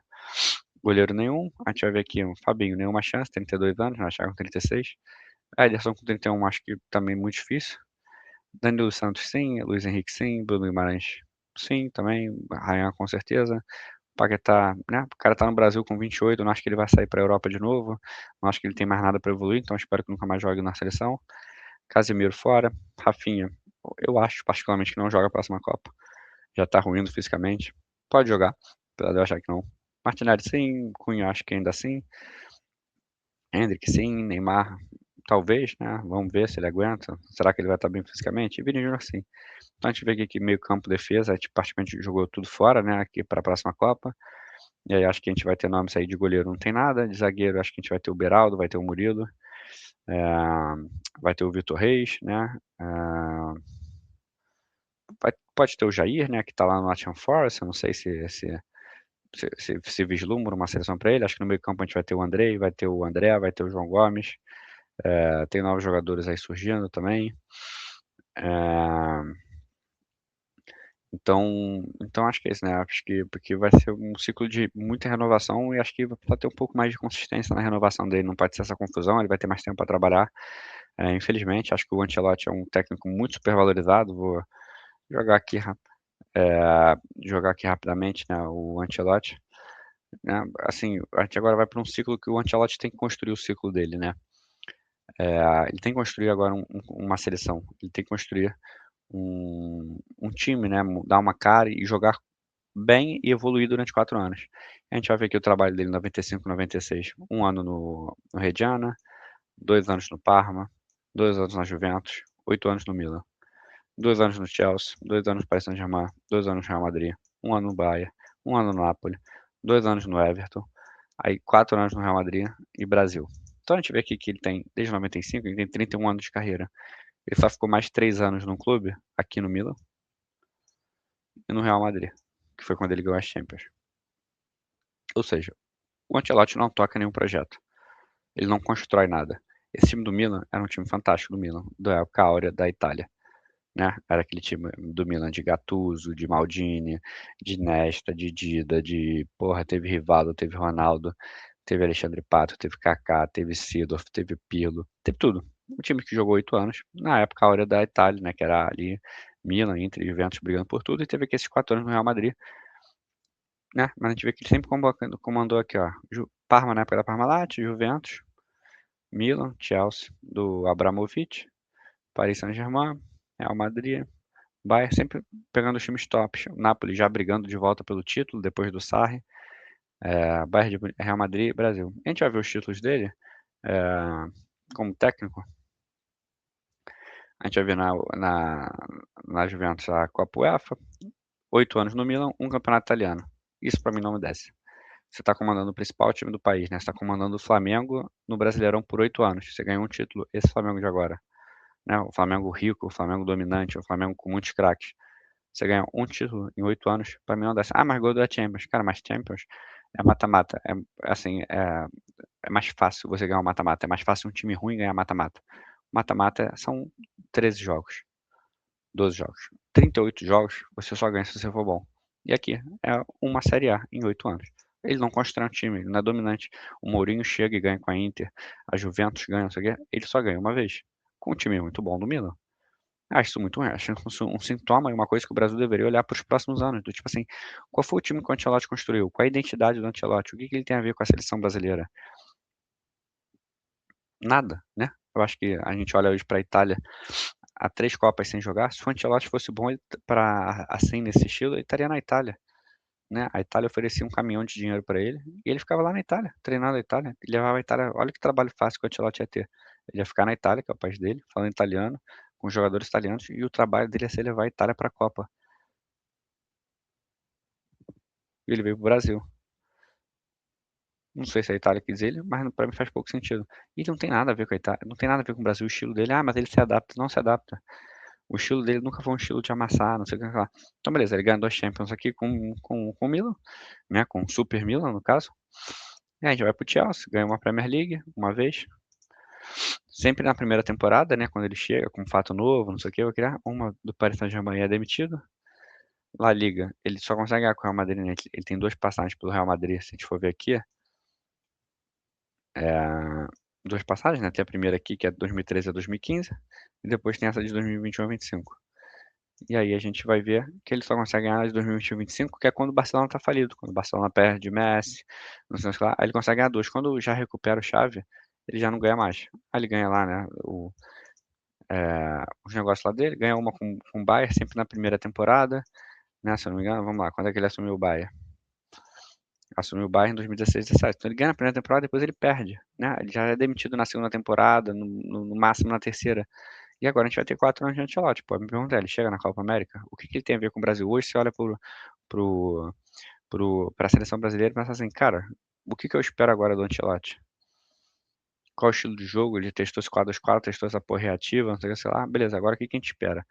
Goleiro nenhum, a gente vai ver aqui o Fabinho, nenhuma chance, 32 anos, vai chegar com 36. Ederson com 31, acho que também muito difícil. Danilo Santos sim, Luiz Henrique sim, Bruno Guimarães sim, também, Ryan com certeza. Paquetá, né? O cara tá no Brasil com 28, não acho que ele vai sair pra Europa de novo, não acho que ele tem mais nada pra evoluir, então espero que nunca mais jogue na seleção. Casemiro fora, Rafinha, eu acho particularmente que não joga a próxima Copa, já tá ruindo fisicamente, pode jogar, apesar de eu achar que não. Martinelli sim, Cunha acho que ainda sim, Hendrick sim, Neymar talvez, né, vamos ver se ele aguenta, será que ele vai estar bem fisicamente? E Vini Júnior sim. Então a gente vê aqui que meio campo, defesa, a gente praticamente jogou tudo fora, né, aqui para a próxima Copa. E aí acho que a gente vai ter nomes aí de goleiro, não tem nada, de zagueiro acho que a gente vai ter o Beraldo, vai ter o Murilo, vai ter o Vitor Reis, né, pode ter o Jair, né, que tá lá no Nottingham Forest, eu não sei se vislumbra uma seleção para ele. Acho que no meio campo a gente vai ter o Andrei, vai ter o André, vai ter o João Gomes. Tem novos jogadores aí surgindo também. Então acho que é isso, né? Acho que porque vai ser um ciclo de muita renovação e acho que vai ter um pouco mais de consistência na renovação dele. Não pode ser essa confusão, ele vai ter mais tempo para trabalhar. Infelizmente, acho que o Ancelotti é um técnico muito supervalorizado. Vou jogar aqui, jogar aqui rapidamente, né? O Ancelotti, né? Assim, a gente agora vai para um ciclo que o Ancelotti tem que construir o ciclo dele, né? Ele tem que construir agora uma seleção. Ele tem que construir um time, né? Dar uma cara e jogar bem e evoluir durante 4 anos. A gente vai ver aqui o trabalho dele em 95, 96. Um ano no Reggiana, 2 anos no Parma, 2 anos na Juventus, 8 anos no Milan, 2 anos no Chelsea, 2 anos no Paris Saint-Germain, 2 anos no Real Madrid, um ano no Bayern, um ano no Napoli, 2 anos no Everton, aí 4 anos no Real Madrid e Brasil. Então a gente vê aqui que ele tem, desde 95, ele tem 31 anos de carreira. Ele só ficou mais 3 anos no clube, aqui no Milan, e no Real Madrid, que foi quando ele ganhou as Champions. Ou seja, o Ancelotti não toca nenhum projeto. Ele não constrói nada. Esse time do Milan era um time fantástico do Milan, da época áurea da Itália, né? Era aquele time do Milan de Gattuso, de Maldini, de Nesta, de Dida, porra, teve Rivaldo, teve Ronaldo, teve Alexandre Pato, teve Kaká, teve Seedorf, teve Pirlo, teve tudo. Um time que jogou 8 anos, na época áurea da Itália, né? Que era ali Milan, Inter e Juventus brigando por tudo, e teve aqui esses 4 anos no Real Madrid, né? Mas a gente vê que ele sempre comandou aqui, ó. Parma na época da Parmalat, Juventus, Milan, Chelsea, do Abramovich, Paris Saint-Germain, Real Madrid, Bayern, sempre pegando os times tops. O Napoli já brigando de volta pelo título depois do Sarri. Bayern de Real Madrid, Brasil. A gente vai ver os títulos dele como técnico. A gente vai ver na Juventus a Copa UEFA, 8 anos no Milan, um campeonato italiano. Isso para mim não me desce. Você está comandando o principal time do país, né? Você está comandando o Flamengo no Brasileirão por 8 anos. Você ganhou um título, esse Flamengo de agora. Né? O Flamengo rico, o Flamengo dominante, o Flamengo com muitos craques. Você ganha um título em 8 anos, pra mim não desce. Ah, mas gol da Champions. Cara, mas Champions é mata-mata. Assim, é mais fácil você ganhar um mata-mata. É mais fácil um time ruim ganhar mata-mata. Mata-mata são 13 jogos, 12 jogos. 38 jogos você só ganha se você for bom. E aqui é uma Série A em 8 anos. Ele não constrói um time, ele não é dominante. O Mourinho chega e ganha com a Inter, a Juventus ganha, não sei o quê. Ele só ganha uma vez. Com um time muito bom do Milan. Acho isso muito ruim. Acho um sintoma e uma coisa que o Brasil deveria olhar para os próximos anos. Do tipo assim, qual foi o time que o Ancelotti construiu? Qual é a identidade do Ancelotti? O que ele tem a ver com a seleção brasileira? Nada, né? Eu acho que a gente olha hoje para a Itália, há 3 Copas sem jogar. Se o Ancelotti fosse bom para assim nesse estilo, ele estaria na Itália, né? A Itália oferecia um caminhão de dinheiro para ele e ele ficava lá na Itália, treinando a Itália. Ele levava a Itália. Olha que trabalho fácil que o Ancelotti ia ter. Ele ia ficar na Itália, que é o país dele, falando italiano, com jogadores italianos, e o trabalho dele ia ser levar a Itália para a Copa. E ele veio para o Brasil. Não sei se a Itália quis ele, mas para mim faz pouco sentido. E não tem nada a ver com a Itália, não tem nada a ver com o Brasil, o estilo dele. Ah, mas ele se adapta. Não se adapta. O estilo dele nunca foi um estilo de amassar, não sei o que lá. Então, beleza, ele ganhou 2 Champions aqui com o Milan, né? Com o Super Milan, no caso. E aí a gente vai pro Chelsea, ganha uma Premier League, uma vez. Sempre na primeira temporada, né? Quando ele chega com um fato novo, não sei o que, vai criar uma do Paris Saint-Germain e é demitido. La Liga, ele só consegue ganhar com o Real Madrid, né? Ele tem 2 passagens pelo Real Madrid, se a gente for ver aqui. É, 2 passagens, né? Tem a primeira aqui, que é de 2013 a 2015, e depois tem essa de 2021 a 25. E aí a gente vai ver que ele só consegue ganhar de 2021 a 25, que é quando o Barcelona tá falido, quando o Barcelona perde Messi, não sei o que lá, aí ele consegue ganhar 2. Quando já recupera o chave, ele já não ganha mais. Aí ele ganha lá, né, os negócios lá dele, ganha uma com o Bayern, sempre na primeira temporada, né, se eu não me engano, vamos lá, quando é que ele assumiu o Bayern? assumiu o Bayern em 2016, 17. Então ele ganha na primeira temporada, depois ele perde, né? Ele já é demitido na segunda temporada, no máximo na terceira. E agora a gente vai ter 4 anos de Ancelotti. Pô, me pergunta, ele chega na Copa América? O que que ele tem a ver com o Brasil? Hoje você olha pro, pra seleção brasileira e pensa assim, cara, o que que eu espero agora do Ancelotti? Qual o estilo de jogo? Ele testou esse 4-2-4, testou essa porra reativa, não sei o que, sei lá. Beleza, agora o que que a gente espera?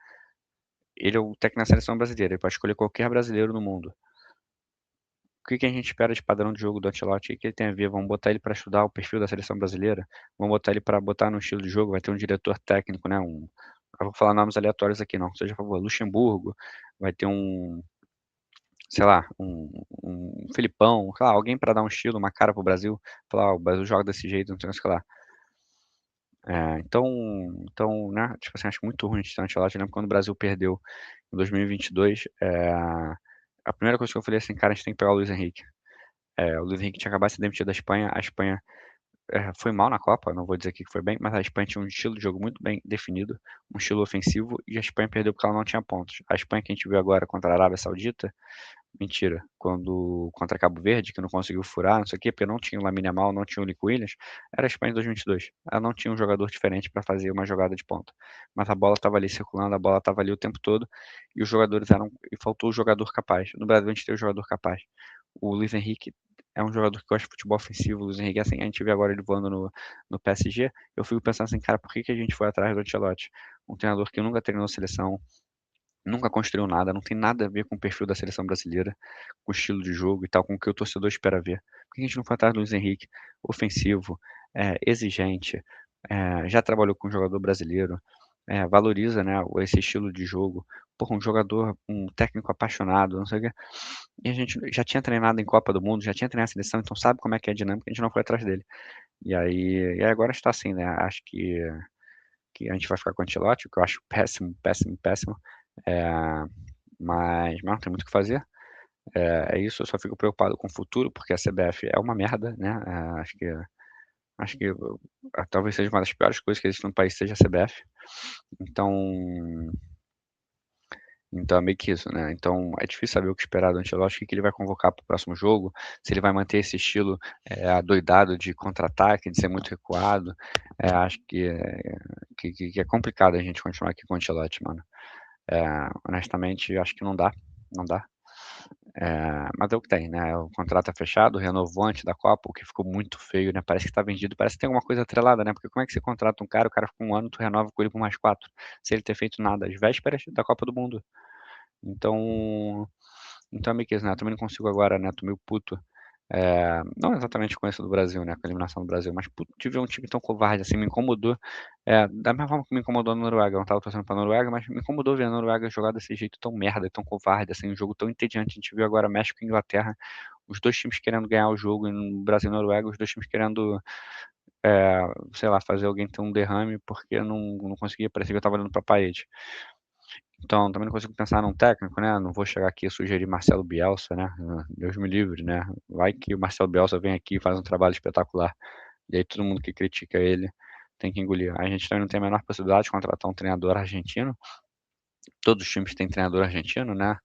Ele é o técnico da seleção brasileira, ele pode escolher qualquer brasileiro no mundo. O que que a gente espera de padrão de jogo do Ancelotti? O que ele tem a ver? Vamos botar ele para estudar o perfil da seleção brasileira? Vamos botar ele para botar no estilo de jogo? Vai ter um diretor técnico, né? Eu vou falar nomes aleatórios aqui, não. Seja, por favor, Luxemburgo, vai ter sei lá, um Filipão, sei lá, alguém para dar um estilo, uma cara pro Brasil, falar, o Brasil joga desse jeito, não sei o que lá. Então, né, tipo assim, acho muito ruim a gente ter um Ancelotti. Eu lembro quando o Brasil perdeu em 2022, a primeira coisa que eu falei assim, cara, a gente tem que pegar o Luiz Henrique. O Luiz Henrique tinha acabado de ser demitido da Espanha, a Espanha foi mal na Copa, não vou dizer aqui que foi bem, mas a Espanha tinha um estilo de jogo muito bem definido, um estilo ofensivo, e a Espanha perdeu porque ela não tinha pontos. A Espanha que a gente viu agora contra a Arábia Saudita, mentira, contra Cabo Verde, que não conseguiu furar, não sei o quê, porque não tinha o Lamine Yamal, não tinha o Nico Williams, era a Espanha de 2022. Ela não tinha um jogador diferente para fazer uma jogada de ponta. Mas a bola estava ali circulando, a bola estava ali o tempo todo, e os jogadores e faltou o jogador capaz. No Brasil a gente tem o jogador capaz. O Luiz Henrique é um jogador que gosta de futebol ofensivo, o Luiz Henrique, assim, a gente vê agora ele voando no PSG, eu fico pensando assim, cara, por que que a gente foi atrás do Ancelotti? Um treinador que nunca treinou seleção, nunca construiu nada, não tem nada a ver com o perfil da seleção brasileira, com o estilo de jogo e tal, com o que o torcedor espera ver. Por que a gente não foi atrás do Luiz Henrique? Ofensivo, exigente, já trabalhou com um jogador brasileiro, valoriza, né, esse estilo de jogo. Porra, um jogador, um técnico apaixonado, não sei o quê. E a gente já tinha treinado em Copa do Mundo, já tinha treinado a seleção, então sabe como é que é a dinâmica, a gente não foi atrás dele. E aí agora está assim, né? Acho que a gente vai ficar com o Ancelotti, o que eu acho péssimo, péssimo, péssimo. É, mas não tem muito o que fazer. É isso, eu só fico preocupado com o futuro, porque a CBF é uma merda, né? Acho que talvez seja uma das piores coisas que existe no país, seja a CBF. Então, então é meio que isso, né? Então é difícil saber o que esperar do Ancelotti, o que ele vai convocar para o próximo jogo, se ele vai manter esse estilo adoidado de contra-ataque, de ser muito recuado. Acho que é complicado a gente continuar aqui com o Ancelotti, mano. Honestamente, acho que não dá, não dá. Mas é o que tem, né? O contrato é fechado, renovou antes da Copa, o que ficou muito feio, né? Parece que tá vendido, parece que tem alguma coisa atrelada, né? Porque como é que você contrata um cara, o cara fica um ano, tu renova com ele por mais 4, sem ele ter feito nada, às vésperas da Copa do Mundo. Então, então é meio que isso, né? Eu também não consigo agora, né? Tô meio puto. Não exatamente com isso do Brasil, né? Com a eliminação do Brasil, mas puto de ver um time tão covarde, assim, me incomodou. Da mesma forma que me incomodou a Noruega, eu não tava torcendo pra Noruega, mas me incomodou ver a Noruega jogar desse jeito tão merda, tão covarde, assim, um jogo tão entediante. A gente viu agora México e Inglaterra, os dois times querendo ganhar o jogo, e no Brasil e Noruega, os dois times querendo, sei lá, fazer alguém ter um derrame, porque não conseguia, parecia que eu tava olhando pra parede. Então, também não consigo pensar num técnico, né? Não vou chegar aqui e sugerir Marcelo Bielsa, né? Deus me livre, né? Vai que o Marcelo Bielsa vem aqui e faz um trabalho espetacular. E aí todo mundo que critica ele tem que engolir. A gente também não tem a menor possibilidade de contratar um treinador argentino. Todos os times têm treinador argentino, né?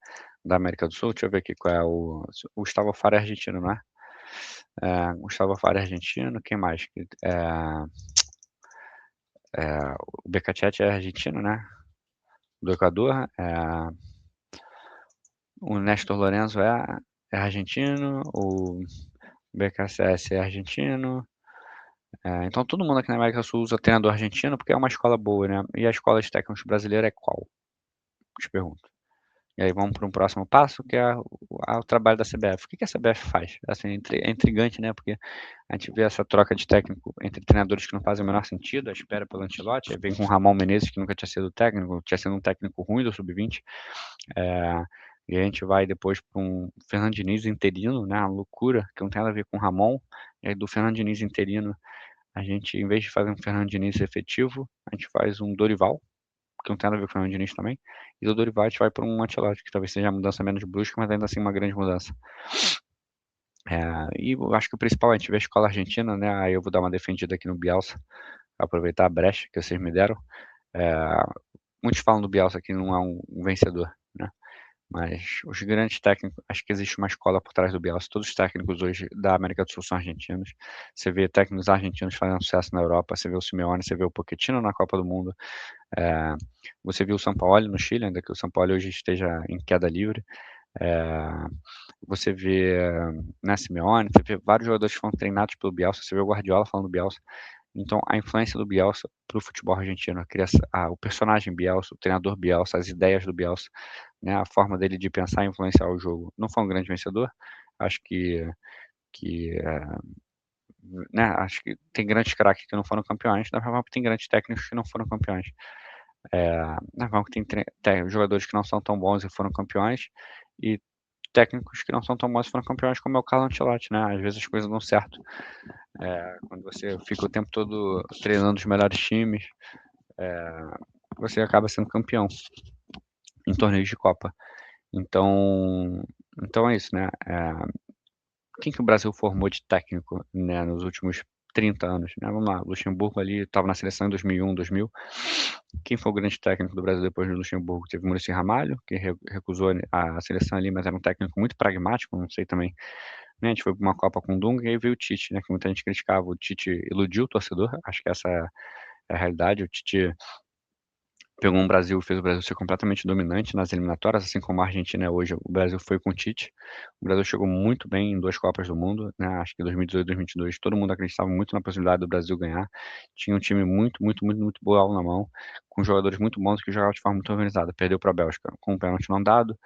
Da América do Sul. Deixa eu ver aqui qual é o Gustavo Alfaro é argentino, não é? Gustavo Alfaro é argentino. Quem mais? O Becachete é argentino, né? Do Equador. O Néstor Lorenzo é argentino, o BKSS é argentino. Então todo mundo aqui na América do Sul usa treinador argentino porque é uma escola boa, né? E a escola de técnicos brasileira é qual? Te pergunto. E aí vamos para um próximo passo, que é o trabalho da CBF. O que a CBF faz? Assim, é intrigante, né? Porque a gente vê essa troca de técnico entre treinadores que não fazem o menor sentido, a espera pelo Ancelotti, aí vem com o Ramon Menezes, que nunca tinha sido técnico, tinha sido um técnico ruim do Sub-20, e a gente vai depois para um Fernando Diniz interino, né? Uma loucura, que não tem nada a ver com o Ramon, e aí do Fernando Diniz interino, a gente, em vez de fazer um Fernando Diniz efetivo, a gente faz um Dorival, que não tem nada a ver com o Fernando Diniz também, e do Dorival a gente vai para um Ancelotti, que talvez seja a mudança menos brusca, mas ainda assim uma grande mudança. E eu acho que o principal, a gente vê a escola argentina, né? Aí eu vou dar uma defendida aqui no Bielsa, aproveitar a brecha que vocês me deram. Muitos falam do Bielsa que não é um vencedor, né? Mas os grandes técnicos, acho que existe uma escola por trás do Bielsa. Todos os técnicos hoje da América do Sul são argentinos. Você vê técnicos argentinos fazendo sucesso na Europa, você vê o Simeone, você vê o Pochettino na Copa do Mundo. É, você viu o Sampaoli no Chile, ainda que o Sampaoli hoje esteja em queda livre. É, você vê, né, Simeone, você vê vários jogadores que foram treinados pelo Bielsa, você vê o Guardiola falando do Bielsa. Então, a influência do Bielsa para o futebol argentino, o personagem Bielsa, o treinador Bielsa, as ideias do Bielsa, né, a forma dele de pensar e influenciar o jogo. Não foi um grande vencedor, acho que né, acho que tem grandes craques que não foram campeões, na mesma forma que tem grandes técnicos que não foram campeões. Na mesma forma que tem jogadores que não são tão bons e foram campeões, e técnicos que não são tão bons e foram campeões, como é o Carlo Ancelotti, né? Às vezes as coisas dão certo. Quando você fica o tempo todo treinando os melhores times, você acaba sendo campeão em torneios de Copa. Então é isso, né? Quem que o Brasil formou de técnico, né, nos últimos 30 anos, né? Vamos lá, Luxemburgo ali estava na seleção em 2001, 2000. Quem foi o grande técnico do Brasil depois do Luxemburgo? Teve o Muricy Ramalho, que recusou a seleção ali, mas era um técnico muito pragmático, não sei também, né? A gente foi para uma Copa com o Dunga e aí veio o Tite, né? Que muita gente criticava. O Tite iludiu o torcedor, acho que essa é a realidade. O Tite pegou um Brasil e fez o Brasil ser completamente dominante nas eliminatórias, assim como a Argentina é hoje. O Brasil foi com o Tite. O Brasil chegou muito bem em duas Copas do Mundo, né? Acho que 2018 e 2022, todo mundo acreditava muito na possibilidade do Brasil ganhar. Tinha um time muito, muito, muito, muito bom na mão, com jogadores muito bons que jogavam de forma muito organizada. Perdeu para a Bélgica com um pênalti não dado,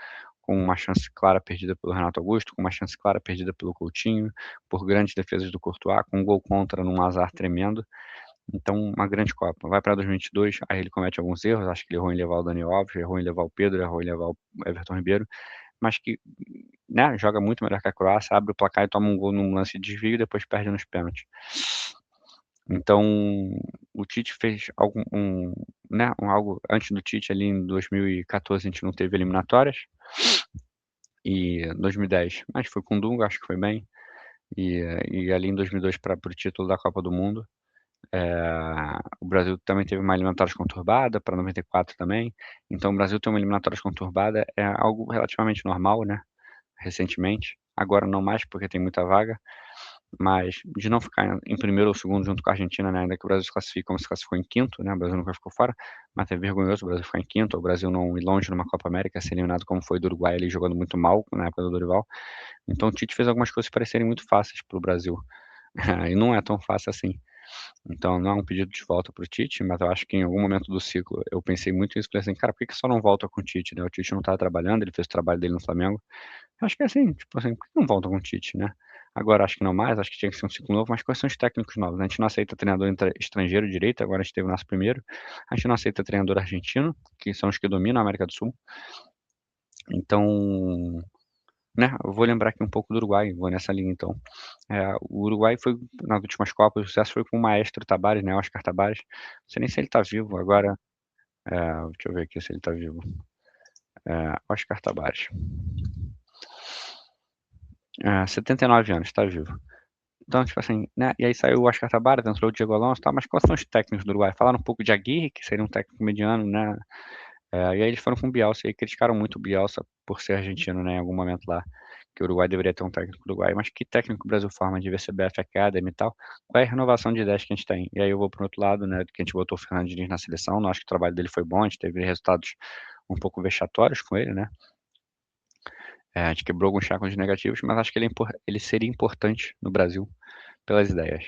com uma chance clara perdida pelo Renato Augusto, com uma chance clara perdida pelo Coutinho, por grandes defesas do Courtois, com um gol contra num azar tremendo. Então, uma grande Copa. Vai para 2022, aí ele comete alguns erros, acho que ele errou em levar o Dani Alves, errou em levar o Pedro, errou em levar o Everton Ribeiro, mas que, né, joga muito melhor que a Croácia, abre o placar e toma um gol num lance de desvio e depois perde nos pênaltis. Então, o Tite fez algo antes do Tite ali em 2014 a gente não teve eliminatórias, e 2010, mas foi com o Dunga, acho que foi bem, e ali em 2002 para o título da Copa do Mundo. O Brasil também teve uma eliminatória conturbada para 94 também. Então, o Brasil ter uma eliminatória conturbada é algo relativamente normal, né? Recentemente. Agora não mais, porque tem muita vaga. Mas de não ficar em primeiro ou segundo junto com a Argentina, né? Ainda que o Brasil se classifique como se classificou em quinto, né? O Brasil nunca ficou fora. Mas é vergonhoso o Brasil ficar em quinto, o Brasil não ir longe numa Copa América, ser eliminado como foi do Uruguai ali jogando muito mal na época do Dorival. Então, o Tite fez algumas coisas parecerem muito fáceis para o Brasil. E não é tão fácil assim. Então não é um pedido de volta para o Tite, mas eu acho que em algum momento do ciclo eu pensei muito nisso, falei assim, cara, por que só não volta com o Tite, né? O Tite não tá trabalhando, ele fez o trabalho dele no Flamengo. Eu acho que é assim, tipo assim, por que não volta com o Tite, né? Agora acho que não mais, acho que tinha que ser um ciclo novo, mas quais são os técnicos novos? A gente não aceita treinador estrangeiro direito, agora a gente teve o nosso primeiro. A gente não aceita treinador argentino, que são os que dominam a América do Sul. Então, né, eu vou lembrar aqui um pouco do Uruguai, vou nessa linha então. O Uruguai foi, nas últimas Copas, o sucesso foi com o maestro Tabárez, né, Oscar Tabárez. Não sei nem se ele tá vivo agora. Deixa eu ver aqui se ele tá vivo. Oscar Tabárez. 79 anos, tá vivo. Então, tipo assim, né, e aí saiu o Oscar Tabárez, entrou o Diego Alonso e tal, mas quais são os técnicos do Uruguai? Falaram um pouco de Aguirre, que seria um técnico mediano, né, e aí eles foram com o Bielsa e criticaram muito o Bielsa por ser argentino, né, em algum momento lá, que o Uruguai deveria ter um técnico do Uruguai. Mas que técnico o Brasil forma de VCBF Academy e tal? Qual é a renovação de ideias que a gente tem? E aí eu vou para o outro lado, né, que a gente botou o Fernando Diniz na seleção, não acho que o trabalho dele foi bom, a gente teve resultados um pouco vexatórios com ele, né? A gente quebrou alguns chakras negativos, mas acho que ele seria importante no Brasil pelas ideias,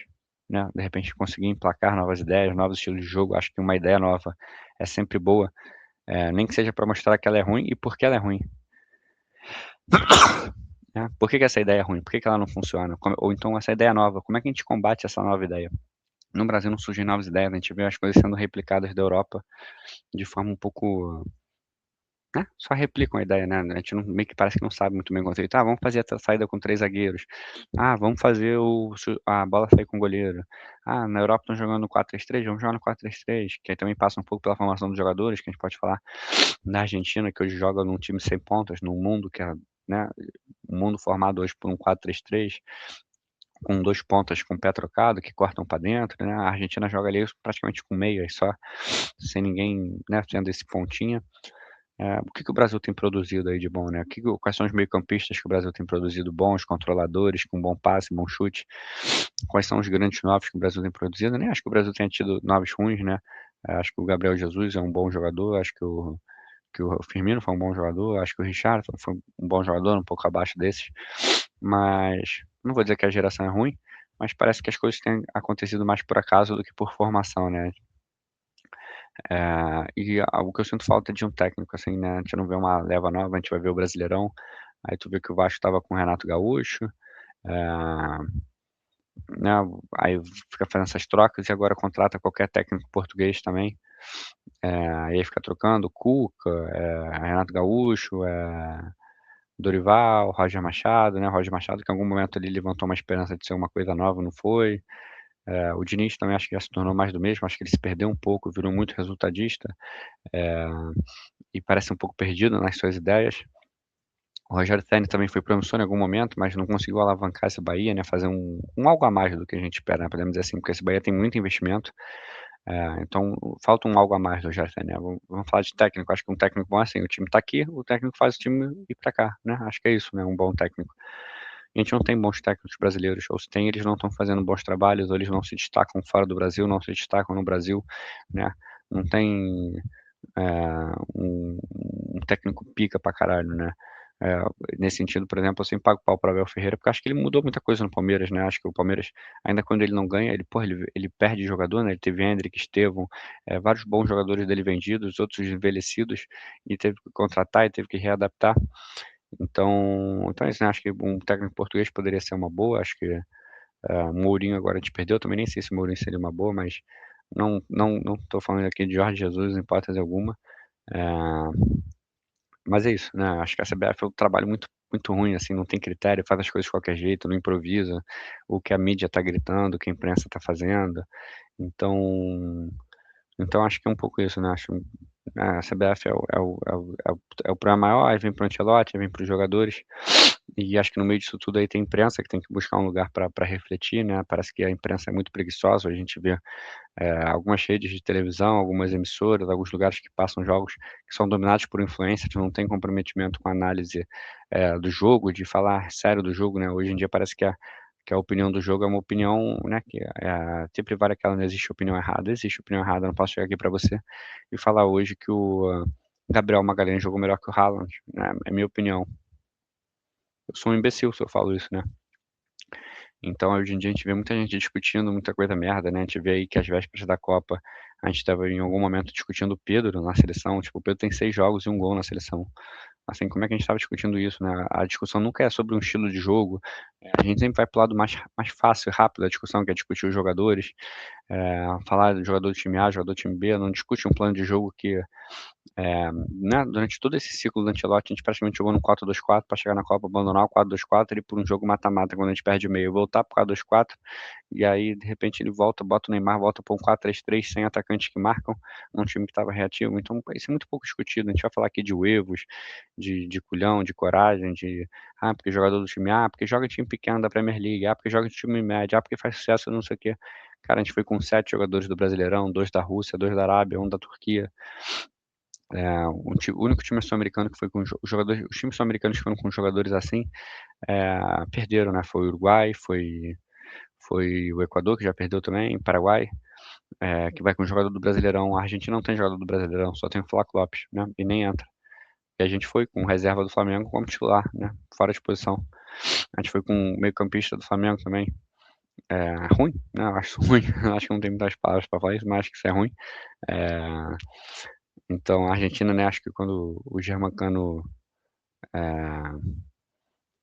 né? De repente conseguir emplacar novas ideias, novos estilos de jogo. Acho que uma ideia nova é sempre boa, nem que seja para mostrar que ela é ruim e por que ela é ruim. Né? Por que essa ideia é ruim? Por que ela não funciona? Ou então essa ideia nova, como é que a gente combate essa nova ideia? No Brasil não surgem novas ideias, a gente vê as coisas sendo replicadas da Europa de forma um pouco, né? Só replicam a ideia, né? A gente meio que parece que não sabe muito bem o conceito. Vamos fazer a saída com 3 zagueiros. Vamos fazer a bola sair com o goleiro. Na Europa estão jogando no 4-3-3, vamos jogar no 4-3-3, que aí também passa um pouco pela formação dos jogadores, que a gente pode falar da Argentina, que hoje joga num time sem pontas, num mundo que é, né, um mundo formado hoje por um 4-3-3, com 2 pontas com o pé trocado, que cortam para dentro, né? A Argentina joga ali praticamente com meias só, sem ninguém, né, sendo esse pontinha. o que que o Brasil tem produzido aí de bom, né? Quais são os meio-campistas que o Brasil tem produzido bons, controladores, com bom passe, bom chute? Quais são os grandes novos que o Brasil tem produzido? Nem acho que o Brasil tenha tido novos ruins, né? Acho que o Gabriel Jesus é um bom jogador, acho que o Firmino foi um bom jogador, acho que o Richarlison foi um bom jogador, um pouco abaixo desses, mas não vou dizer que a geração é ruim, mas parece que as coisas têm acontecido mais por acaso do que por formação, né? E o que eu sinto falta é de um técnico, assim, né? A gente não vê uma leva nova, a gente vai ver o Brasileirão, aí tu vê que o Vasco estava com o Renato Gaúcho, eh, né? Aí fica fazendo essas trocas e agora contrata qualquer técnico português também. Aí fica trocando Cuca, Renato Gaúcho, Dorival, Roger Machado, né? Roger Machado que em algum momento ele levantou uma esperança de ser uma coisa nova, não foi. O Diniz também acho que já se tornou mais do mesmo, acho que ele se perdeu um pouco, virou muito resultadista, eh, e parece um pouco perdido nas suas ideias. O Rogério Ceni também foi promissor em algum momento, mas não conseguiu alavancar esse Bahia, né, fazer um algo a mais do que a gente espera, né, podemos dizer assim, porque esse Bahia tem muito investimento, então falta um algo a mais do Rogério Ceni, né. Vamos falar de técnico, acho que um técnico bom é assim, o time tá aqui, o técnico faz o time ir pra cá, né, acho que é isso, né, um bom técnico. A gente não tem bons técnicos brasileiros, ou se tem, eles não estão fazendo bons trabalhos, ou eles não se destacam fora do Brasil, não se destacam no Brasil, né. Não tem, um técnico pica pra caralho, né. Eh, Nesse sentido, por exemplo, eu sempre pago pau para o Abel Ferreira, porque acho que ele mudou muita coisa no Palmeiras, né, acho que o Palmeiras, ainda quando ele não ganha, ele, porra, ele perde jogador, né, ele teve Endrick, Estevão, vários bons jogadores dele vendidos, outros envelhecidos, e teve que contratar e teve que readaptar. Então é isso, né, acho que um técnico português poderia ser uma boa, acho que, o Mourinho agora a gente perdeu, também nem sei se o Mourinho seria uma boa, mas não tô falando aqui de Jorge Jesus em hipótese alguma. Eh, mas é isso, né, acho que a CBF é um trabalho muito ruim, assim, não tem critério, faz as coisas de qualquer jeito, não improvisa, o que a mídia tá gritando, o que a imprensa tá fazendo. Então acho que é um pouco isso, né, acho, a CBF é o problema maior, aí vem para o Ancelotti, aí vem para os jogadores, e acho que no meio disso tudo aí tem a imprensa que tem que buscar um lugar pra refletir, né, parece que a imprensa é muito preguiçosa, a gente vê algumas redes de televisão, algumas emissoras, alguns lugares que passam jogos que são dominados por influências, que não tem comprometimento com a análise, do jogo, de falar sério do jogo, né. Hoje em dia parece que a opinião do jogo é uma opinião, né, que sempre vale aquela, não existe opinião errada, existe opinião errada, eu não posso chegar aqui para você e falar hoje que o Gabriel Magalhães jogou melhor que o Haaland, né, é minha opinião. Eu sou um imbecil se eu falo isso, né. Então, hoje em dia, a gente vê muita gente discutindo muita coisa merda, né, a gente vê aí que às vésperas da Copa, a gente estava em algum momento discutindo o Pedro na seleção, tipo, o Pedro tem 6 jogos e 1 gol na seleção. Assim, como é que a gente estava discutindo isso, né, a discussão nunca é sobre um estilo de jogo, a gente sempre vai para o lado mais fácil e rápido da discussão, que é discutir os jogadores, falar do jogador do time A, jogador do time B, não discute um plano de jogo que né, durante todo esse ciclo do Ancelotti, a gente praticamente jogou no 4-2-4 para chegar na Copa, abandonar o 4-2-4 e ir por um jogo mata-mata, quando a gente perde o meio, voltar para o 4-2-4, e aí, de repente, ele volta, bota o Neymar, volta para um 4-3-3 sem atacantes que marcam, num time que estava reativo. Então, isso é muito pouco discutido. A gente vai falar aqui de huevos, de culhão, de coragem, porque jogador do time A, porque joga em time pequeno da Premier League, porque joga em time médio, porque faz sucesso, não sei o quê. Cara, a gente foi com 7 jogadores do Brasileirão, 2 da Rússia, 2 da Arábia, 1 da Turquia. O único time sul-americano que foi com jogadores, os times sul-americanos que foram com jogadores assim, perderam, né, foi o Uruguai, foi o Equador, que já perdeu também, Paraguai, que vai com o jogador do Brasileirão, a Argentina não tem jogador do Brasileirão, só tem o Flávio Lopes, né, e nem entra. E a gente foi com reserva do Flamengo como titular, né, fora de posição. A gente foi com o meio-campista do Flamengo também, ruim, né, eu acho ruim, acho que não tem muitas palavras pra falar isso, mas acho que isso é ruim. Eh, então a Argentina, né, acho que quando o Germancano, eh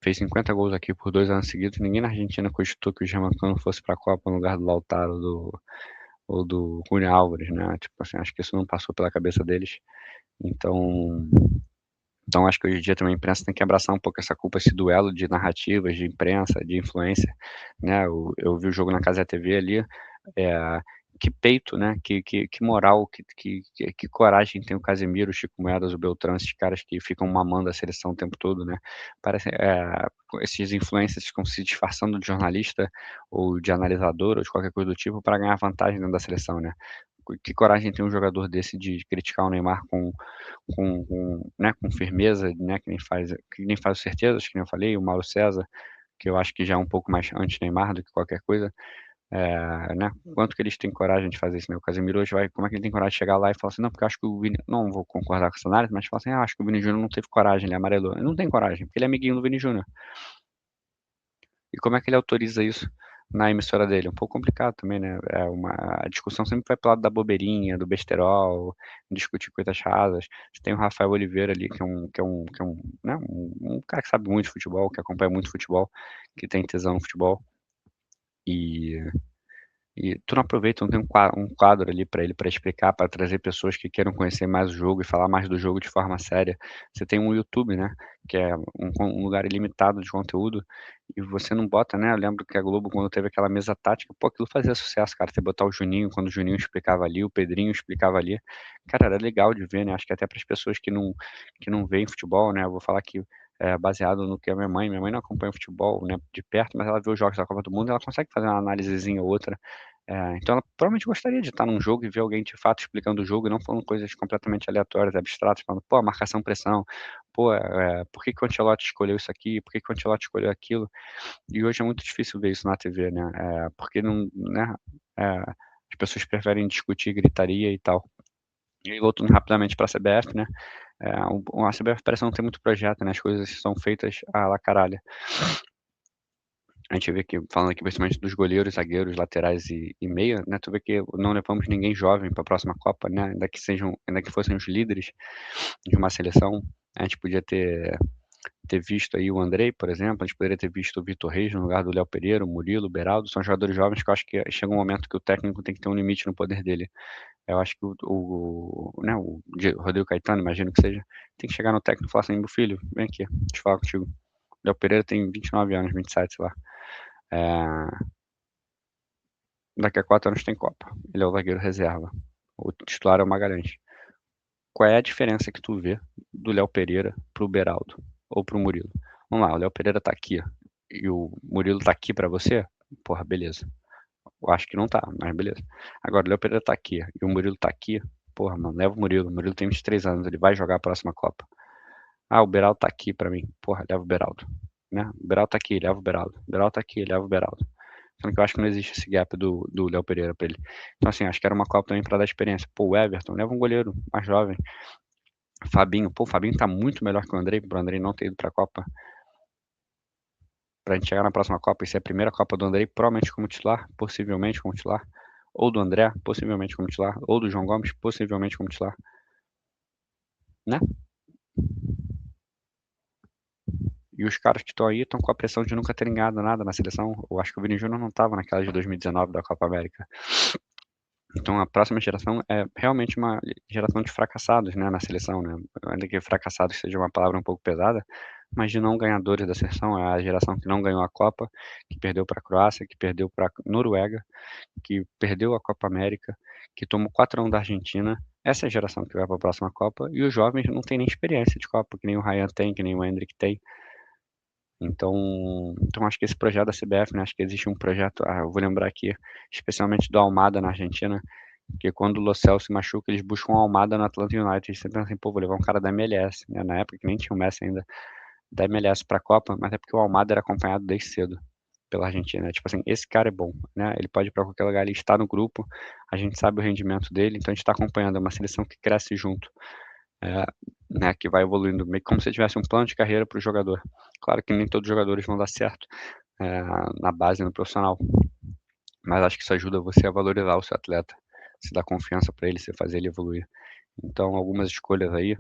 fez 50 gols aqui por 2 anos seguidos, ninguém na Argentina cogitou que o Germancano fosse pra Copa no lugar do Lautaro ou do Julián Álvares, né, tipo assim, acho que isso não passou pela cabeça deles. Então acho que hoje em dia também a imprensa tem que abraçar um pouco essa culpa, esse duelo de narrativas, de imprensa, de influência, né. Eu vi o jogo na Cazé TV ali, eh, que peito, né, que moral, que coragem tem o Casemiro, o Chico Moedas, o Beltrán, esses caras que ficam mamando a seleção o tempo todo, né. Parece, esses influencers ficam se disfarçando de jornalista ou de analisador ou de qualquer coisa do tipo para ganhar vantagem dentro da seleção, né. que coragem tem um jogador desse de criticar o Neymar né, com firmeza, né, que nem faz o Certezas, que nem eu falei, o Mauro César, que eu acho que já é um pouco mais anti-Neymar do que qualquer coisa, né, quanto que eles têm coragem de fazer isso, né, o Casemiro hoje como é que ele tem coragem de chegar lá e falar assim: "Não, porque eu acho que o Vini", não vou concordar com essa análise, mas falar assim: "Ah, acho que o Vini Júnior não teve coragem, ele amarelou". Ele não tem coragem, porque ele é amiguinho do Vini Júnior. E como é que ele autoriza isso na emissora dele? É um pouco complicado também, né? A discussão sempre vai pro lado da bobeirinha, do besterol, discutir coisas rasas. Você tem o Rafael Oliveira ali, né, um cara que sabe muito de futebol, que acompanha muito futebol, que tem tesão no futebol. E e tu não aproveita, não tem um quadro ali para ele, para explicar, para trazer pessoas que queiram conhecer mais o jogo e falar mais do jogo de forma séria. Você tem um YouTube, né, que é um lugar ilimitado de conteúdo, e você não bota, né, eu lembro que a Globo quando teve aquela mesa tática, pô, aquilo fazia sucesso, cara, você botar o Juninho, quando o Juninho explicava ali, o Pedrinho explicava ali. Cara, era legal de ver, né, acho que até para as pessoas que não veem futebol, né, eu vou falar que, baseado no que a minha mãe não acompanha futebol, né, de perto, mas ela vê os jogos da Copa do Mundo, ela consegue fazer uma análisezinha ou outra. Então ela provavelmente gostaria de estar num jogo e ver alguém de fato explicando o jogo e não falando coisas completamente aleatórias, abstratas, falando: "Pô, marcação, pressão. Pô, por que que o Ancelotti escolheu isso aqui? Por que que o Ancelotti escolheu aquilo?". E hoje é muito difícil ver isso na TV, né, porque não, né, as pessoas preferem discutir gritaria e tal. E aí voltando rapidamente pra CBF, né, a CBF parece não ter muito projeto, né, as coisas são feitas à la caralho. A gente vê que, falando aqui principalmente dos goleiros, zagueiros, laterais e meia, né, tu vê que não levamos ninguém jovem para a próxima Copa, né, ainda que fossem os líderes de uma seleção, a gente podia ter visto aí o Andrei, por exemplo, a gente poderia ter visto o Vitor Reis no lugar do Léo Pereira, o Murilo, o Beraldo, são jogadores jovens que eu acho que chega um momento que o técnico tem que ter um limite no poder dele. Eu acho que né, Rodrigo Caetano, imagino que seja, tem que chegar no técnico e falar assim: "Meu filho, vem aqui, deixa eu falar contigo". Léo Pereira tem 29 anos, 27, sei lá. Eh Daqui a 4 anos tem Copa. Ele é o zagueiro reserva. O titular é o Magalhães. Qual é a diferença que tu vê do Léo Pereira para o Beraldo ou para o Murilo? Vamos lá, o Léo Pereira tá aqui e o Murilo tá aqui pra você? Porra, beleza. Eu acho que não tá, mas beleza. Agora o Léo Pereira tá aqui e o Murilo tá aqui, porra, mano, leva o Murilo. O Murilo tem 23 anos, ele vai jogar a próxima Copa. Ah, o Beraldo tá aqui pra mim. Porra, leva o Beraldo, né? O Beraldo tá aqui, leva o Beraldo. O Beraldo tá aqui, leva o Beraldo. Sendo que eu acho que não existe esse gap do Léo Pereira pra ele. Então, assim, acho que era uma Copa também pra dar experiência. Pô, o Everton, leva um goleiro mais jovem. Fabinho, pô, o Fabinho tá muito melhor que o Andrei, pro Andrei não ter ido pra Copa. Pra gente chegar na próxima Copa e ser a primeira Copa do Andrei, provavelmente como titular, possivelmente como titular. Ou do André, possivelmente como titular. Ou do João Gomes, possivelmente como titular. Né? E os caras que estão aí estão com a pressão de nunca terem ganhado nada na seleção. Eu acho que o Vini Júnior não tava naquela de 2019 da Copa América. Então a próxima geração é realmente uma geração de fracassados, né, na seleção, né. Ainda que fracassados seja uma palavra um pouco pesada, mas de não ganhadores da seleção, é a geração que não ganhou a Copa, que perdeu pra Croácia, que perdeu pra Noruega, que perdeu a Copa América, que tomou 4-1 da Argentina. Essa é a geração que vai pra próxima Copa, e os jovens não têm nem experiência de Copa, que nem o Ryan tem, que nem o Endrick tem. Então acho que esse projeto da CBF, né, acho que existe um projeto, eu vou lembrar aqui, especialmente do Almada na Argentina, que quando o Lo Celso se machuca, eles buscam o Almada no Atlanta United, você pensa assim: "Pô, vou levar um cara da MLS", né, na época que nem tinha o Messi ainda, da MLS pra Copa, mas é porque o Almada era acompanhado desde cedo pela Argentina, tipo assim, esse cara é bom, né, ele pode ir pra qualquer lugar, ele está no grupo, a gente sabe o rendimento dele, então a gente tá acompanhando, é uma seleção que cresce junto, eh, né, que vai evoluindo, meio que como se tivesse um plano de carreira para o jogador. Claro que nem todos os jogadores vão dar certo, eh, na base e no profissional, mas acho que isso ajuda você a valorizar o seu atleta, você dá confiança pra ele, você fazer ele evoluir. Então algumas escolhas aí,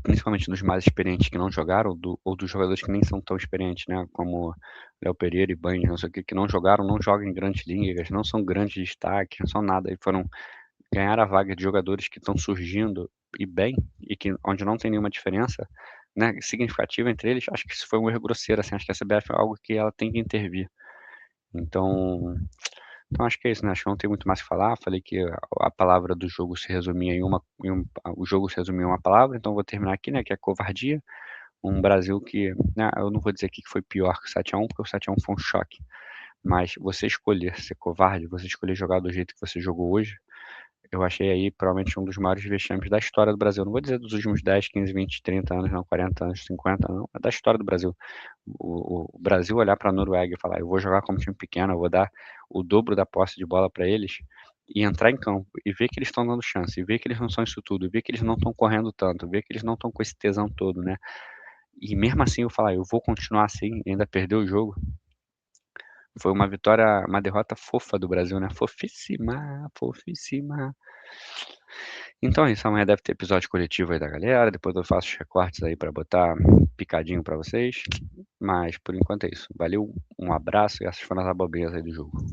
principalmente dos mais experientes que não jogaram, ou dos jogadores que nem são tão experientes, né, como Léo Pereira e Banho, não sei o quê, que não jogaram, não jogam em grandes ligas, não são grandes destaques, não são nada, e foram ganhar a vaga de jogadores que estão surgindo e bem, e que onde não tem nenhuma diferença, né, significativa entre eles, acho que isso foi um erro grosseiro, assim, acho que a CBF é algo que ela tem que intervir. Então acho que é isso, né, acho que não tem muito mais o que falar, falei que a palavra do jogo se resumia o jogo se resumia em uma palavra, então vou terminar aqui, né, que é covardia, um Brasil que, né, eu não vou dizer aqui que foi pior que o 7-1, porque o 7-1 foi um choque, Mas você escolher ser covarde, você escolher jogar do jeito que você jogou hoje, eu achei aí provavelmente um dos maiores vexames da história do Brasil. Não vou dizer dos últimos 10, 15, 20, 30 anos, não, 40 anos, 50, não, é da história do Brasil. O Brasil olhar para a Noruega e falar: eu vou jogar como time pequeno, eu vou dar o dobro da posse de bola para eles, e entrar em campo e ver que eles estão dando chance, e ver que eles não são isso tudo, e ver que eles não estão correndo tanto, ver que eles não estão com esse tesão todo, né? E mesmo assim eu falar: eu vou continuar assim, e ainda perder o jogo. Foi uma vitória, uma derrota fofa do Brasil, né? Fofíssima, fofíssima. Então é isso, amanhã deve ter episódio coletivo aí da galera. Depois eu faço os recortes aí pra botar picadinho pra vocês. Mas por enquanto é isso. Valeu, um abraço e essas foram as abobrinhas aí do jogo.